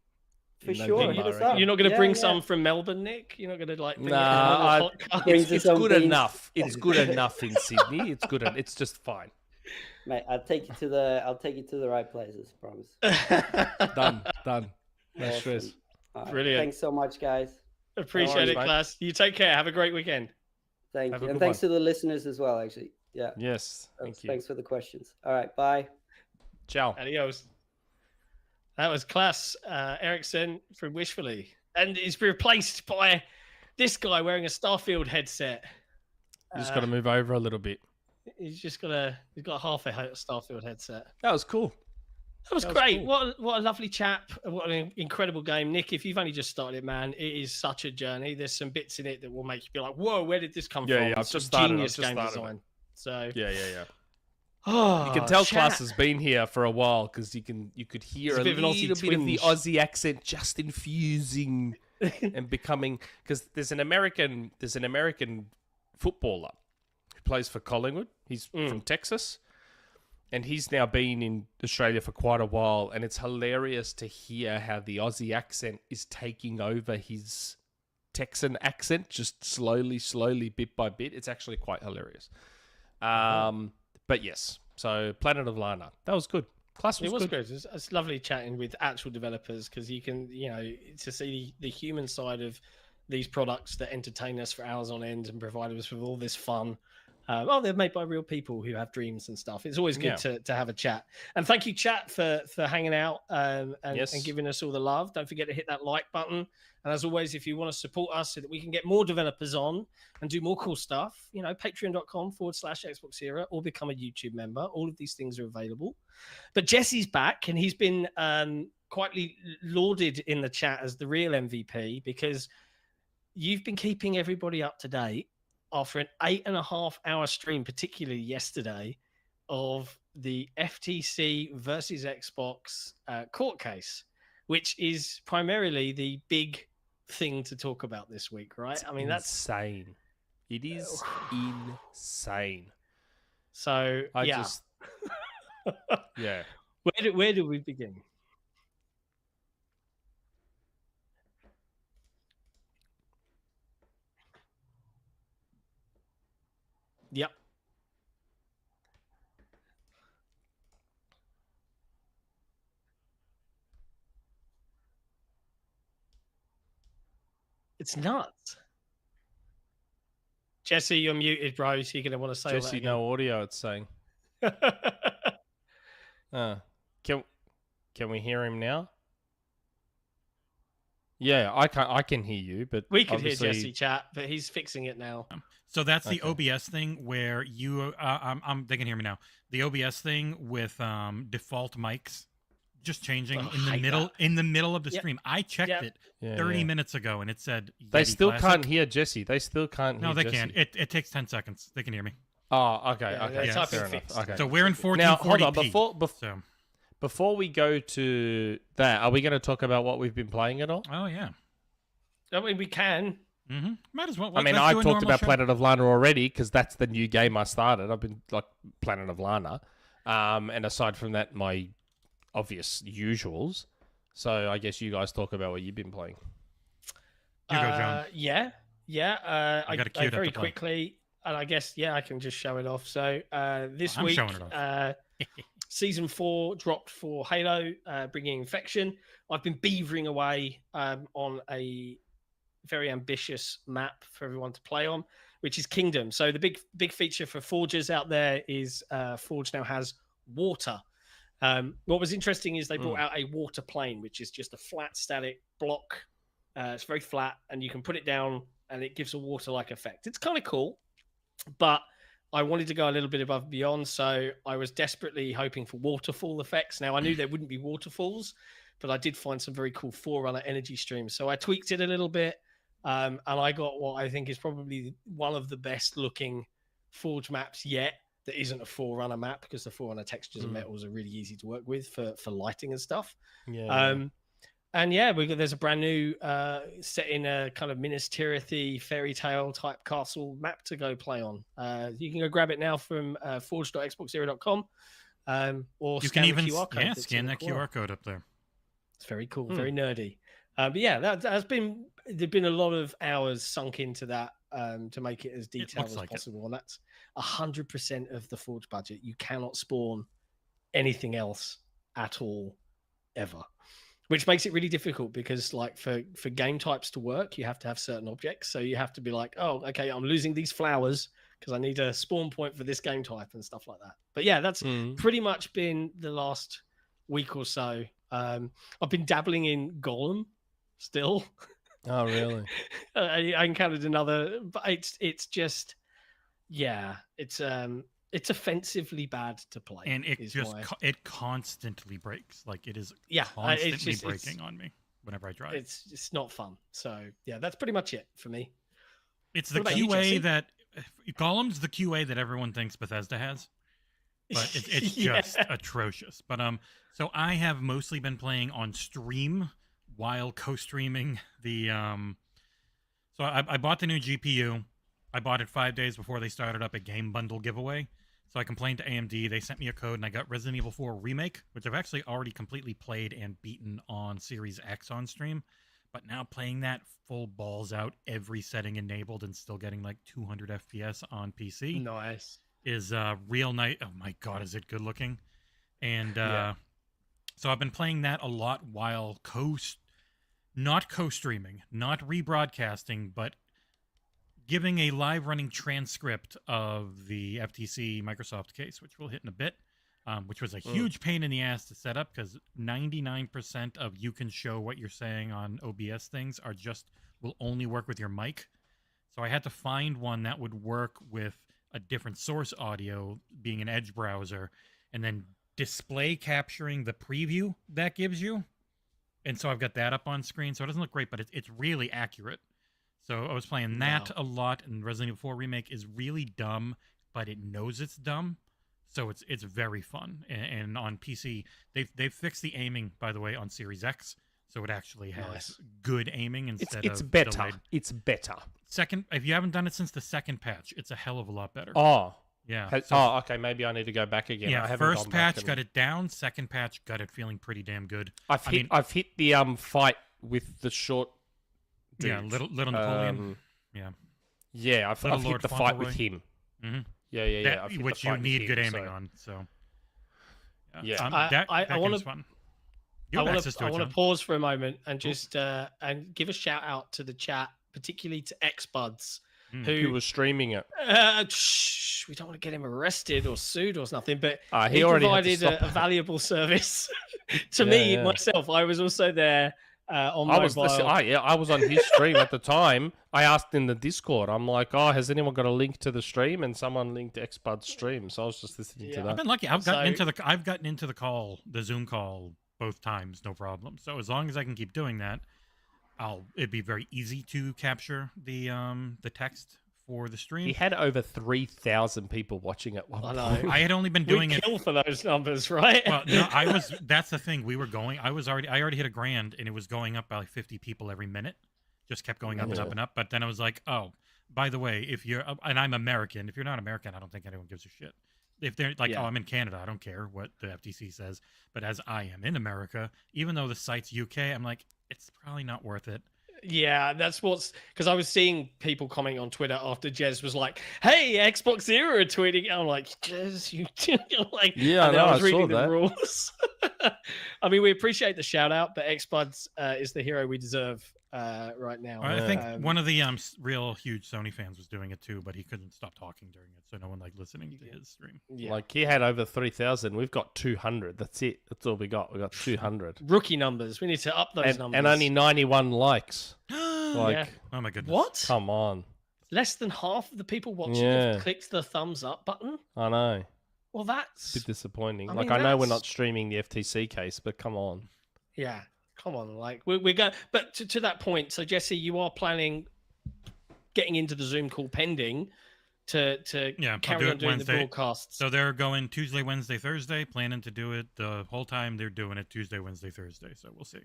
For sure. You're not going to bring some from Melbourne, Nick? You're not going to it's good enough. It's good enough in Sydney. It's good. It's just fine. Mate, I'll take you to the right places, promise. Done. No Awesome. stress. All right. Brilliant. Thanks so much, guys. Appreciate it, mate. class. You take care. Have a great weekend. Thank Have you. a And good thanks one. to the listeners as well, actually. Yeah. Yes. Thank you. Thanks for the questions. All right. Bye. Ciao. Adios. That was class Ericsson from Wishfully. And he's replaced by this guy wearing a Starfield headset. You just got to move over a little bit. He's got half a Starfield headset. That was cool. That was great. Cool. What a lovely chap. What an incredible game. Nick, if you've only just started it, man, it is such a journey. There's some bits in it that will make you be like, whoa, where did this come from? Yeah, I've just started. Genius game design. So Yeah. Oh, you can tell chat. Class has been here for a while because you could hear a little bit of the Aussie accent just infusing and becoming, because there's an American footballer who plays for Collingwood. He's from Texas, and he's now been in Australia for quite a while, and it's hilarious to hear how the Aussie accent is taking over his Texan accent just slowly, bit by bit. It's actually quite hilarious. But yes, so Planet of Lana, that was good. Class was good. Good. It's lovely chatting with actual developers because you can, to see the human side of these products that entertain us for hours on end and provide us with all this fun. They're made by real people who have dreams and stuff. It's always good to have a chat. And thank you, chat, for hanging out and giving us all the love. Don't forget to hit that like button. And as always, if you want to support us so that we can get more developers on and do more cool stuff, patreon.com/Xbox Era, or become a YouTube member. All of these things are available. But Jesse's back, and he's been quietly lauded in the chat as the real MVP because you've been keeping everybody up to date after an 8.5-hour stream, particularly yesterday, of the FTC versus Xbox court case, which is primarily the big thing to talk about this week, right? That's insane. It is insane. So yeah. Where do we begin? Yep. It's nuts. Jesse, you're muted, bro. So you're going to want to say Jesse, no audio, it's saying. Can we hear him now? Yeah, I can hear you, but we could hear Jesse chat, but he's fixing it now. So that's the OBS thing where you they can hear me now. The OBS thing with default mics just changing in the middle of the stream. I checked it 30 minutes ago and it said they Yeti still Classic. can't hear Jesse. They still can't hear Jesse. No, they can. It takes 10 seconds. They can hear me. Oh, okay. Yeah, fair enough. Okay. So we're in 1440p. Now, hold on. Before we go to that, are we going to talk about what we've been playing at all? Oh, yeah. I mean, we can. Mm-hmm. Might as well. I've talked about Planet of Lana already because that's the new game I started. I've been like Planet of Lana. And aside from that, my obvious usuals. So I guess you guys talk about what you've been playing. You go, John. Yeah. I got it queued up very to play. quickly, and I guess I can just show it off. So this week, showing it off. Season 4 dropped for Halo, bringing Infection. I've been beavering away on a very ambitious map for everyone to play on, which is Kingdom. So the big feature for Forgers out there is Forge now has water. What was interesting is they brought out a water plane, which is just a flat static block. It's very flat, and you can put it down, and it gives a water-like effect. It's kind of cool, but I wanted to go a little bit above and beyond, so I was desperately hoping for waterfall effects. Now, I knew there wouldn't be waterfalls, but I did find some very cool Forerunner energy streams. So I tweaked it a little bit, and I got what I think is probably one of the best-looking Forge maps yet that isn't a Forerunner map, because the Forerunner textures and metals are really easy to work with for lighting and stuff. And there's a brand new set in a kind of Minas Tirith fairy tale type castle map to go play on. You can go grab it now from forge.xboxera.com or you scan can even the QR code. scan that QR code up there. It's very cool, very nerdy. But yeah, there's been a lot of hours sunk into that to make it as detailed as possible, and that's 100% of the Forge budget. You cannot spawn anything else at all, ever. Which makes it really difficult because, like, for game types to work, you have to have certain objects. So you have to be like, oh, okay, I'm losing these flowers because I need a spawn point for this game type and stuff like that. But yeah, that's pretty much been the last week or so. I've been dabbling in Golem still. Oh, really? I encountered another, but it's just, yeah, it's offensively bad to play, and it constantly breaks. Like it is constantly breaking on me whenever I drive. It's not fun. So yeah, that's pretty much it for me. It's the QA that Golem's the QA that everyone thinks Bethesda has, but it's just atrocious. But so I have mostly been playing on stream while co-streaming the So I bought the new GPU. I bought it 5 days before they started up a game bundle giveaway. So I complained to AMD. They sent me a code, and I got Resident Evil 4 Remake, which I've actually already completely played and beaten on Series X on stream. But now playing that full balls out, every setting enabled, and still getting like 200 FPS on PC. Nice. Is real nice. Oh my god, is it good looking? And so I've been playing that a lot while not co-streaming, not rebroadcasting, but giving a live running transcript of the FTC Microsoft case, which we'll hit in a bit, which was a huge pain in the ass to set up because 99% of you can show what you're saying on OBS things will only work with your mic. So I had to find one that would work with a different source audio, being an Edge browser, and then display capturing the preview that gives you. And so I've got that up on screen, so it doesn't look great, but it's really accurate. So I was playing that a lot, and Resident Evil 4 Remake is really dumb, but it knows it's dumb, so it's very fun. And on PC, they've fixed the aiming, by the way, on Series X, so it actually has good aiming instead it's of better. delayed. It's better. If you haven't done it since the second patch, it's a hell of a lot better. Oh. Yeah. Okay, maybe I need to go back again. Yeah, I haven't first gone back patch got it down, second patch got it feeling pretty damn good. I've hit the fight with the short dude. Yeah, little Napoleon. Yeah, I've hit the fight with him. Mm-hmm. Yeah. Which you need good aiming on. So yeah, I want to. I want to pause for a moment and just and give a shout out to the chat, particularly to Xbuds, who was streaming it. We don't want to get him arrested or sued or something, but he provided a valuable service to me myself. I was also there on mobile. I was on his stream at the time. I asked in the Discord. I'm like, has anyone got a link to the stream? And someone linked Xbud's stream, so I was just listening to that. I've been lucky. I've gotten into the call, the Zoom call, both times, no problem. So as long as I can keep doing that, it'd be very easy to capture the text for the stream. He had over 3,000 people watching at one point. I had only been doing it for those numbers, right? Well, no, that's the thing. We were going. I already hit $1,000, and it was going up by like 50 people every minute. Just kept going up and up and up. But then I was like, oh, by the way, and I'm American. If you're not American, I don't think anyone gives a shit. If they're like, I'm in Canada, I don't care what the FTC says. But as I am in America, even though the site's UK, I'm like, it's probably not worth it. Yeah, that's because I was seeing people commenting on Twitter after Jez was like, "Hey, Xbox Zero are tweeting." I'm like, Jez, you're like, yeah, I was reading the rules. I mean, we appreciate the shout out, but Xbuds is the hero we deserve right now. I think one of the real huge Sony fans was doing it too, but he couldn't stop talking during it, so no one liked listening to his stream. Yeah. Like he had over 3,000. We've got 200. That's it. That's all we got. We got 200 rookie numbers. We need to up those numbers. And only 91 likes. Oh my goodness! What? Come on. Less than half of the people watching have clicked the thumbs up button. I know. Well, that's a bit disappointing. I know we're not streaming the FTC case, but come on. Yeah, come on. Like we're going, but to that point. So Jesse, you are planning getting into the Zoom call pending to carry on doing the broadcasts. So they're going Tuesday, Wednesday, Thursday. Planning to do it the whole time. They're doing it Tuesday, Wednesday, Thursday. So we'll see.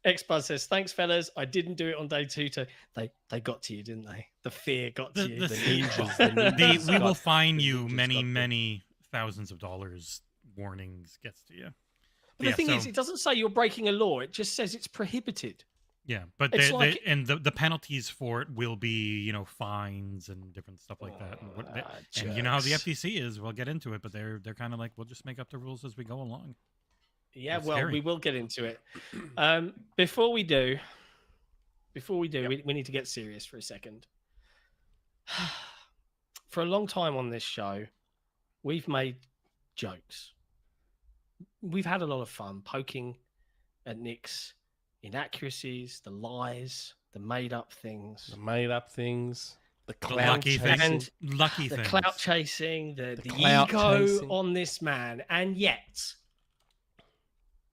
Xbuzz says, "Thanks, fellas. I didn't do it on day 2. They got to you, didn't they? The fear got to you. The ninjas. We will fine you many thousands of dollars. Warnings gets to you." But the thing is, it doesn't say you're breaking a law. It just says it's prohibited. Yeah, but the penalties for it will be, fines and different stuff like that. And you know how the FTC is. We'll get into it, but they're kind of like, we'll just make up the rules as we go along. Yeah, we will get into it. Before we do, we need to get serious for a second. For a long time on this show, we've made jokes. We've had a lot of fun poking at Nick's inaccuracies, the lies, the made-up things. The clout chasing. The clout chasing, the ego on this man. And yet,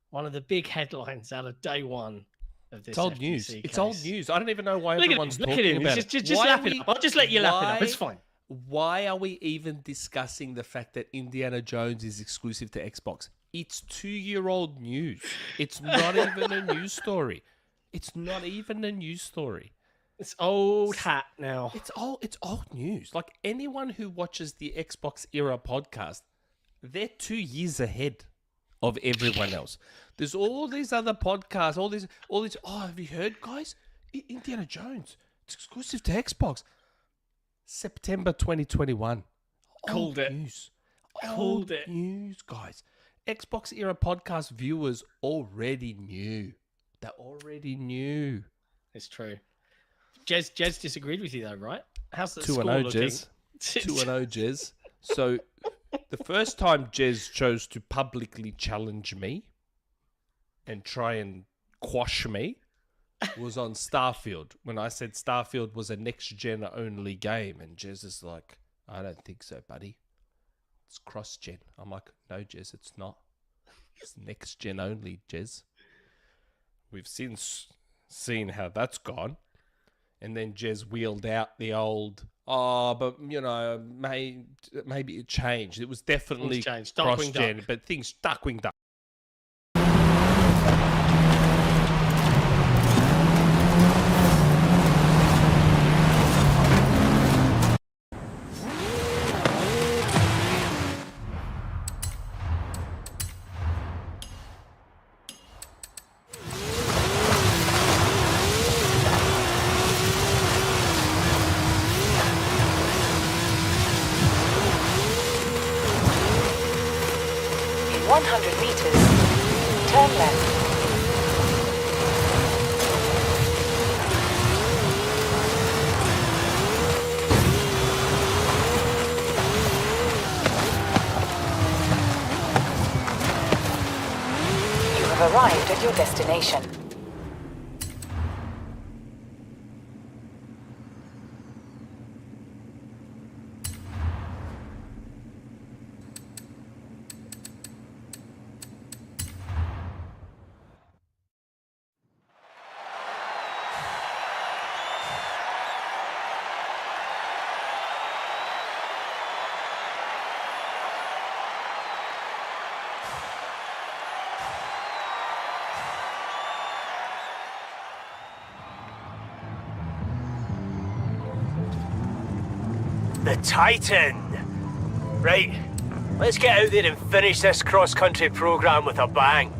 one of the big headlines out of day one of this It's old FTC news. case. It's old news. I don't even know why everyone's look talking at him. about it. Just lap it up. I'll just let you lap it up. It's fine. Why are we even discussing the fact that Indiana Jones is exclusive to Xbox? It's 2-year-old news. It's not even a news story. It's not even a news story. It's old hat now. It's old news. Like anyone who watches the Xbox era podcast, they're 2 years ahead of everyone else. There's all these other podcasts, all these. Oh, have you heard, guys? Indiana Jones. It's exclusive to Xbox. September 2021. Called it. News. Called it. News, guys. Xbox era podcast viewers already knew. They already knew. It's true. Jez disagreed with you though, right? How's the 2-0 score looking? Jez. 2-0 Jez. So the first time Jez chose to publicly challenge me and try and quash me was on Starfield, when I said Starfield was a next-gen only game, and Jez is like, I don't think so, buddy. It's cross-gen. I'm like, no, Jez, it's not. It's next-gen only, Jez. We've since seen how that's gone. And then Jez wheeled out the old, but, maybe it changed. It was definitely cross-gen, but things Darkwing Duck. In 100 meters, turn left. You have arrived at your destination. The Titan! Right, let's get out there and finish this cross-country program with a bang.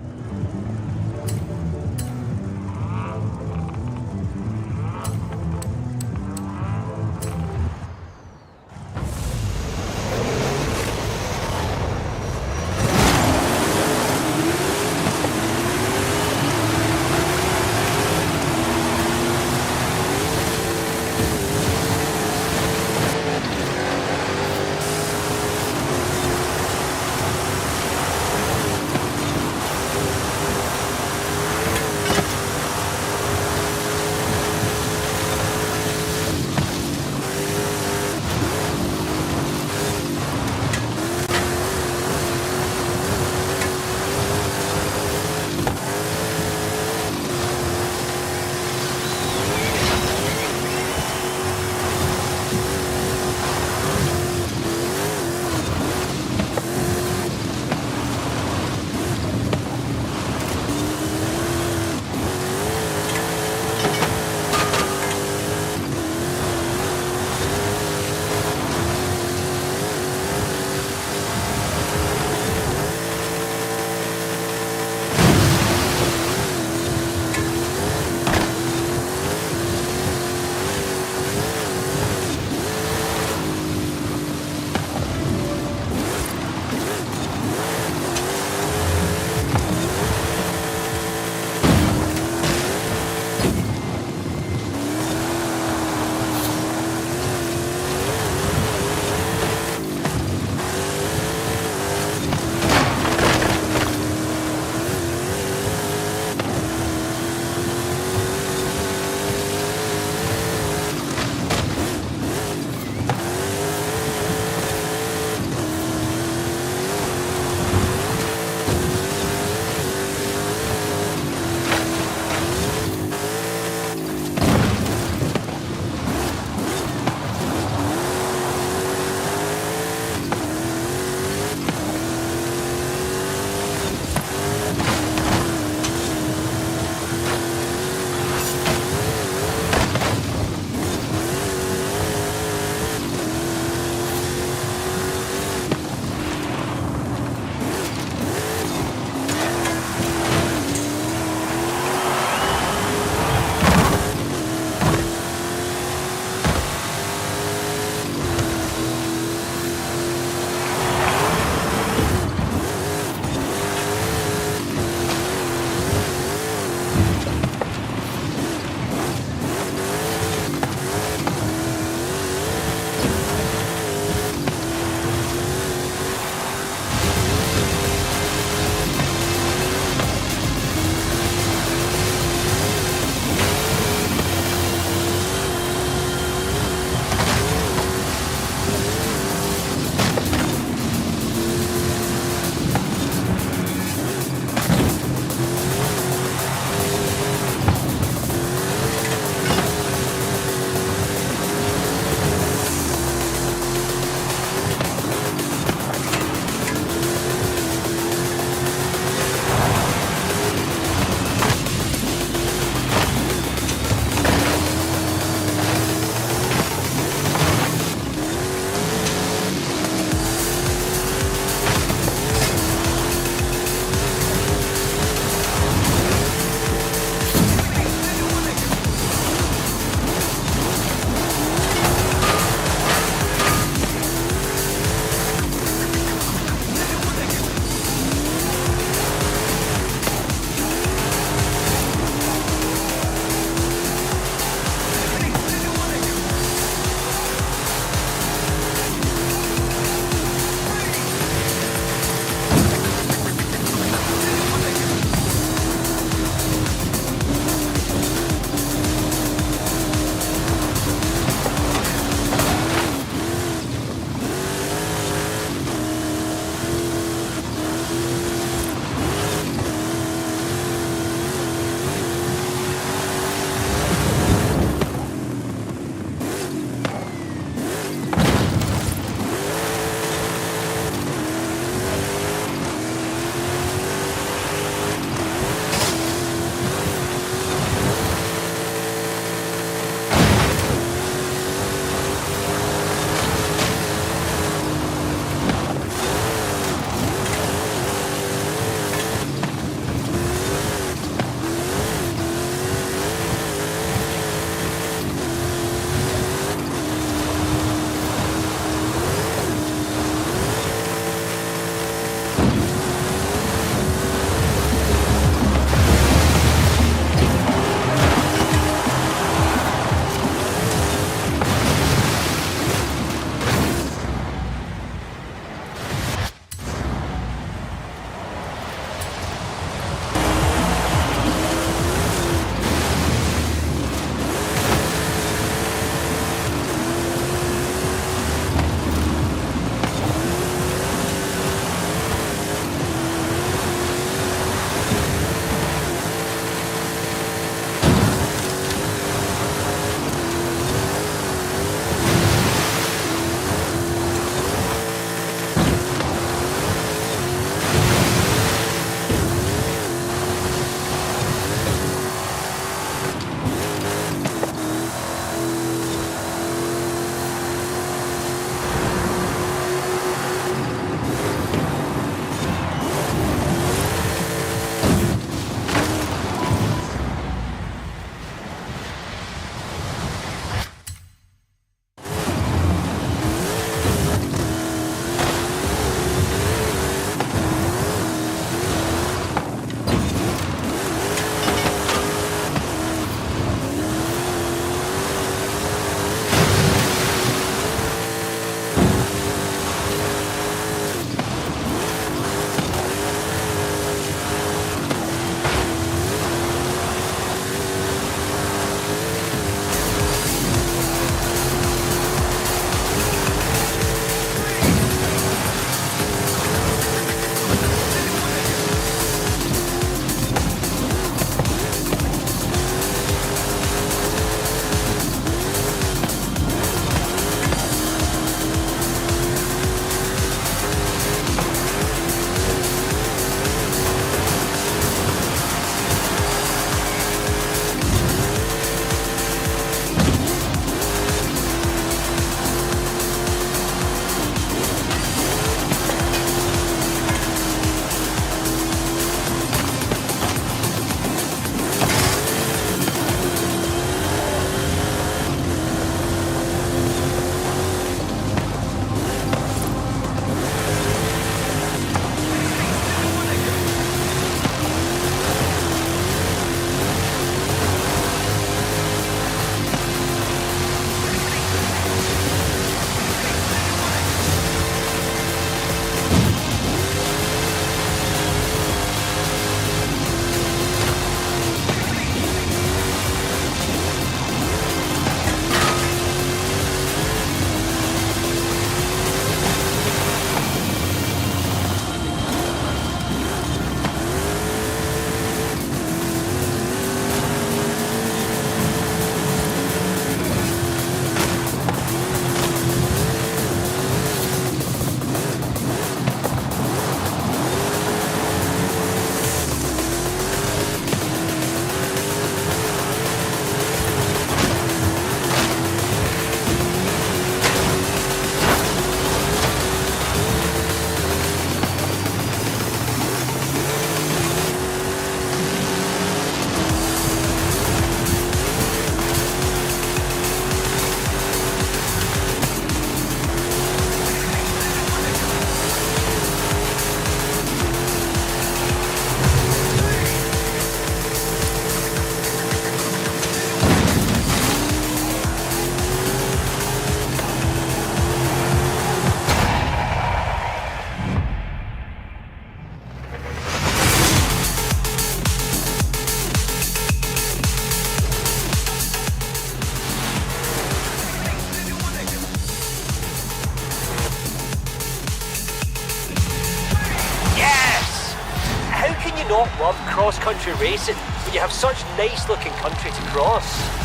not love cross-country racing when you have such nice-looking country to cross?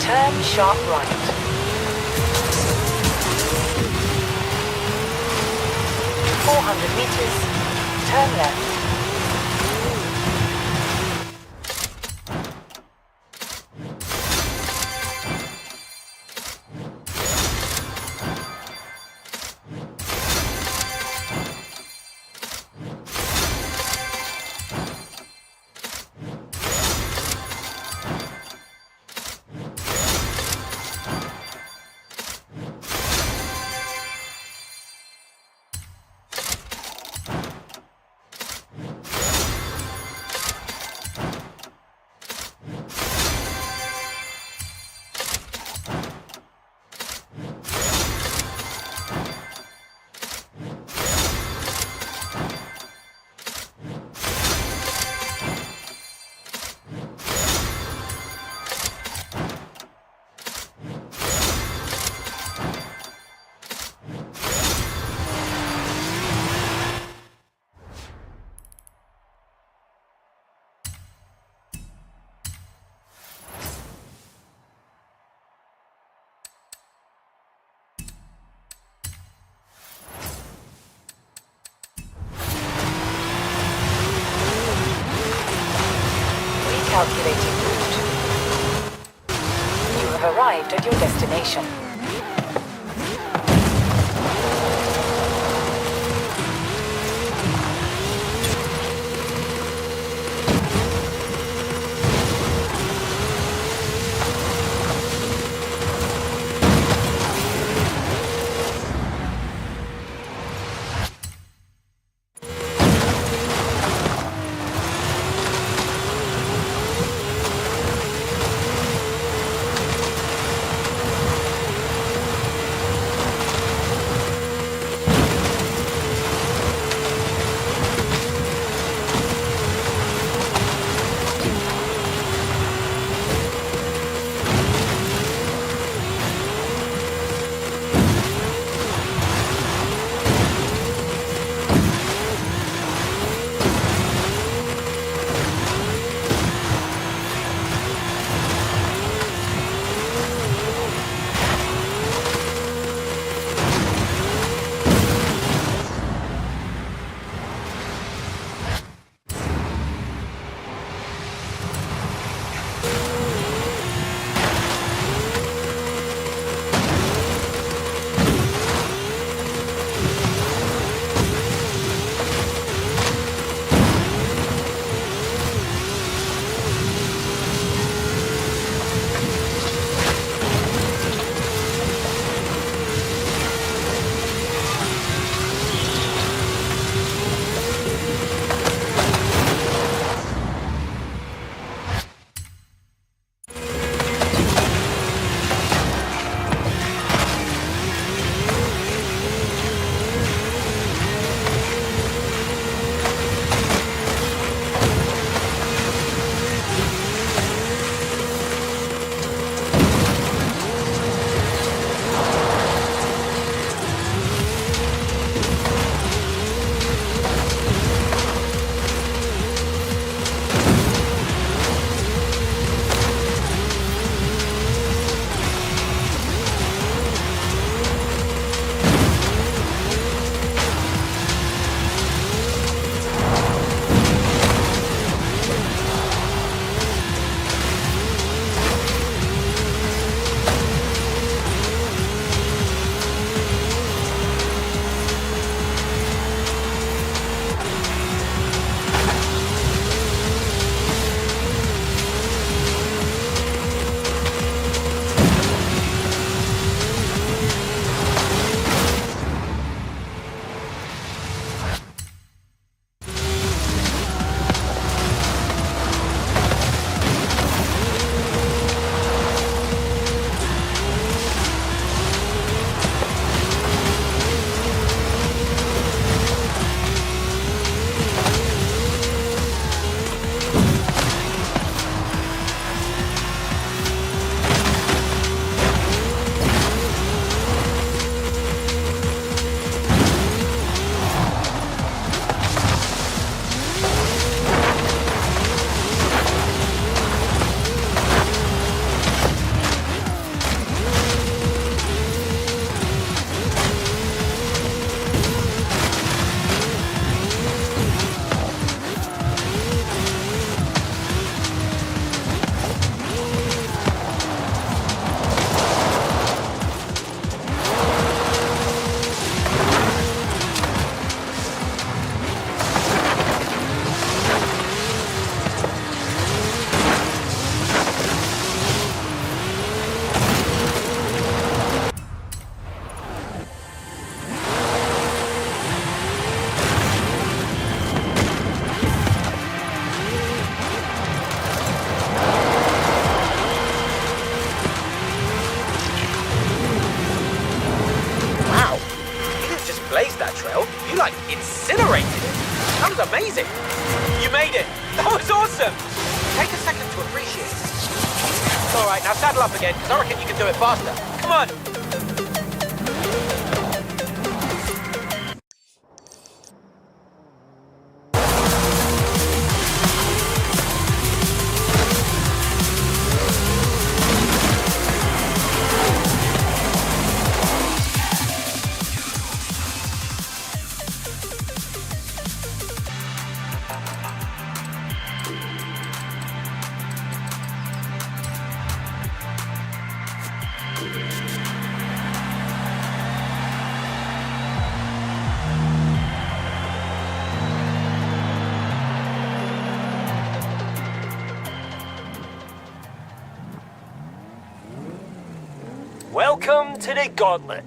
Turn sharp right. 400 meters. Turn left. Calculating route. You have arrived at your destination. That was amazing. You made it. That was awesome. Take a second to appreciate it. All right, now saddle up again, because I reckon you can do it faster. Come on. Welcome to the Gauntlet.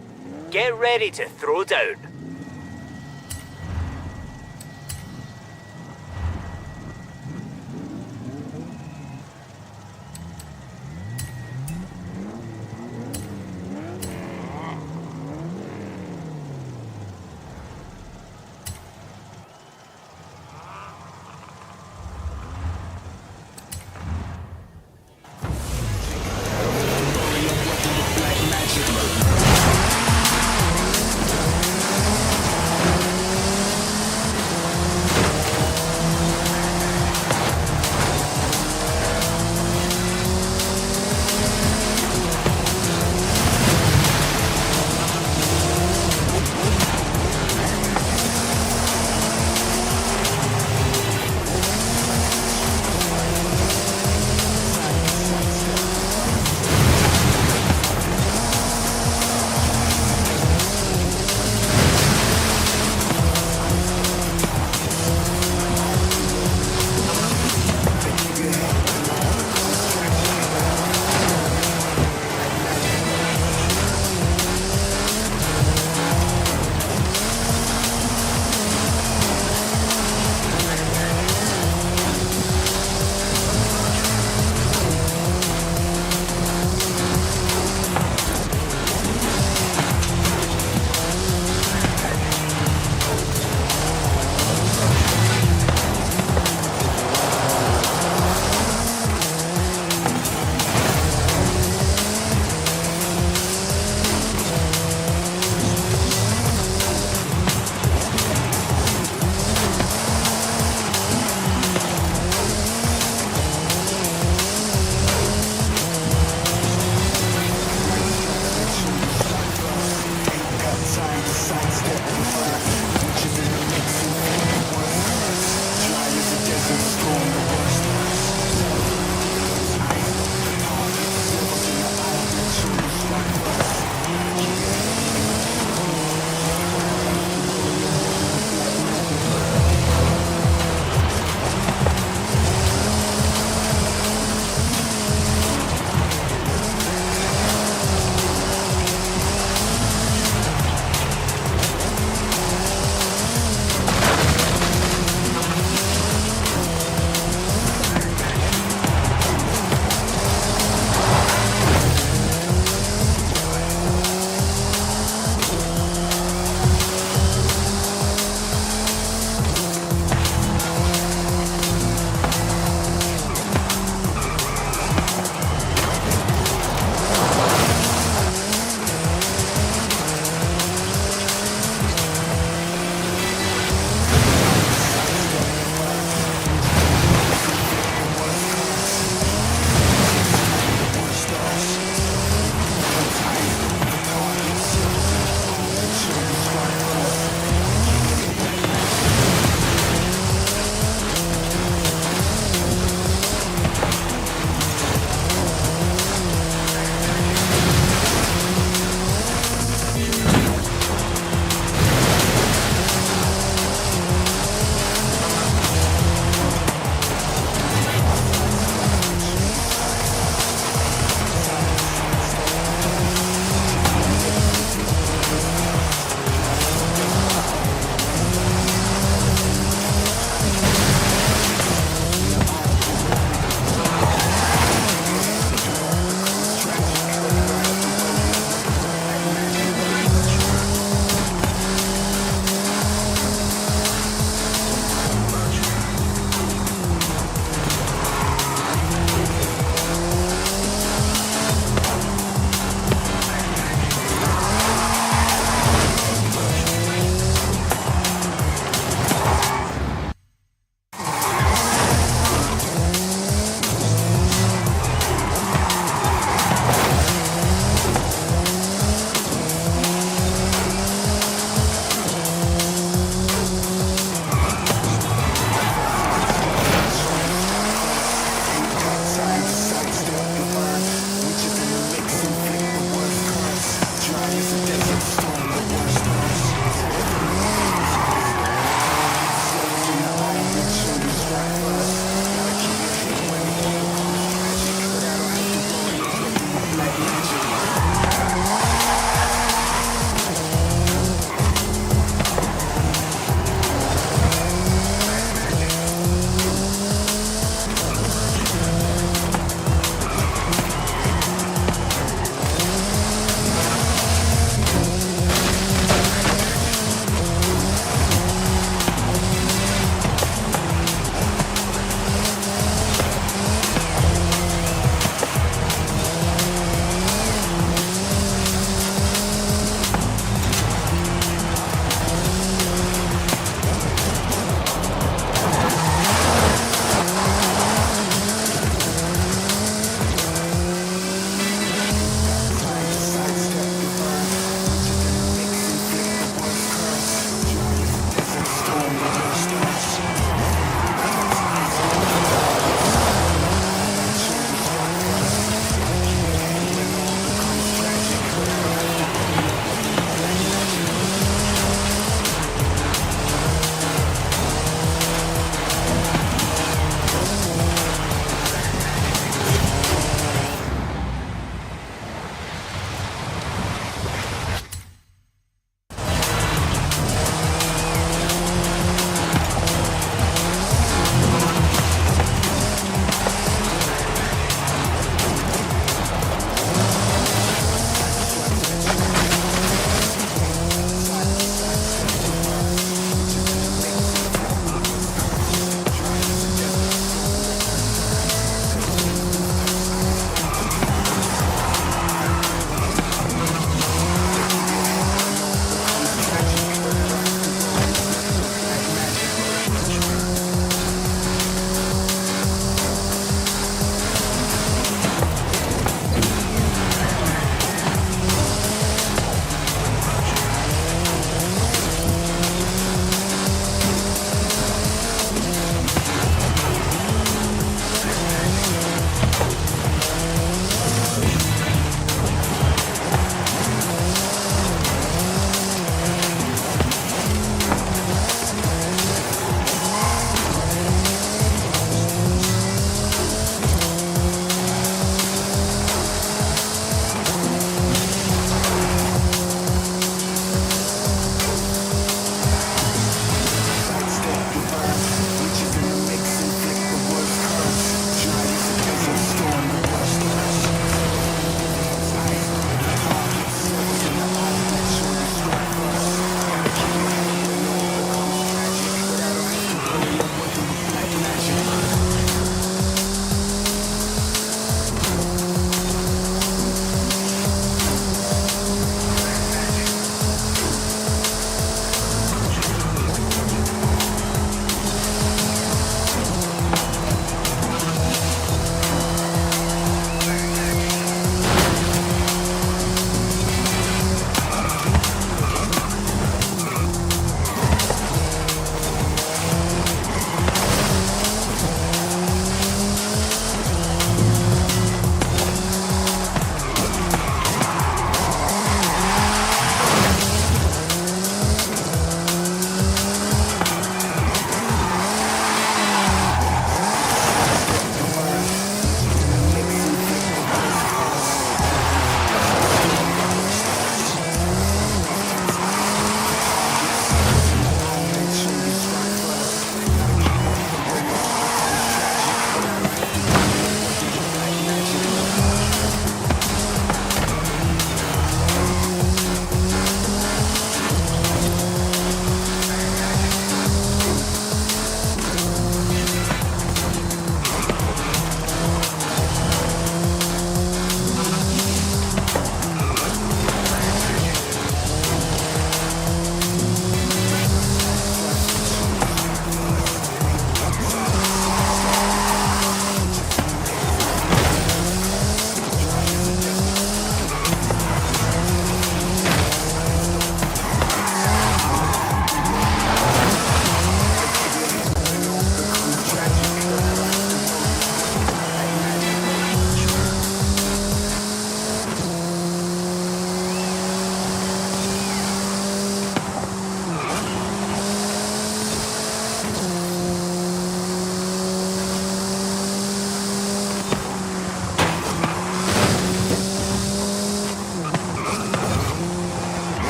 Get ready to throw down.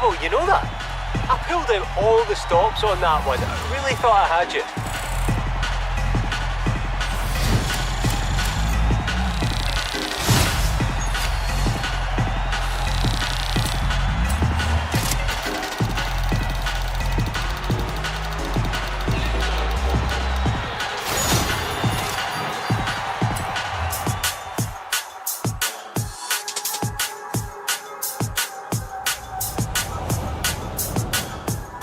unbelievable, you know that? I pulled out all the stops on that one. I really thought I had you.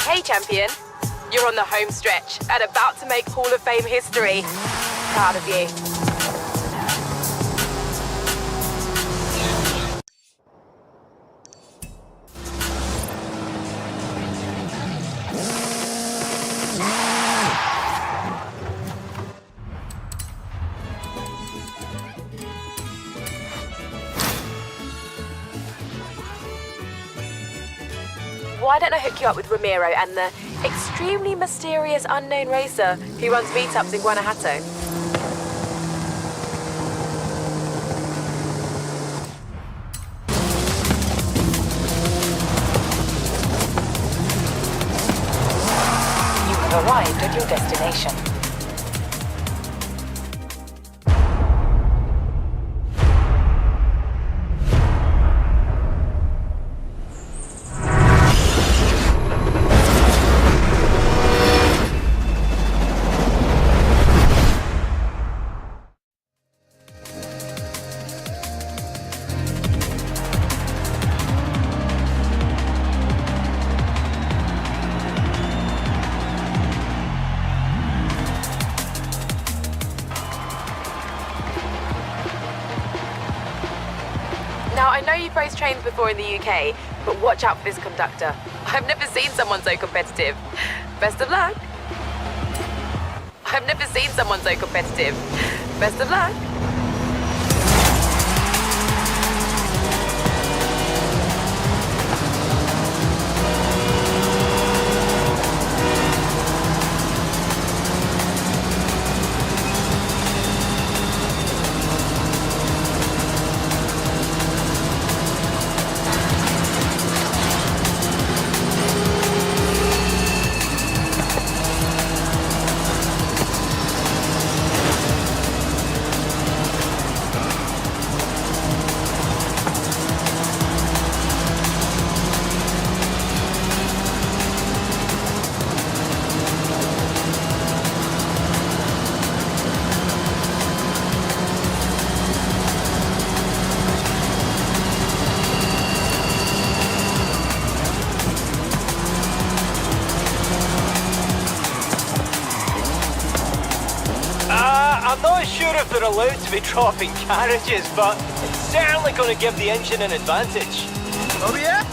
Hey, champion. You're on the home stretch and about to make Hall of Fame history. Proud of you. Why don't I hook you up with Ramiro and the extremely mysterious unknown racer who runs meetups in Guanajuato? You have arrived at your destination. Now, I know you've raced trains before in the UK, but watch out for this conductor. I've never seen someone so competitive. Best of luck. I've never seen someone so competitive. Best of luck. I'm not sure if they're allowed to be dropping carriages, but it's certainly going to give the engine an advantage. Oh yeah?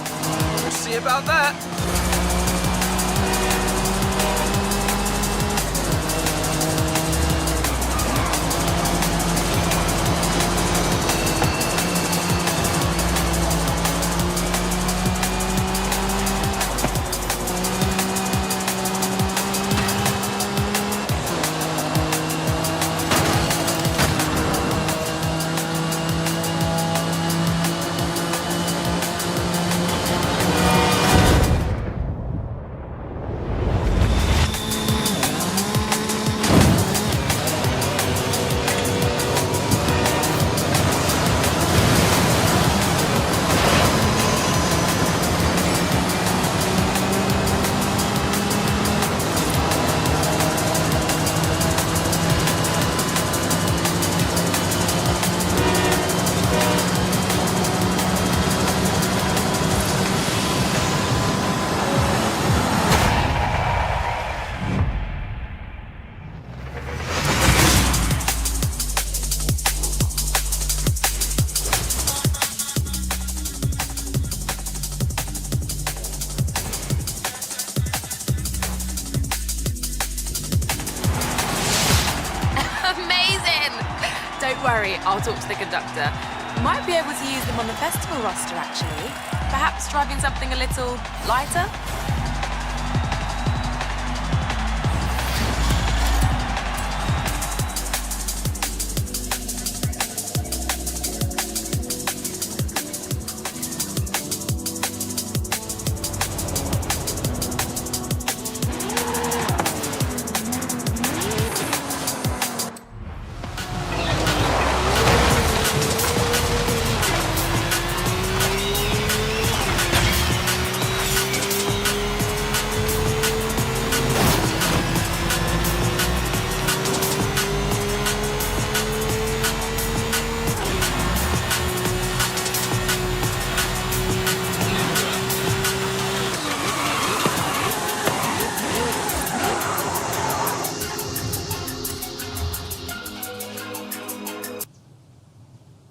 We'll see about that. Don't worry, I'll talk to the conductor. Might be able to use them on the festival roster, actually. Perhaps driving something a little lighter?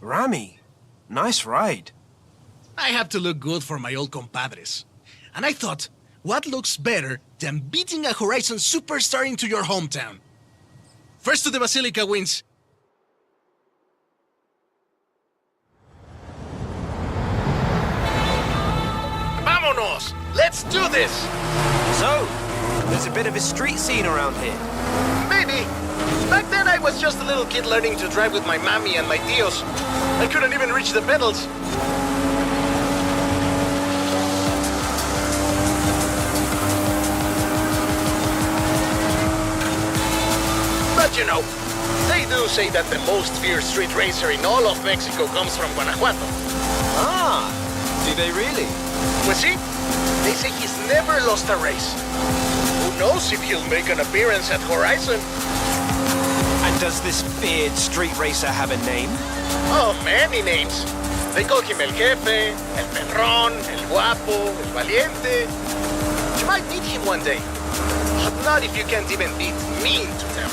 Rami, nice ride. I have to look good for my old compadres. And I thought, what looks better than beating a Horizon superstar into your hometown? First to the Basilica wins. Vámonos! Let's do this! So, there's a bit of a street scene around here. Maybe. Back then I was just a little kid learning to drive with my mommy and my tios. I couldn't even reach the pedals. But you know, they do say that the most fierce street racer in all of Mexico comes from Guanajuato. Ah, do they really? Pues sí, they say he's never lost a race. Who knows if he'll make an appearance at Horizon? And does this feared street racer have a name? Oh, many names. They call him El Jefe, El Perrón, El Guapo, El Valiente. You might meet him one day. But not if you can't even beat mean to them.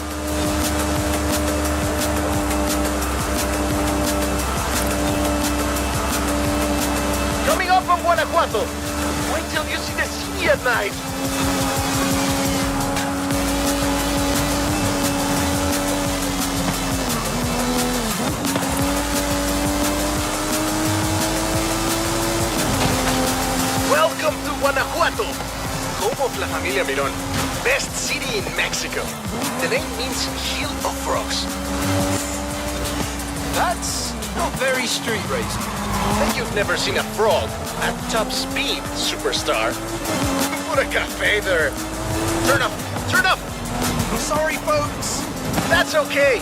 Coming up from Guanajuato. Wait till you see the city at night. Welcome to Guanajuato, home of La Familia Mirón, best city in Mexico. The name means hill of frogs. That's not very street racing. And you've never seen a frog at top speed, superstar. Put a cafe there. Turn up, turn up. Sorry, folks. That's okay.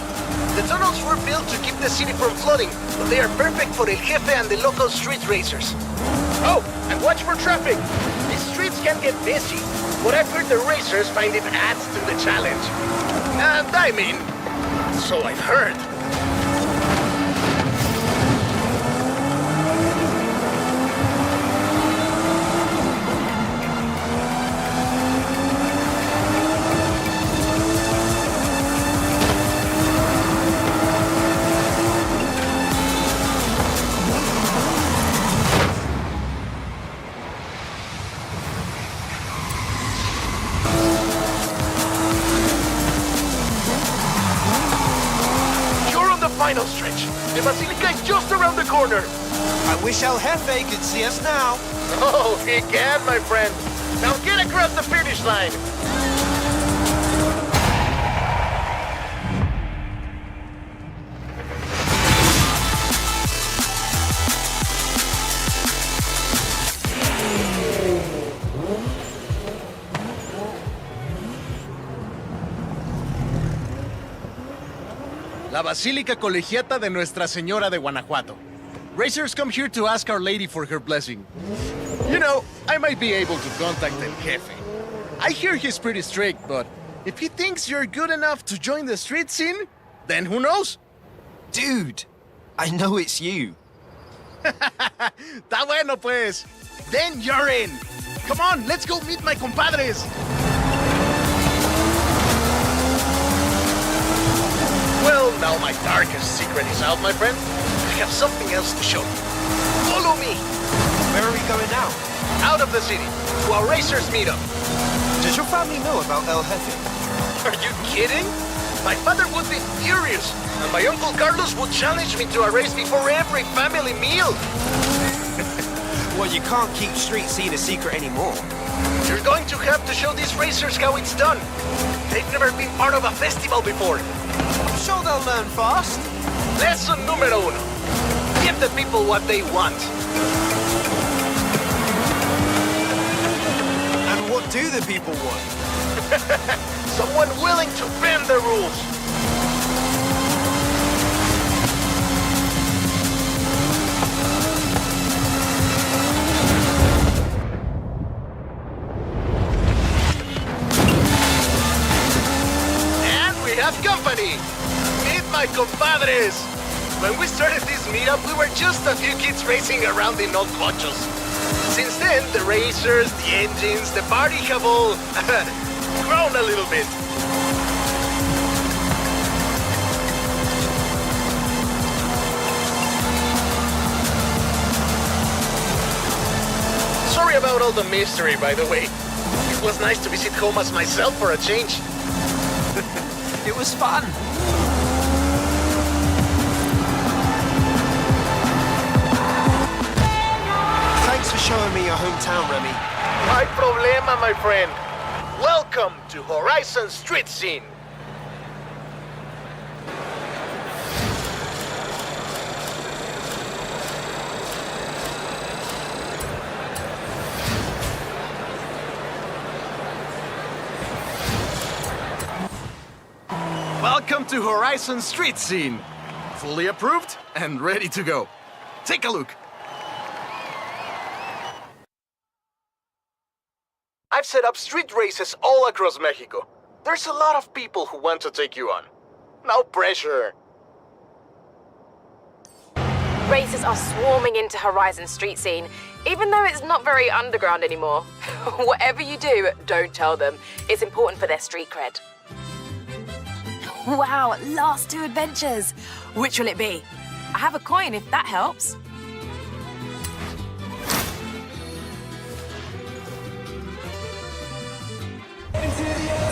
The tunnels were built to keep the city from flooding, but they are perfect for El Jefe and the local street racers. Oh, and watch for traffic. These streets can get busy, but I've heard the racers find it adds to the challenge. And I mean, so I've heard. Final stretch. The Basilica is just around the corner. I wish El Jefe could see us now. Oh, he can, my friend. Now get across the finish line. La Basílica Colegiata de Nuestra Señora de Guanajuato. Racers come here to ask Our Lady for her blessing. You know, I might be able to contact El Jefe. I hear he's pretty strict, but if he thinks you're good enough to join the street scene, then who knows? Dude, I know it's you. Está bueno, pues. Then you're in. Come on, let's go meet my compadres. Well, now my darkest secret is out, my friend. I have something else to show you. Follow me. Where are we going now? Out of the city, to our racers meetup. Does your family know about El Jefe? Are you kidding? My father would be furious, and my Uncle Carlos would challenge me to a race before every family meal. Well, you can't keep street scene a secret anymore. You're going to have to show these racers how it's done. They've never been part of a festival before. I'm sure they'll learn fast. Lesson número uno. Give the people what they want. And what do the people want? Someone willing to bend the rules. Company! Meet my compadres! When we started this meetup, we were just a few kids racing around in old cochos. Since then, the racers, the engines, the party have all grown a little bit. about all the mystery, by the way. It was nice to visit Comas myself for a change. It was fun. Thanks for showing me your hometown, Remy. No problema, my friend. Welcome to Horizon Street Scene. Welcome to Horizon Street Scene. Fully approved and ready to go. Take a look. I've set up street races all across Mexico. There's a lot of people who want to take you on. No pressure. Racers are swarming into Horizon Street Scene, even though it's not very underground anymore. Whatever you do, don't tell them. It's important for their street cred. Wow, last 2 adventures. Which will it be? I have a coin if that helps.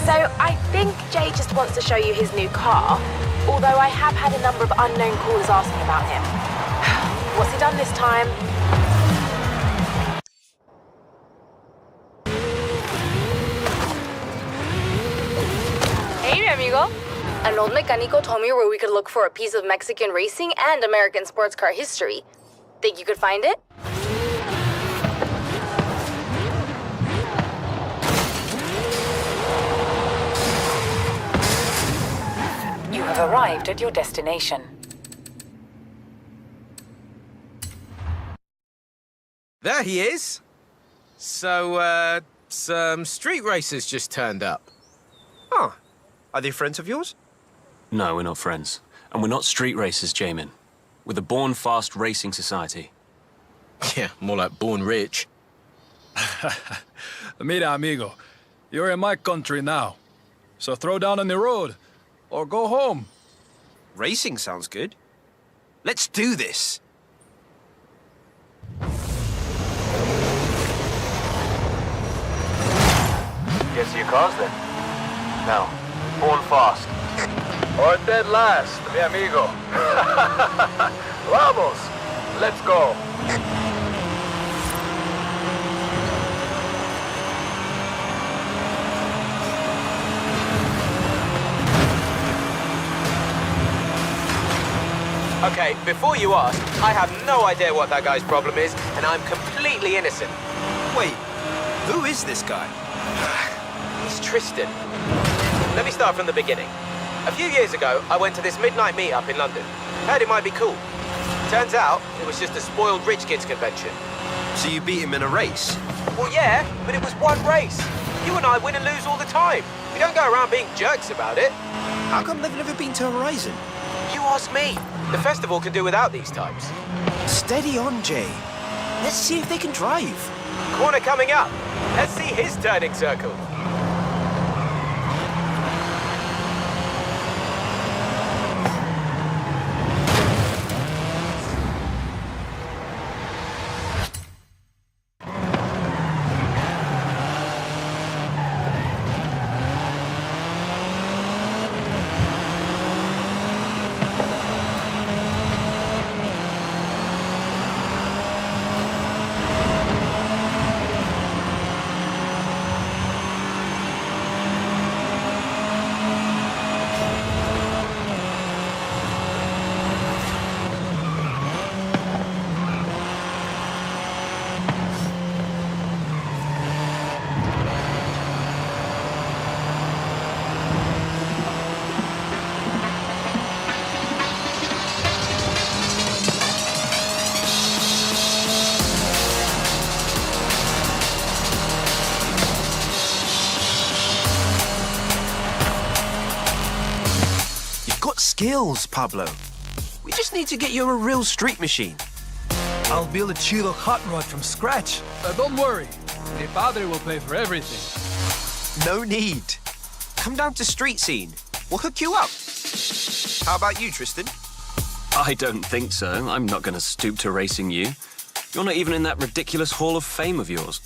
So I think Jay just wants to show you his new car, although I have had a number of unknown callers asking about him. What's he done this time? Hey, mi amigo. An old mecánico told me where we could look for a piece of Mexican racing and American sports car history. Think you could find it? You have arrived at your destination. There he is. So, some street racers just turned up. Oh, are they friends of yours? No, we're not friends. And we're not street racers, Jamin. We're the Born Fast Racing Society. Yeah, more like born rich. Mira, amigo, you're in my country now. So throw down on the road, or go home. Racing sounds good. Let's do this. Guess your cars then. Now, born fast. Or dead last, mi amigo. Vamos, let's go. Okay, before you ask, I have no idea what that guy's problem is, and I'm completely innocent. Wait, who is this guy? It's Tristan. Let me start from the beginning. A few years ago, I went to this midnight meetup in London. Heard it might be cool. Turns out, it was just a spoiled rich kids convention. So you beat him in a race? Well, yeah, but it was one race. You and I win and lose all the time. We don't go around being jerks about it. How come they've never been to Horizon? You ask me. The festival can do without these types. Steady on, Jay. Let's see if they can drive. Corner coming up. Let's see his turning circle. Skills, Pablo. We just need to get you a real street machine. I'll build a chido hot rod from scratch. Don't worry, the padre will pay for everything. No need. Come down to Street Scene. We'll hook you up. How about you, Tristan? I don't think so. I'm not going to stoop to racing you. You're not even in that ridiculous Hall of Fame of yours.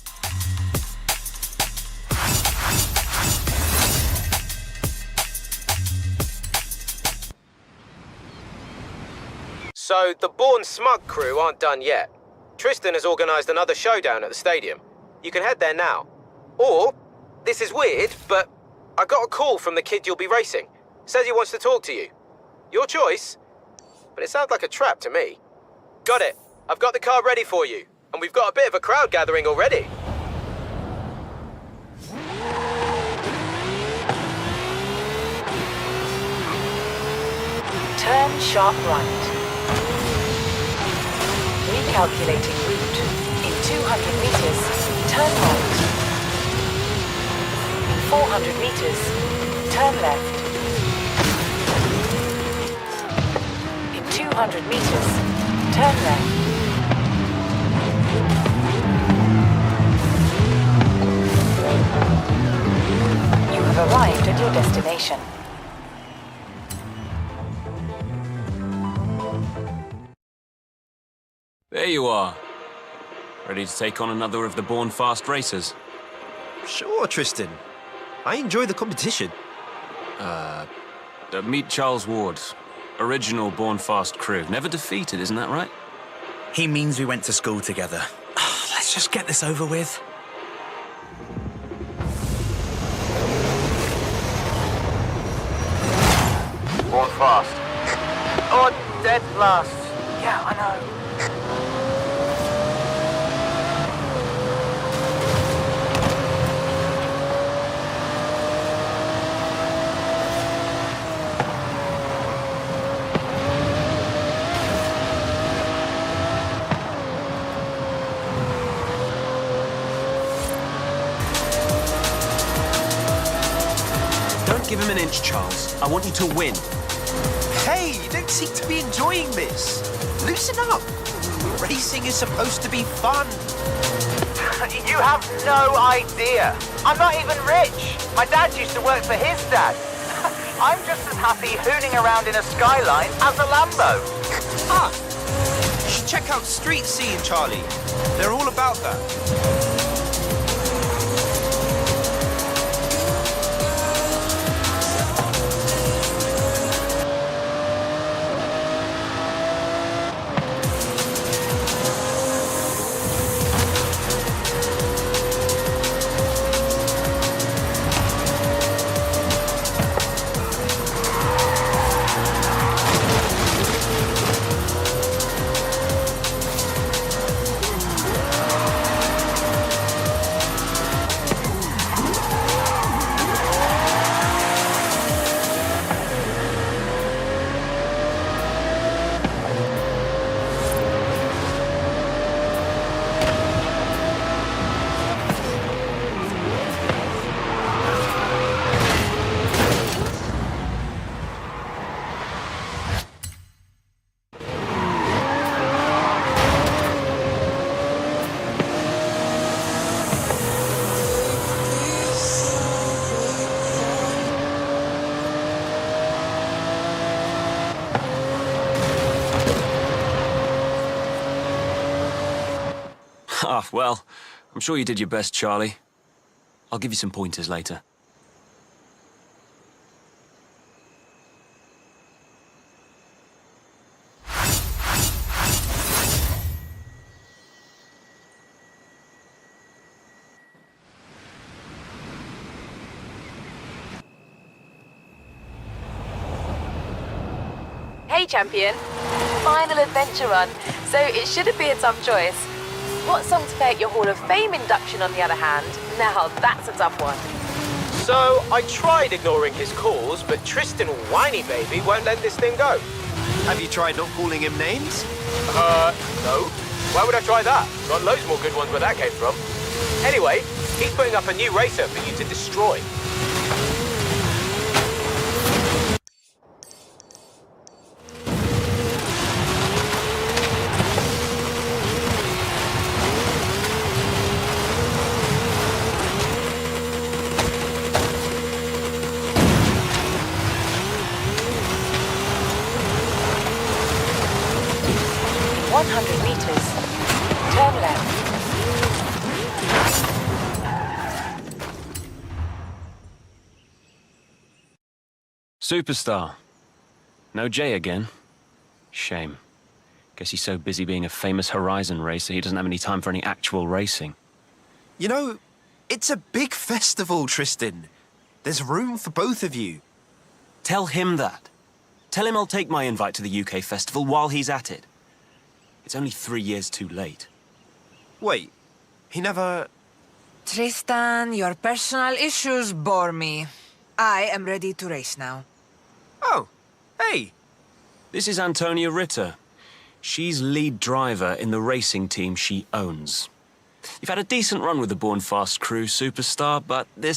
So, the Born Smug crew aren't done yet. Tristan has organised another showdown at the stadium. You can head there now. Or, this is weird, but I got a call from the kid you'll be racing. Says he wants to talk to you. Your choice, but it sounds like a trap to me. Got it. I've got the car ready for you, and we've got a bit of a crowd gathering already. Turn sharp right. Recalculating route. In 200 meters, turn right. In 400 meters, turn left. In 200 meters, turn left. You have arrived at your destination. There you are. Ready to take on another of the Born Fast racers? Sure, Tristan. I enjoy the competition. Meet Charles Ward. Original Born Fast crew. Never defeated, isn't that right? He means we went to school together. Let's just get this over with. Born fast. Oh, dead last. Yeah, I know. Don't give him an inch, Charles. I want you to win. Hey, you don't seem to be enjoying this. Loosen up. Racing is supposed to be fun. You have no idea. I'm not even rich. My dad used to work for his dad. I'm just as happy hooning around in a Skyline as a Lambo. Ah, you should check out Street Scene, Charlie. They're all about that. Ah, well, I'm sure you did your best, Charlie. I'll give you some pointers later. Hey, champion. Final adventure run, so it shouldn't be a tough choice. What song to play at your Hall of Fame induction, on the other hand? Now, that's a tough one. So, I tried ignoring his calls, but Tristan Whiny Baby won't let this thing go. Have you tried not calling him names? No. Why would I try that? Got loads more good ones where that came from. Anyway, he's putting up a new racer for you to destroy. Superstar. No J again. Shame. Guess he's so busy being a famous Horizon racer, he doesn't have any time for any actual racing. You know, it's a big festival, Tristan. There's room for both of you. Tell him that. Tell him I'll take my invite to the UK festival while he's at it. It's only 3 years too late. Wait, he never... Tristan, your personal issues bore me. I am ready to race now. Oh, hey. This is Antonia Ritter. She's lead driver in the racing team she owns. You've had a decent run with the Born Fast crew, superstar, but this